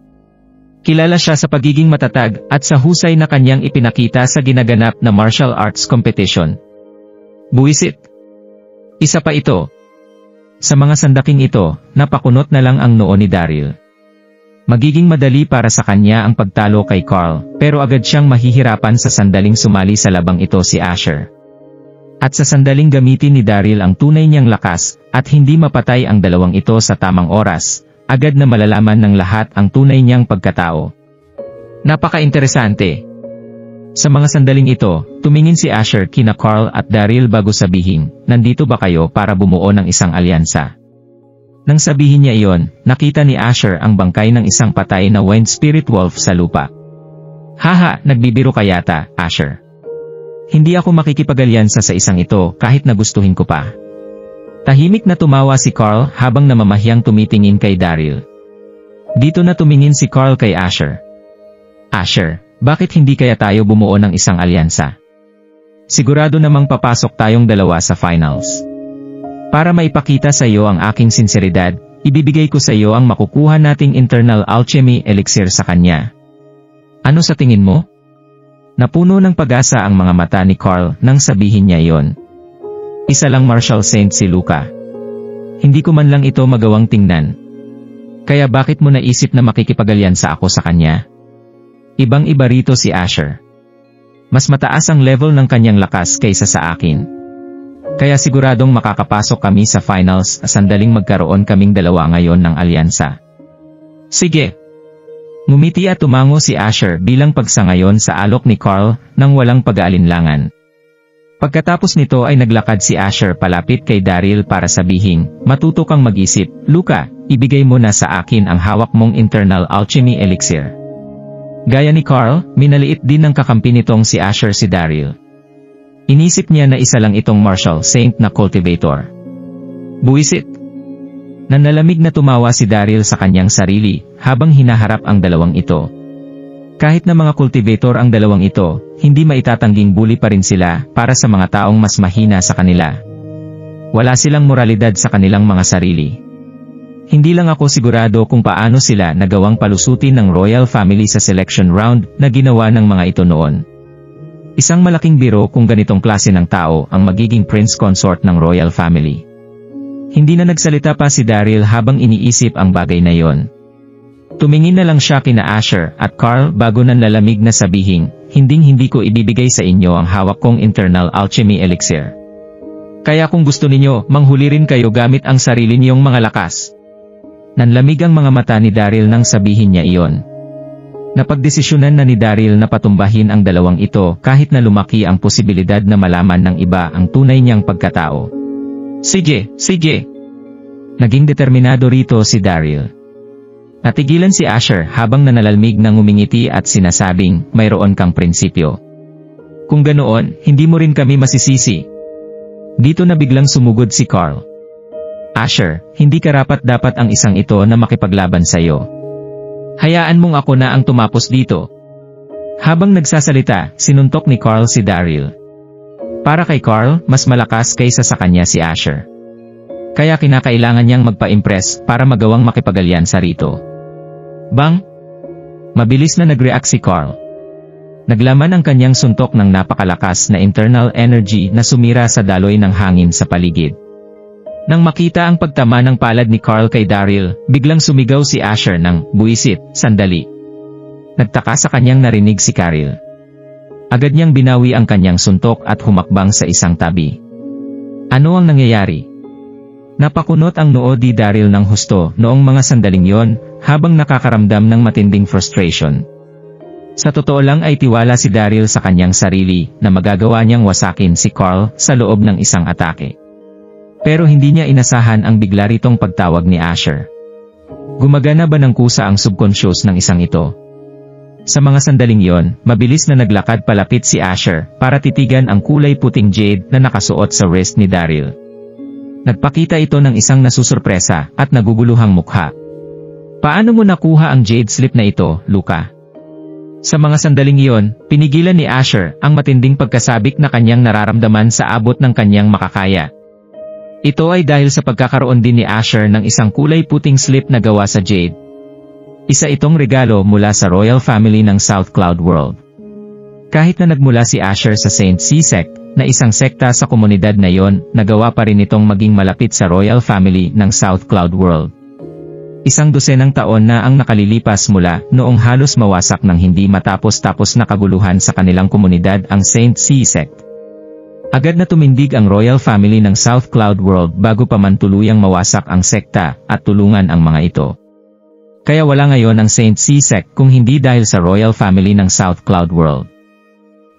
[SPEAKER 1] Kilala siya sa pagiging matatag at sa husay na kanyang ipinakita sa ginaganap na martial arts competition. Buwisit. Isa pa ito. Sa mga sandaking ito, napakunot na lang ang noo ni Daryl. Magiging madali para sa kanya ang pagtalo kay Carl, pero agad siyang mahihirapan sa sandaling sumali sa labang ito si Asher. At sa sandaling gamitin ni Daryl ang tunay niyang lakas, at hindi mapatay ang dalawang ito sa tamang oras, agad na malalaman ng lahat ang tunay niyang pagkatao. Napaka-interesante. Sa mga sandaling ito, tumingin si Asher kina Carl at Daryl bago sabihin, nandito ba kayo para bumuo ng isang alyansa? Nang sabihin niya iyon, nakita ni Asher ang bangkay ng isang patay na wind spirit wolf sa lupa. Haha, nagbibiro ka yata, Asher. Hindi ako makikipag-alyansa sa isang ito kahit nagustuhin ko pa. Tahimik na tumawa si Carl habang namamahiyang tumitingin kay Daryl. Dito na tumingin si Carl kay Asher. Asher, bakit hindi kaya tayo bumuo ng isang alyansa? Sigurado namang papasok tayong dalawa sa finals. Para maipakita sa iyo ang aking sinseridad, ibibigay ko sa iyo ang makukuha nating internal alchemy elixir sa kanya. Ano sa tingin mo? Napuno ng pag-asa ang mga mata ni Carl nang sabihin niya iyon. Isa lang martial saint si Luca. Hindi ko man lang ito magawang tingnan. Kaya bakit mo naisip na makikipag-alyansa ako sa kanya? Ibang-iba rito si Asher. Mas mataas ang level ng kanyang lakas kaysa sa akin. Kaya siguradong makakapasok kami sa finals sandaling magkaroon kaming dalawa ngayon ng alyansa. Sige. Ngumiti at tumango si Asher bilang pagsangayon sa alok ni Carl nang walang pag-aalinlangan. Pagkatapos nito ay naglakad si Asher palapit kay Daryl para sabihin, matuto kang mag-isip, Luca, ibigay mo na sa akin ang hawak mong internal alchemy elixir. Gaya ni Carl, minaliit din ng kakampi nitong si Asher si Daryl. Inisip niya na isa lang itong martial saint na cultivator. Buwisit. Nanalamig na tumawa si Daryl sa kanyang sarili, habang hinaharap ang dalawang ito. Kahit na mga cultivator ang dalawang ito, hindi maitatangging bully pa rin sila para sa mga taong mas mahina sa kanila. Wala silang moralidad sa kanilang mga sarili. Hindi lang ako sigurado kung paano sila nagawang palusutin ng royal family sa selection round na ginawa ng mga ito noon. Isang malaking biro kung ganitong klase ng tao ang magiging prince consort ng royal family. Hindi na nagsalita pa si Daryl habang iniisip ang bagay na yon. Tumingin na lang siya kina Asher at Carl bago nanlalamig na sabihing, hindi ko ibibigay sa inyo ang hawak kong internal alchemy elixir. Kaya kung gusto ninyo, manghuli rin kayo gamit ang sarili niyong mga lakas. Nanlamig ang mga mata ni Daryl nang sabihin niya iyon. Napagdesisyonan na ni Daryl na patumbahin ang dalawang ito kahit na lumaki ang posibilidad na malaman ng iba ang tunay niyang pagkatao. Sige! Naging determinado rito si Daryl. Natigilan si Asher habang nanalalmig na ngumingiti at sinasabing, mayroon kang prinsipyo. Kung ganoon, hindi mo rin kami masisisi. Dito na biglang sumugod si Carl. Asher, hindi karapat-dapat ang isang ito na makipaglaban sa iyo. Hayaan mong ako na ang tumapos dito. Habang nagsasalita, sinuntok ni Carl si Daryl. Para kay Carl, mas malakas kaysa sa kanya si Asher. Kaya kinakailangan niyang magpa-impress para magawang makipag-alyansa rito. Bang! Mabilis na nag-react si Carl. Naglaman ang kanyang suntok ng napakalakas na internal energy na sumira sa daloy ng hangin sa paligid. Nang makita ang pagtama ng palad ni Carl kay Daryl, biglang sumigaw si Asher ng, buwisit, sandali. Nagtaka sa kanyang narinig si Carl. Agad niyang binawi ang kanyang suntok at humakbang sa isang tabi. Ano ang nangyayari? Napakunot ang noo ni Daryl ng husto noong mga sandaling yon, habang nakakaramdam ng matinding frustration. Sa totoo lang ay tiwala si Daryl sa kanyang sarili na magagawa niyang wasakin si Carl sa loob ng isang atake. Pero hindi niya inasahan ang bigla ritong pagtawag ni Asher. Gumagana ba ng kusa ang subconscious ng isang ito? Sa mga sandaling yon, mabilis na naglakad palapit si Asher para titigan ang kulay puting jade na nakasuot sa wrist ni Daryl. Nagpakita ito ng isang nasusurpresa at naguguluhang mukha. Paano mo nakuha ang jade slip na ito, Luka? Sa mga sandaling iyon, pinigilan ni Asher ang matinding pagkasabik na kanyang nararamdaman sa abot ng kanyang makakaya. Ito ay dahil sa pagkakaroon din ni Asher ng isang kulay puting slip na gawa sa jade. Isa itong regalo mula sa royal family ng South Cloud World. Kahit na nagmula si Asher sa Saint C Sect, na isang sekta sa komunidad na yon, nagawa pa rin itong maging malapit sa royal family ng South Cloud World. Isang dosenang taon na ang nakalilipas mula noong halos mawasak ng hindi matapos-tapos na kaguluhan sa kanilang komunidad ang Saint C Sect. Agad na tumindig ang royal family ng South Cloud World bago pa man tuluyang mawasak ang sekta at tulungan ang mga ito. Kaya wala ngayon ang Saint C Sect kung hindi dahil sa royal family ng South Cloud World.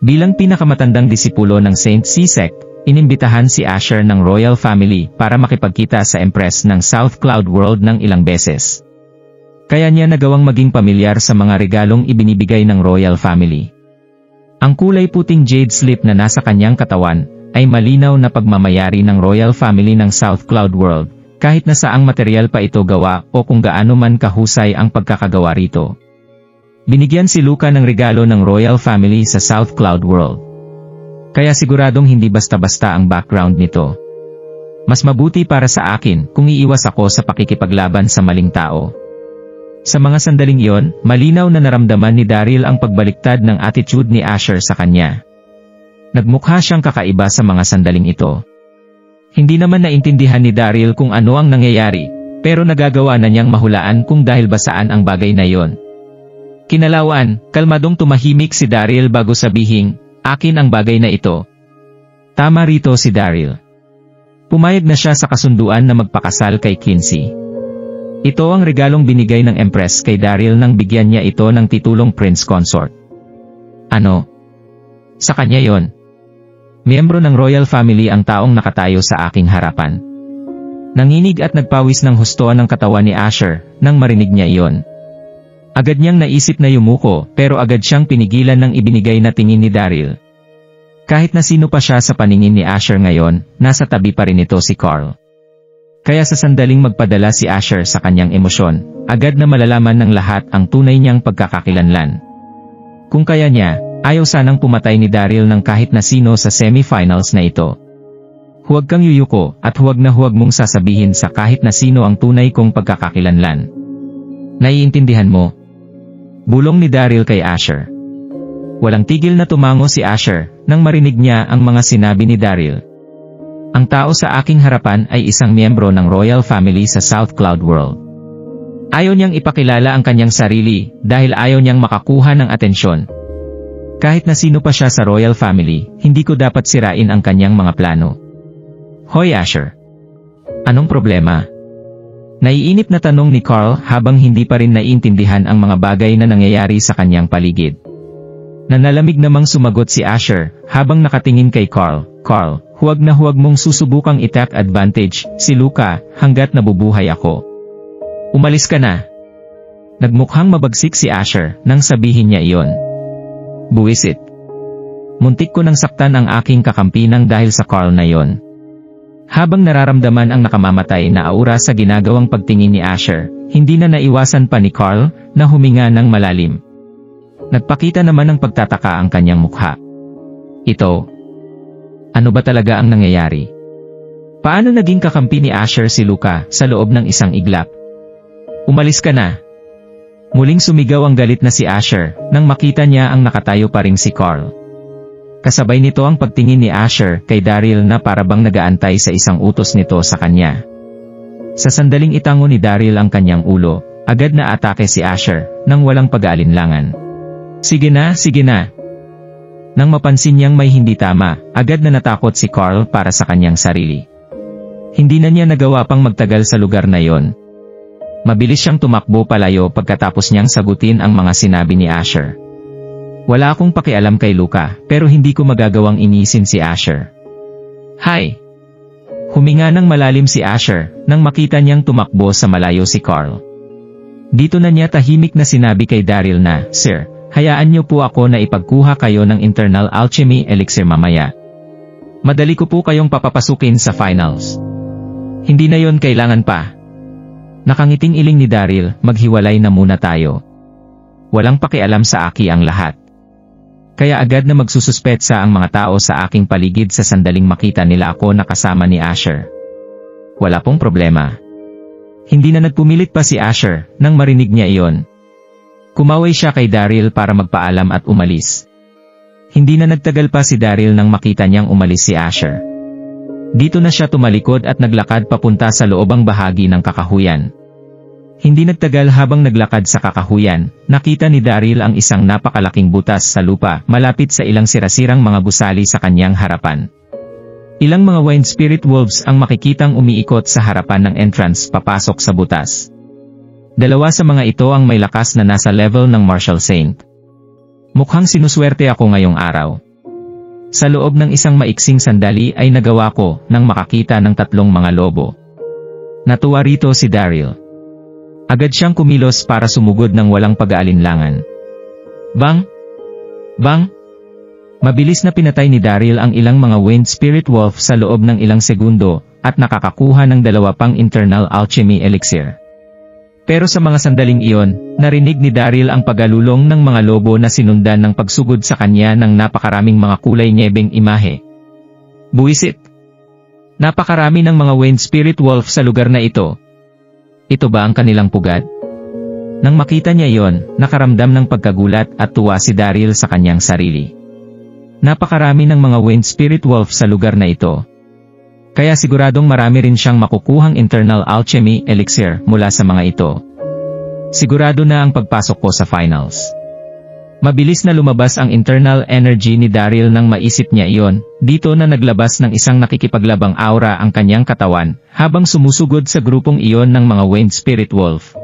[SPEAKER 1] Bilang pinakamatandang disipulo ng Saint C Sect, inimbitahan si Asher ng royal family para makipagkita sa Empress ng South Cloud World ng ilang beses. Kaya niya nagawang maging pamilyar sa mga regalong ibinibigay ng royal family. Ang kulay puting jade slip na nasa kanyang katawan ay malinaw na pagmamayari ng royal family ng South Cloud World, kahit na saang material pa ito gawa o kung gaano man kahusay ang pagkakagawa rito. Binigyan si Luka ng regalo ng royal family sa South Cloud World. Kaya siguradong hindi basta-basta ang background nito. Mas mabuti para sa akin kung iiwas ako sa pakikipaglaban sa maling tao. Sa mga sandaling iyon, malinaw na naramdaman ni Daryl ang pagbaliktad ng attitude ni Asher sa kanya. Nagmukha siyang kakaiba sa mga sandaling ito. Hindi naman naintindihan ni Daryl kung ano ang nangyayari, pero nagagawa na niyang mahulaan kung dahil ba saan ang bagay na iyon. Kinalawan, kalmadong tumahimik si Daryl bago sabihing, akin ang bagay na ito. Tama rito si Daryl. Pumayag na siya sa kasunduan na magpakasal kay Kinsey. Ito ang regalong binigay ng Empress kay Daryl nang bigyan niya ito ng titulong Prince Consort. Ano? Sa kanya yon. Miyembro ng royal family ang taong nakatayo sa aking harapan. Nanginig at nagpawis ng husto ng katawan ni Asher nang marinig niya iyon. Agad niyang naisip na yumuko pero agad siyang pinigilan ng ibinigay na tingin ni Daryl. Kahit na sino pa siya sa paningin ni Asher ngayon, nasa tabi pa rin ito si Carl. Kaya sa sandaling magpadala si Asher sa kanyang emosyon, agad na malalaman ng lahat ang tunay niyang pagkakakilanlan. Kung kaya niya, ayaw sanang pumatay ni Daryl ng kahit na sino sa semifinals na ito. Huwag kang yuyuko at huwag na huwag mong sasabihin sa kahit na sino ang tunay kong pagkakakilanlan. Naiintindihan mo? Bulong ni Daryl kay Asher. Walang tigil na tumango si Asher nang marinig niya ang mga sinabi ni Daryl. Ang tao sa aking harapan ay isang miyembro ng royal family sa South Cloud World. Ayaw niyang ipakilala ang kanyang sarili dahil ayaw niyang makakuha ng atensyon. Kahit na sino pa siya sa royal family, hindi ko dapat sirain ang kanyang mga plano. Hoy Asher! Anong problema? Naiinip na tanong ni Carl habang hindi pa rin naiintindihan ang mga bagay na nangyayari sa kanyang paligid. Nanalamig namang sumagot si Asher habang nakatingin kay Carl. Carl, huwag na huwag mong susubukang i-take advantage si Luca hanggat nabubuhay ako. Umalis ka na. Nagmukhang mabagsik si Asher nang sabihin niya iyon. Buwisit. Muntik ko nang saktan ang aking kakampi nang dahil sa Carl na yon. Habang nararamdaman ang nakamamatay na aura sa ginagawang pagtingin ni Asher, hindi na naiwasan pa ni Carl na huminga ng malalim. Nagpakita naman ng pagtataka ang kanyang mukha. Ito. Ano ba talaga ang nangyayari? Paano naging kakampi ni Asher si Luca sa loob ng isang iglap? Umalis ka na. Muling sumigaw ang galit na si Asher nang makita niya ang nakatayo pa ring si Carl. Kasabay nito ang pagtingin ni Asher kay Daryl na parabang nagaantay sa isang utos nito sa kanya. Sa sandaling itango ni Daryl ang kanyang ulo, agad na atake si Asher nang walang pag-aalinlangan. Sige na, sige na. Nang mapansin niyang may hindi tama, agad na natakot si Carl para sa kanyang sarili. Hindi na niya nagawa pang magtagal sa lugar na yon. Mabilis siyang tumakbo palayo pagkatapos niyang sagutin ang mga sinabi ni Asher. Wala akong pakialam kay Luca, pero hindi ko magagawang inisin si Asher. Hay! Huminga ng malalim si Asher nang makita niyang tumakbo sa malayo si Carl. Dito na niya tahimik na sinabi kay Daryl na, Sir, hayaan niyo po ako na ipagkuha kayo ng internal alchemy elixir mamaya. Madali ko po kayong papapasukin sa finals. Hindi na yon kailangan pa. Nakangiting iling ni Daryl, maghiwalay na muna tayo. Walang pakialam sa aki ang lahat. Kaya agad na magsususpetsa ang mga tao sa aking paligid sa sandaling makita nila ako na kasama ni Asher. Wala pong problema. Hindi na nagpumilit pa si Asher nang marinig niya iyon. Kumaway siya kay Daryl para magpaalam at umalis. Hindi na nagtagal pa si Daryl nang makita niyang umalis si Asher. Dito na siya tumalikod at naglakad papunta sa loobang bahagi ng kakahuyan. Hindi nagtagal habang naglakad sa kakahuyan, nakita ni Daryl ang isang napakalaking butas sa lupa malapit sa ilang sirasirang mga gusali sa kanyang harapan. Ilang mga wind spirit wolves ang makikitang umiikot sa harapan ng entrance papasok sa butas. Dalawa sa mga ito ang may lakas na nasa level ng Martial Saint. Mukhang sinuswerte ako ngayong araw. Sa loob ng isang maiksing sandali ay nagawa ko nang makakita ng 3 mga lobo. Natuwa rito si Daryl. Agad siyang kumilos para sumugod ng walang pag-aalinlangan. Bang! Bang! Mabilis na pinatay ni Daryl ang ilang mga wind spirit wolf sa loob ng ilang segundo at nakakakuha ng 2 pang internal alchemy elixir. Pero sa mga sandaling iyon, narinig ni Daryl ang pagalulong ng mga lobo na sinundan ng pagsugod sa kanya ng napakaraming mga kulay nyebeng imahe. Buwisit! Napakarami ng mga wind spirit wolf sa lugar na ito. Ito ba ang kanilang pugad? Nang makita niya iyon, nakaramdam ng pagkagulat at tuwa si Daryl sa kanyang sarili. Napakarami ng mga wind spirit wolf sa lugar na ito. Kaya siguradong marami rin siyang makukuhang internal alchemy elixir mula sa mga ito. Sigurado na ang pagpasok ko sa finals. Mabilis na lumabas ang internal energy ni Daryl nang maisip niya iyon, dito na naglabas ng isang nakikipaglabang aura ang kanyang katawan, habang sumusugod sa grupong iyon ng mga wind spirit wolf.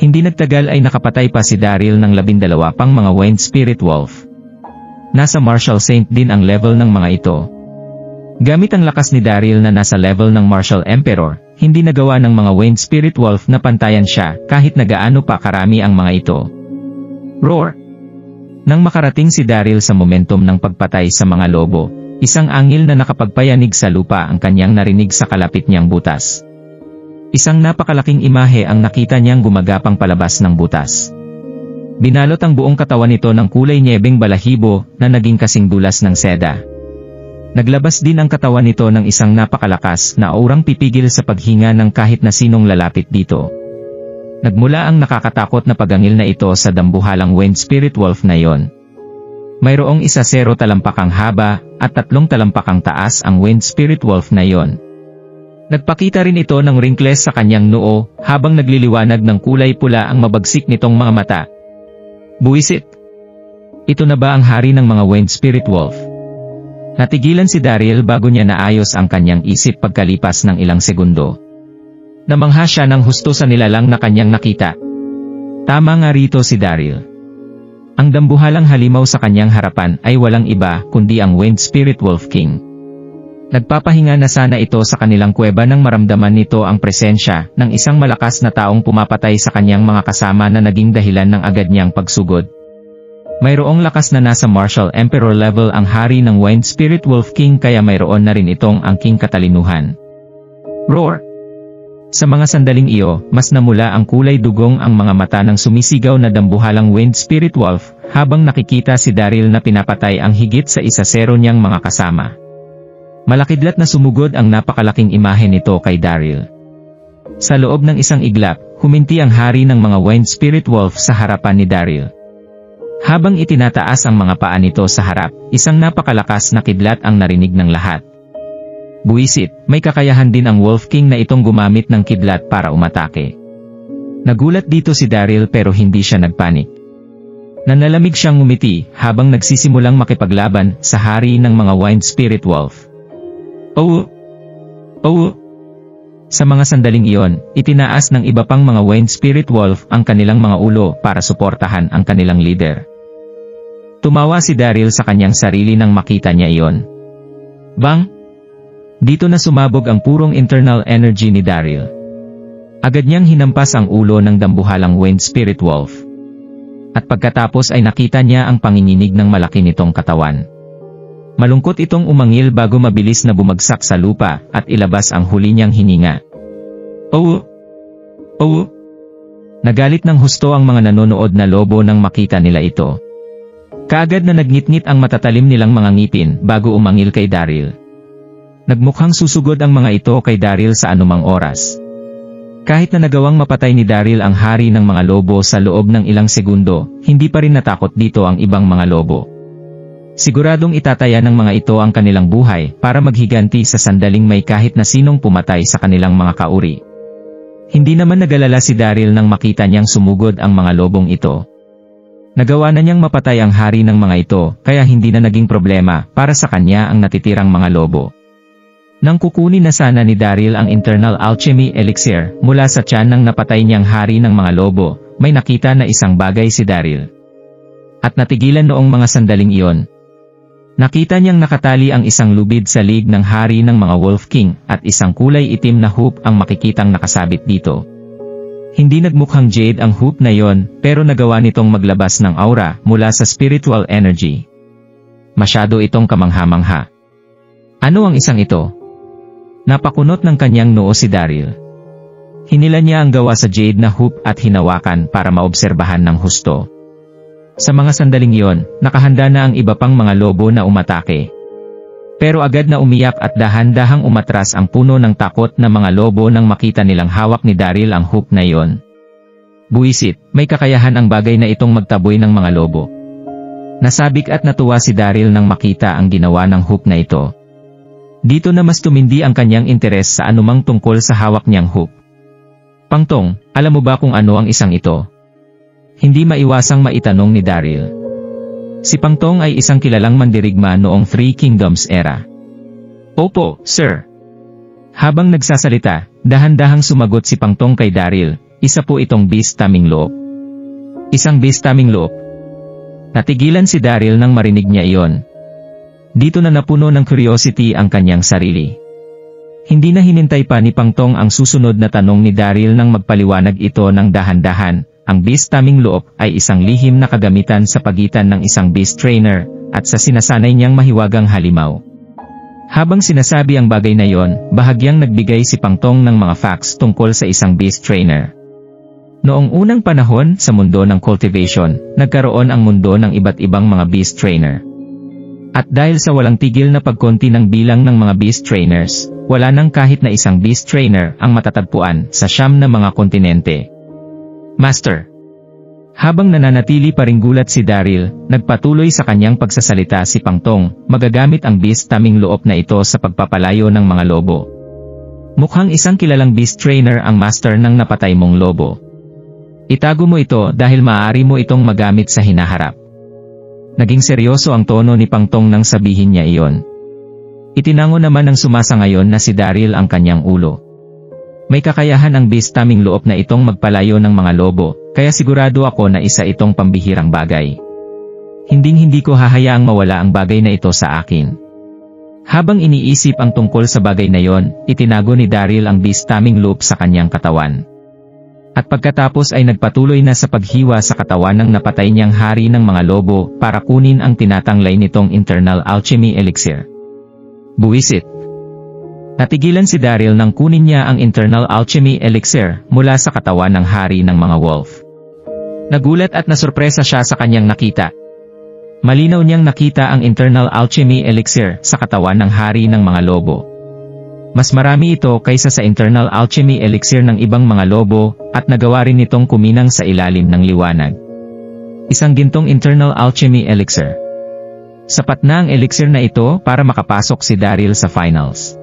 [SPEAKER 1] Hindi nagtagal ay nakapatay pa si Daryl ng 12 pang mga wind spirit wolf. Nasa Martial Saint din ang level ng mga ito. Gamit ang lakas ni Daryl na nasa level ng Martial Emperor, hindi nagawa ng mga wind spirit wolf na pantayan siya kahit na gaano pa karami ang mga ito. Roar! Nang makarating si Daryl sa momentum ng pagpatay sa mga lobo, isang angil na nakapagpayanig sa lupa ang kanyang narinig sa kalapit niyang butas. Isang napakalaking imahe ang nakita niyang gumagapang palabas ng butas. Binalot ang buong katawan nito ng kulay nyebeng balahibo na naging kasing dulas ng seda. Naglabas din ang katawan nito ng isang napakalakas na aurang pipigil sa paghinga ng kahit na sinong lalapit dito. Nagmula ang nakakatakot na pagangil na ito sa dambuhalang Wind Spirit Wolf na iyon. Mayroong 10 talampakang haba at 3 talampakang taas ang Wind Spirit Wolf na iyon. Nagpakita rin ito ng wrinkles sa kanyang noo habang nagliliwanag ng kulay pula ang mabagsik nitong mga mata. Buwisit! Ito na ba ang hari ng mga Wind Spirit Wolf? Natigilan si Daryl bago niya naayos ang kanyang isip pagkalipas ng ilang segundo. Namangha siya ng husto sa nilalang na kanyang nakita. Tama nga rito si Daryl. Ang dambuhalang halimaw sa kanyang harapan ay walang iba kundi ang Wind Spirit Wolf King. Nagpapahinga na sana ito sa kanilang kuweba nang maramdaman nito ang presensya ng isang malakas na taong pumapatay sa kanyang mga kasama na naging dahilan ng agad niyang pagsugod. Mayroong lakas na nasa Martial Emperor level ang hari ng Wind Spirit Wolf King kaya mayroon na rin itong angking katalinuhan. Roar! Sa mga sandaling iyo, mas namula ang kulay dugong ang mga mata ng sumisigaw na dambuhalang Wind Spirit Wolf, habang nakikita si Daryl na pinapatay ang higit sa 10 niyang mga kasama. Malakidlat na sumugod ang napakalaking imahe nito kay Daryl. Sa loob ng isang iglap, huminti ang hari ng mga Wind Spirit Wolf sa harapan ni Daryl. Habang itinataas ang mga paa nito sa harap, isang napakalakas na kidlat ang narinig ng lahat. Buwisit, may kakayahan din ang Wolf King na itong gumamit ng kidlat para umatake. Nagulat dito si Daryl pero hindi siya nagpanik. Nanalamig siyang ngumiti habang nagsisimulang makipaglaban sa hari ng mga Wind Spirit Wolf. Oh! Oh! Sa mga sandaling iyon, itinaas ng iba pang mga Wind Spirit Wolf ang kanilang mga ulo para suportahan ang kanilang leader. Tumawa si Daryl sa kanyang sarili nang makita niya iyon. Bang! Dito na sumabog ang purong internal energy ni Daryl. Agad niyang hinampas ang ulo ng dambuhalang Wind Spirit Wolf. At pagkatapos ay nakita niya ang panginginig ng malaki nitong katawan. Malungkot itong umangil bago mabilis na bumagsak sa lupa at ilabas ang huli niyang hininga. Oh! Oh! Nagalit ng husto ang mga nanonood na lobo nang makita nila ito. Kaagad na nagngit-ngit ang matatalim nilang mga ngipin bago umangil kay Daryl. Nagmukhang susugod ang mga ito kay Daryl sa anumang oras. Kahit na nagawang mapatay ni Daryl ang hari ng mga lobo sa loob ng ilang segundo, hindi pa rin natakot dito ang ibang mga lobo. Siguradong itataya ng mga ito ang kanilang buhay para maghiganti sa sandaling may kahit na sinong pumatay sa kanilang mga kauri. Hindi naman nagalala si Daryl nang makita niyang sumugod ang mga lobong ito. Nagawa na niyang mapatay ang hari ng mga ito kaya hindi na naging problema para sa kanya ang natitirang mga lobo. Nang kukunin na sana ni Daryl ang internal alchemy elixir mula sa tiyan ng napatay niyang hari ng mga lobo, may nakita na isang bagay si Daryl. At natigilan noong mga sandaling iyon. Nakita niyang nakatali ang isang lubid sa lig ng hari ng mga Wolf King at isang kulay itim na hoop ang makikitang nakasabit dito. Hindi nagmukhang jade ang hoop na yon pero nagawa nitong maglabas ng aura mula sa spiritual energy. Masyado itong kamangha-mangha. Ano ang isang ito? Napakunot ng kanyang noo si Daryl. Hinila niya ang gawa sa jade na hoop at hinawakan para maobserbahan ng husto. Sa mga sandaling iyon, nakahanda na ang iba pang mga lobo na umatake. Pero agad na umiyak at dahan-dahang umatras ang puno ng takot na mga lobo nang makita nilang hawak ni Daryl ang hoop na iyon. Buwisit, may kakayahan ang bagay na itong magtaboy ng mga lobo. Nasabik at natuwa si Daryl nang makita ang ginawa ng hoop na ito. Dito na mas tumindi ang kanyang interes sa anumang tungkol sa hawak niyang hoop. Pangtong, alam mo ba kung ano ang isang ito? Hindi maiwasang maitanong ni Daryl. Si Pangtong ay isang kilalang mandirigma noong Three Kingdoms era. Opo, sir. Habang nagsasalita, dahan-dahang sumagot si Pangtong kay Daryl, isa po itong beast taming loob. Isang beast taming loob. Natigilan si Daryl nang marinig niya iyon. Dito na napuno ng curiosity ang kanyang sarili. Hindi na hinintay pa ni Pangtong ang susunod na tanong ni Daryl nang magpaliwanag ito ng dahan-dahan. Ang beast taming loob ay isang lihim na kagamitan sa pagitan ng isang beast trainer at sa sinasanay niyang mahiwagang halimaw. Habang sinasabi ang bagay na yon, bahagyang nagbigay si Pangtong ng mga facts tungkol sa isang beast trainer. Noong unang panahon sa mundo ng cultivation, nagkaroon ang mundo ng iba't ibang mga beast trainer. At dahil sa walang tigil na pagkonti ng bilang ng mga beast trainers, wala nang kahit na isang beast trainer ang matatagpuan sa 9 na mga kontinente. Master. Habang nananatili pa ring gulat si Daryl, nagpatuloy sa kanyang pagsasalita si Pangtong, magagamit ang beast taming loob na ito sa pagpapalayo ng mga lobo. Mukhang isang kilalang beast trainer ang master ng napatay mong lobo. Itago mo ito dahil maaari mo itong magamit sa hinaharap. Naging seryoso ang tono ni Pangtong nang sabihin niya iyon. Itinango naman ng sumasangayon na si Daryl ang kanyang ulo. May kakayahan ang beast taming loob na itong magpalayo ng mga lobo, kaya sigurado ako na isa itong pambihirang bagay. Hinding-hindi ko hahayaang mawala ang bagay na ito sa akin. Habang iniisip ang tungkol sa bagay na yon, itinago ni Daryl ang beast taming loob sa kanyang katawan. At pagkatapos ay nagpatuloy na sa paghiwa sa katawan ng napatay niyang hari ng mga lobo para kunin ang tinatanglay nitong internal alchemy elixir. Buwisit. Natigilan si Daryl nang kunin niya ang internal alchemy elixir mula sa katawan ng hari ng mga wolf. Nagulat at nasurpresa siya sa kanyang nakita. Malinaw niyang nakita ang internal alchemy elixir sa katawan ng hari ng mga lobo. Mas marami ito kaysa sa internal alchemy elixir ng ibang mga lobo, at nagawa rin itong kuminang sa ilalim ng liwanag. Isang gintong internal alchemy elixir. Sapat na ang elixir na ito para makapasok si Daryl sa finals.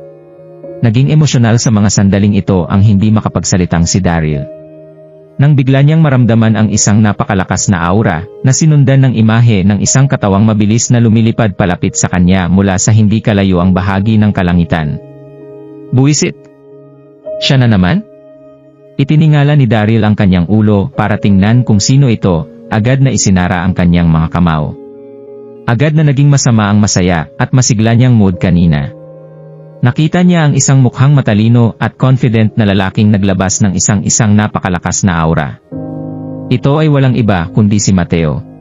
[SPEAKER 1] Naging emosyonal sa mga sandaling ito ang hindi makapagsalitang si Daryl. Nang bigla niyang maramdaman ang isang napakalakas na aura, na sinundan ng imahe ng isang katawang mabilis na lumilipad palapit sa kanya mula sa hindi kalayo ang bahagi ng kalangitan. Buwisit! Siya na naman? Itiningala ni Daryl ang kanyang ulo para tingnan kung sino ito, agad na isinara ang kanyang mga kamao. Agad na naging masama ang masaya at masigla niyang mood kanina. Nakita niya ang isang mukhang matalino at confident na lalaking naglabas ng isang napakalakas na aura. Ito ay walang iba kundi si Mateo.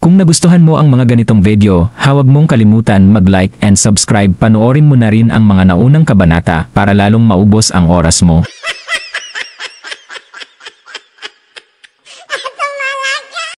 [SPEAKER 1] Kung nagustuhan mo ang mga ganitong video, huwag mong kalimutan mag-like and subscribe. Panoorin mo na rin ang mga naunang kabanata para lalong maubos ang oras mo.